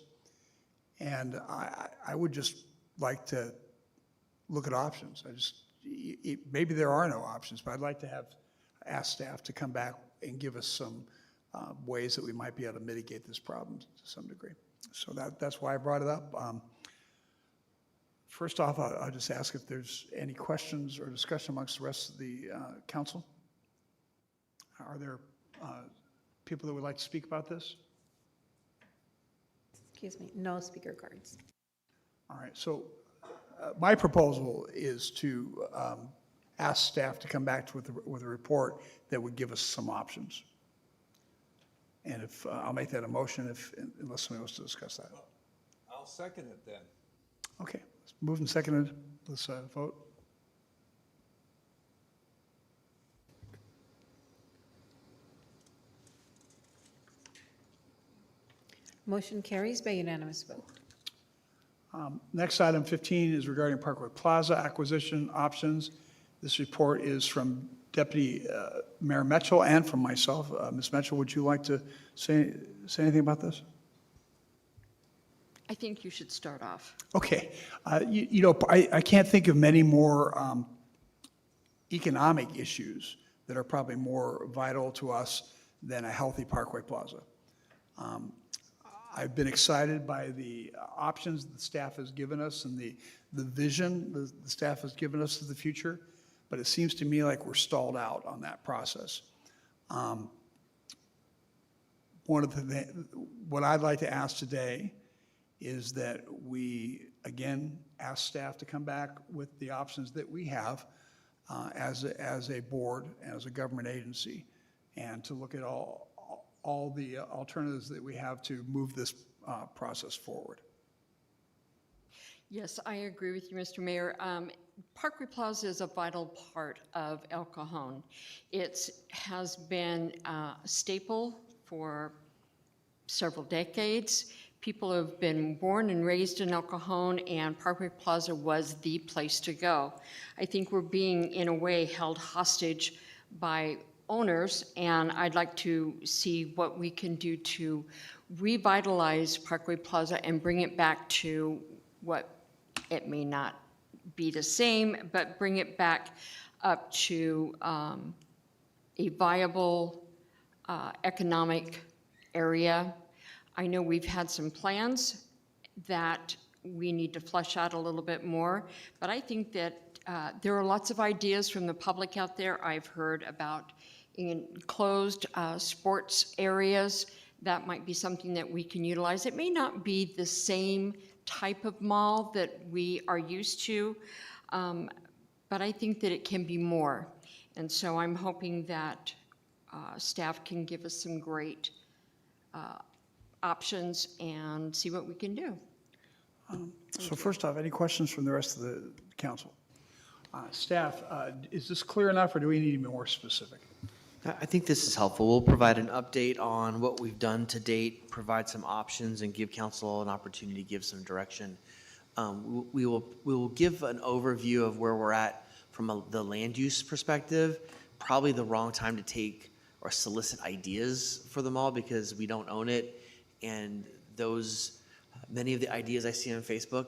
And I would just like to look at options. Maybe there are no options, but I'd like to ask staff to come back and give us some ways that we might be able to mitigate this problem to some degree. So that's why I brought it up. First off, I'll just ask if there's any questions or discussion amongst the rest of the council. Are there people that would like to speak about this? Excuse me, no speaker cards. All right, so my proposal is to ask staff to come back with a report that would give us some options. And if I'll make that a motion unless somebody wants to discuss that. I'll second it then. Okay, moved and seconded. Let's vote. Motion carries by unanimous vote. Next, item 15 is regarding Parkway Plaza acquisition options. This report is from Deputy Mayor Mitchell and from myself. Ms. Mitchell, would you like to say anything about this? I think you should start off. Okay. I can't think of many more economic issues that are probably more vital to us than a healthy Parkway Plaza. I've been excited by the options the staff has given us and the vision the staff has given us for the future, but it seems to me like we're stalled out on that process. What I'd like to ask today is that we, again, ask staff to come back with the options that we have as a board, as a government agency, and to look at all the alternatives that we have to move this process forward. Yes, I agree with you, Mr. Mayor. Parkway Plaza is a vital part of El Cajon. It has been a staple for several decades. People have been born and raised in El Cajon, and Parkway Plaza was the place to go. I think we're being, in a way, held hostage by owners, and I'd like to see what we can do to revitalize Parkway Plaza and bring it back to what it may not be the same, but bring it back up to a viable economic area. I know we've had some plans that we need to flesh out a little bit more, but I think that there are lots of ideas from the public out there. I've heard about enclosed sports areas. That might be something that we can utilize. It may not be the same type of mall that we are used to, but I think that it can be more. And so I'm hoping that staff can give us some great options and see what we can do. So first off, any questions from the rest of the council? Staff, is this clear enough, or do we need to be more specific? I think this is helpful. We'll provide an update on what we've done to date, provide some options, and give council an opportunity to give some direction. We will give an overview of where we're at from the land use perspective. Probably the wrong time to take or solicit ideas for the mall because we don't own it, and many of the ideas I see on Facebook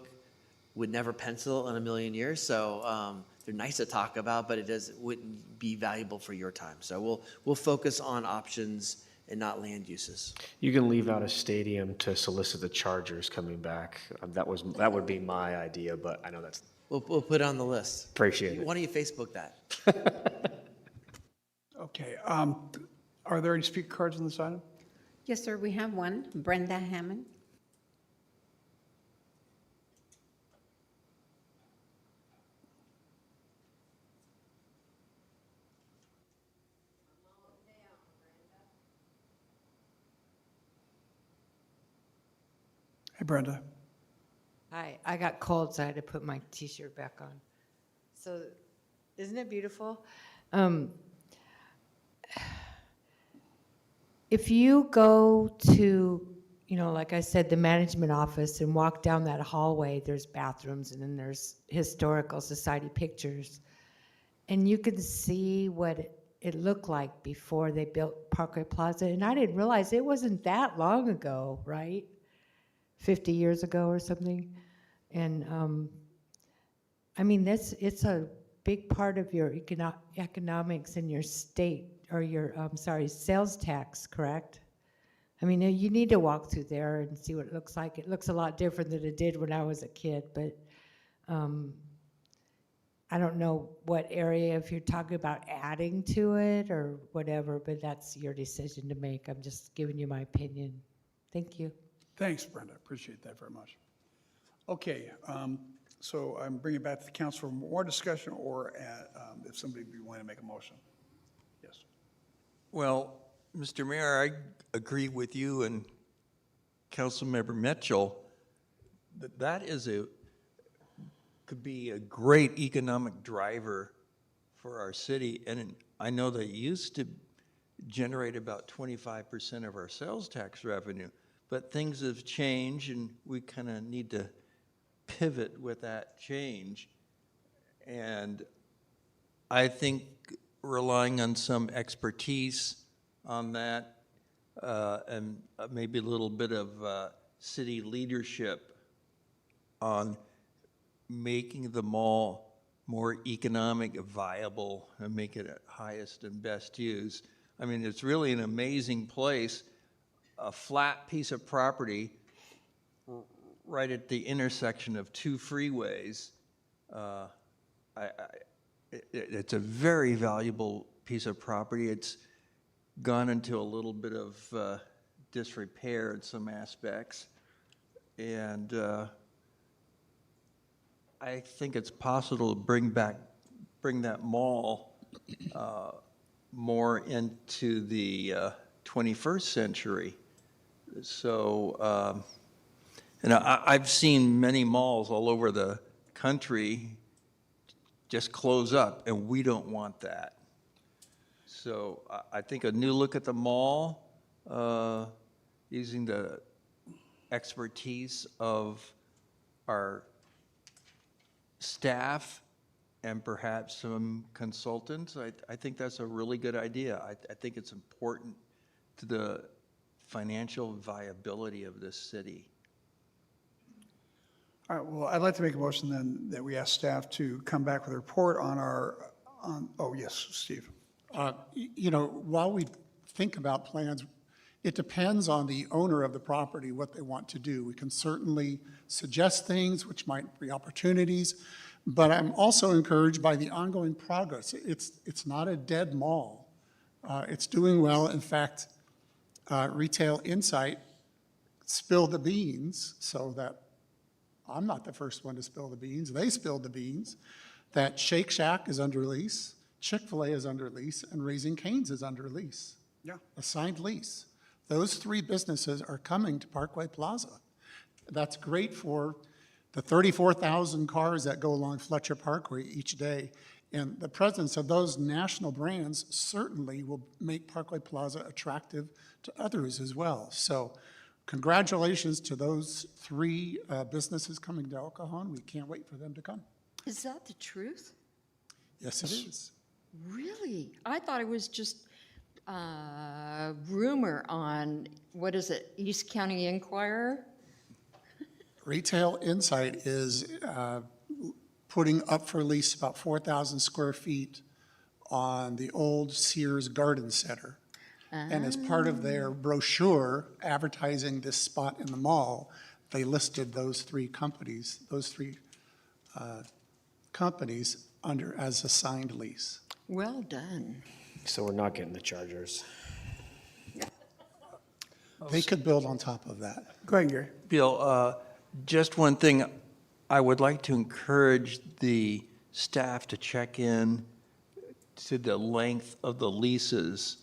would never pencil in a million years. So they're nice to talk about, but wouldn't be valuable for your time. So we'll focus on options and not land uses. You can leave out a stadium to solicit the Chargers coming back. That would be my idea, but I know that's. We'll put it on the list. Appreciate it. Why don't you Facebook that? Okay. Are there any speaker cards on this item? Yes, sir, we have one. Brenda Hammond. Hey, Brenda. Hi, I got cold, so I had to put my t-shirt back on. So, isn't it beautiful? If you go to, like I said, the management office and walk down that hallway, there's bathrooms and then there's historical society pictures. And you can see what it looked like before they built Parkway Plaza. And I didn't realize it wasn't that long ago, right? 50 years ago or something. And I mean, it's a big part of your economics in your state, or your, sales tax, correct? I mean, you need to walk through there and see what it looks like. It looks a lot different than it did when I was a kid, but I don't know what area, if you're talking about adding to it or whatever, but that's your decision to make. I'm just giving you my opinion. Thank you. Thanks, Brenda. Appreciate that very much. Okay, so I'm bringing it back to the council for more discussion, or if somebody would be willing to make a motion. Yes. Well, Mr. Mayor, I agree with you and Councilmember Mitchell that could be a great economic driver for our city. And I know they used to generate about 25% of our sales tax revenue, but things have changed and we kind of need to pivot with that change. And I think relying on some expertise on that and maybe a little bit of city leadership on making the mall more economic, viable, and make it at highest and best use. I mean, it's really an amazing place, a flat piece of property right at the intersection of two freeways. It's a very valuable piece of property. It's gone into a little bit of disrepair in some aspects. And I think it's possible to bring that mall more into the 21st century. So, and I've seen many malls all over the country just close up, and we don't want that. So I think a new look at the mall, using the expertise of our staff and perhaps some consultants, I think that's a really good idea. I think it's important to the financial viability of this city. All right, well, I'd like to make a motion then that we ask staff to come back with a report on oh, yes, Steve. While we think about plans, it depends on the owner of the property, what they want to do. We can certainly suggest things which might be opportunities, but I'm also encouraged by the ongoing progress. It's not a dead mall. It's doing well. In fact, Retail Insight spilled the beans, so that I'm not the first one to spill the beans. They spilled the beans that Shake Shack is under lease. Chick-fil-A is under lease, and Raising Cane's is under lease. Yeah. A signed lease. Those three businesses are coming to Parkway Plaza. That's great for the 34,000 cars that go along Fletcher Parkway each day. And the presence of those national brands certainly will make Parkway Plaza attractive to others as well. So congratulations to those three businesses coming to El Cajon. We can't wait for them to come. Is that the truth? Yes, it is. Really? I thought it was just rumor on, what is it, East County Inquirer? Retail Insight is putting up for lease about 4,000 square feet on the old Sears Garden Center. And as part of their brochure advertising this spot in the mall, they listed those three companies under as a signed lease. Well done. So we're not getting the Chargers. They could build on top of that. Go ahead, Gary. Bill, just one thing, I would like to encourage the staff to check in to the length of the leases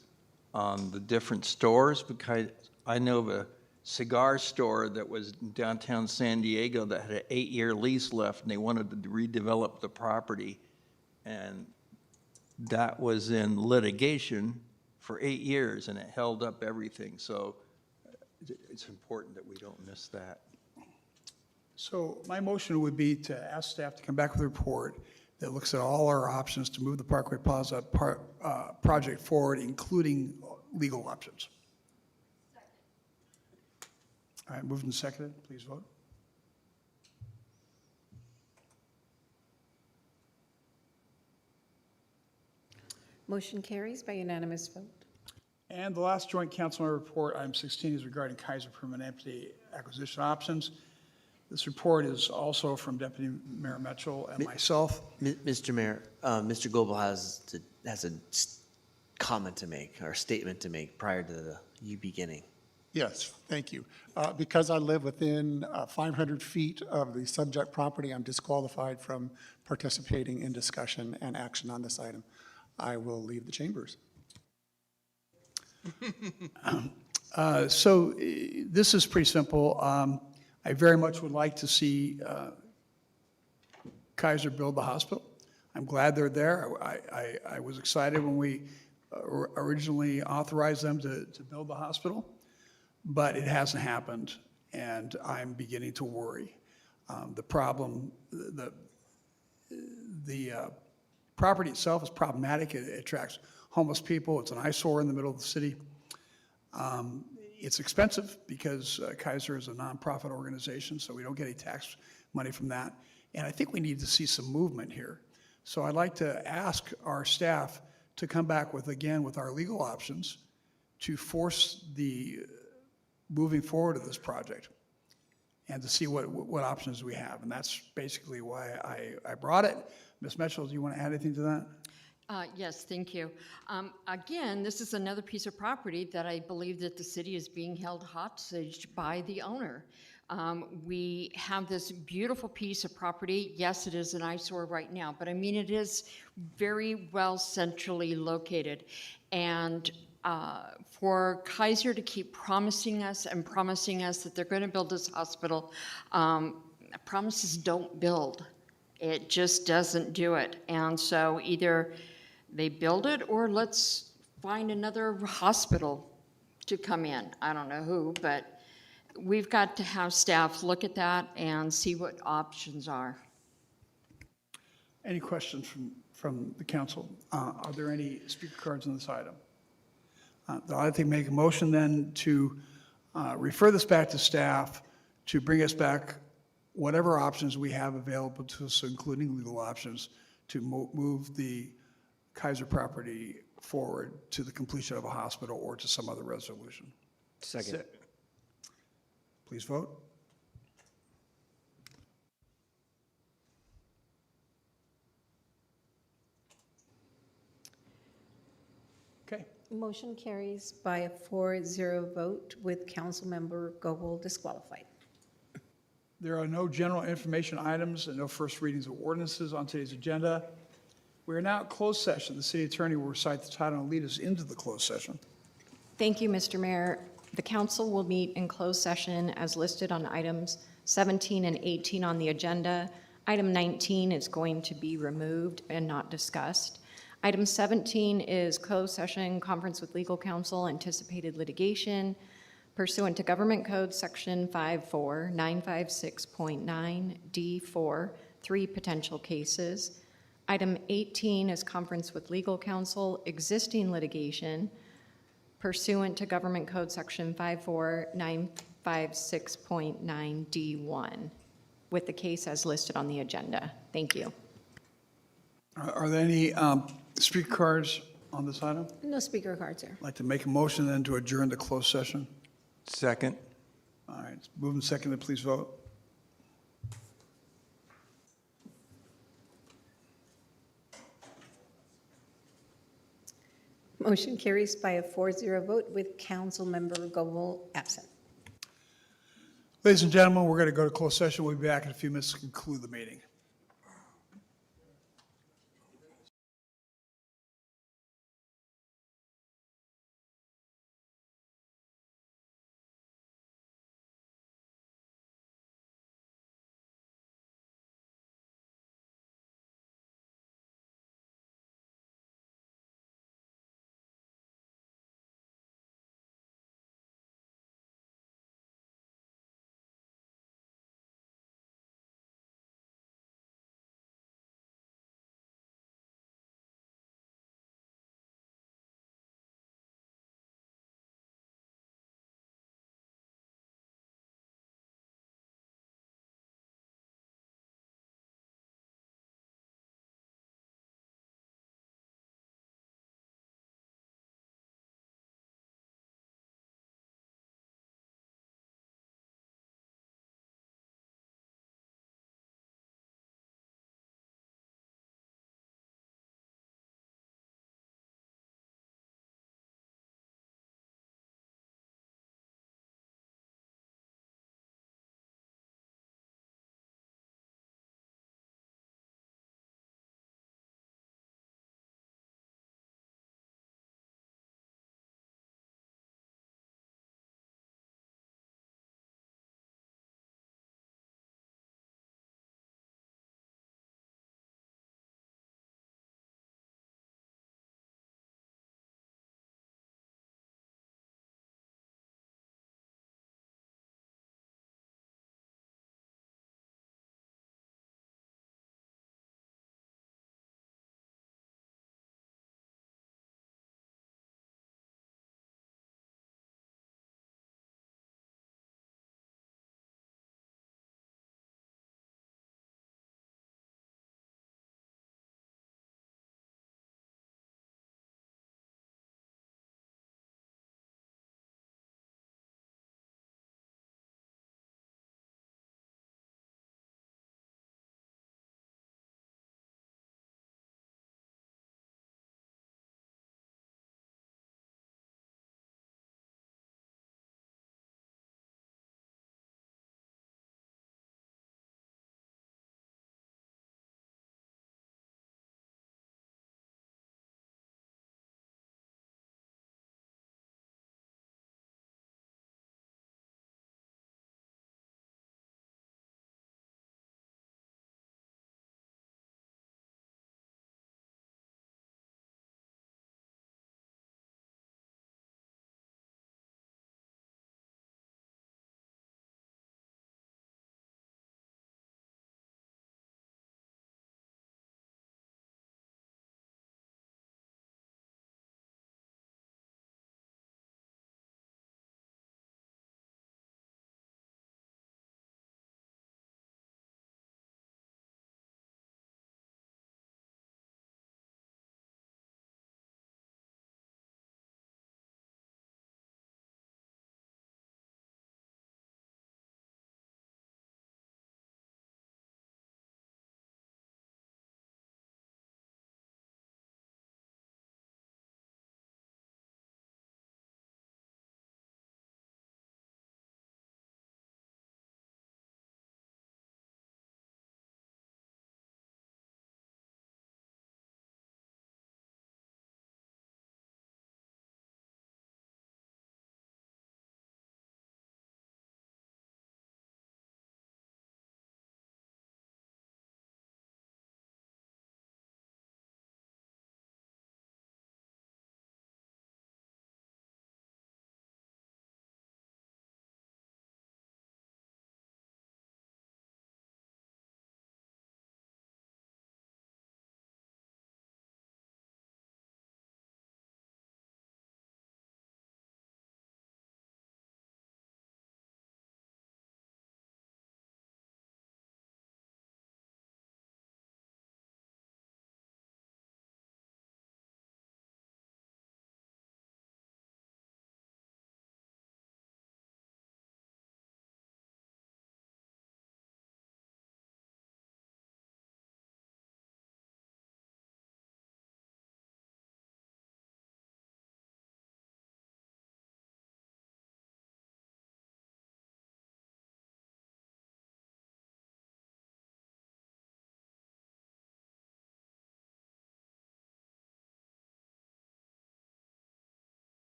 on the different stores, because I know of a cigar store that was in downtown San Diego that had an 8-year lease left, and they wanted to redevelop the property. And that was in litigation for 8 years, and it held up everything. So it's important that we don't miss that. So my motion would be to ask staff to come back with a report that looks at all our options to move the Parkway Plaza project forward, including legal options. All right, moved and seconded, please vote. Motion carries by unanimous vote. And the last joint council member report, item 16, is regarding Kaiser Permanente acquisition options. This report is also from Deputy Mayor Mitchell and myself. Mr. Mayor, Mr. Goebel has a comment to make, or a statement to make prior to you beginning. Yes, thank you. Because I live within 500 feet of the subject property, I'm disqualified from participating in discussion and action on this item. I will leave the chambers. So this is pretty simple. I very much would like to see Kaiser build the hospital. I'm glad they're there. I was excited when we originally authorized them to build the hospital, but it hasn't happened, and I'm beginning to worry. The problem, the property itself is problematic. It attracts homeless people. It's an eyesore in the middle of the city. It's expensive because Kaiser is a nonprofit organization, so we don't get any tax money from that. And I think we need to see some movement here. So I'd like to ask our staff to come back with our legal options to force the moving forward of this project and to see what options we have. And that's basically why I brought it. Ms. Mitchell, do you want to add anything to that? Yes, thank you. Again, this is another piece of property that I believe that the city is being held hostage by the owner. We have this beautiful piece of property. Yes, it is an eyesore right now, but I mean, it is very well centrally located. And for Kaiser to keep promising us that they're going to build this hospital, promises don't build. It just doesn't do it. And so either they build it or let's find another hospital to come in. I don't know who, but we've got to have staff look at that and see what options are. Any questions from the council? Are there any speaker cards on this item? I think make a motion then to refer this back to staff to bring us back whatever options we have available to us, including legal options, to move the Kaiser property forward to the completion of a hospital or to some other resolution. Second. Please vote. Okay. Motion carries by a 4-0 vote with Councilmember Goebel disqualified. There are no general information items and no first readings of ordinances on today's agenda. We are now at closed session. The city attorney will recite the title and lead us into the closed session. Thank you, Mr. Mayor. The council will meet in closed session as listed on items 17 and 18 on the agenda. Item 19 is going to be removed and not discussed. Item 17 is closed session, conference with legal counsel, anticipated litigation pursuant to Government Code Section 54956.9 D4, 3 potential cases. Item 18 is conference with legal counsel, existing litigation pursuant to Government Code Section 54956.9 D1, with the case as listed on the agenda. Thank you. Are there any speaker cards on this item? No speaker cards, sir. I'd like to make a motion then to adjourn the closed session. Second. All right, it's moved and seconded. Please vote. Motion carries by a 4-0 vote with Councilmember Goble absent. Ladies and gentlemen, we're going to go to closed session. We'll be back in a few minutes to conclude the meeting.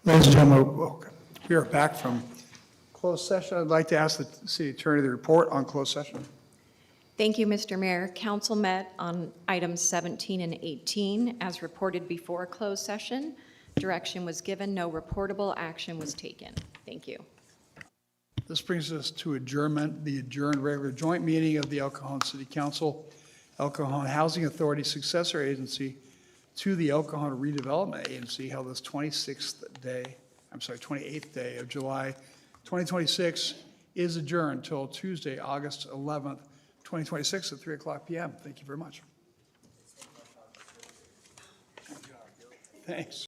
Ladies and gentlemen, we are back from closed session. I'd like to ask the city attorney to report on closed session. Thank you, Mr. Mayor. Council met on items 17 and 18 as reported before closed session. Direction was given, no reportable action was taken. Thank you. This brings us to adjournment, the adjourned regular joint meeting of the El Cajon City Council, El Cajon Housing Authority successor agency to the El Cajon Redevelopment Agency held this 28th day of July 2026 is adjourned till Tuesday, August 11th, 2026 at 3:00 p.m. Thank you very much. Thanks.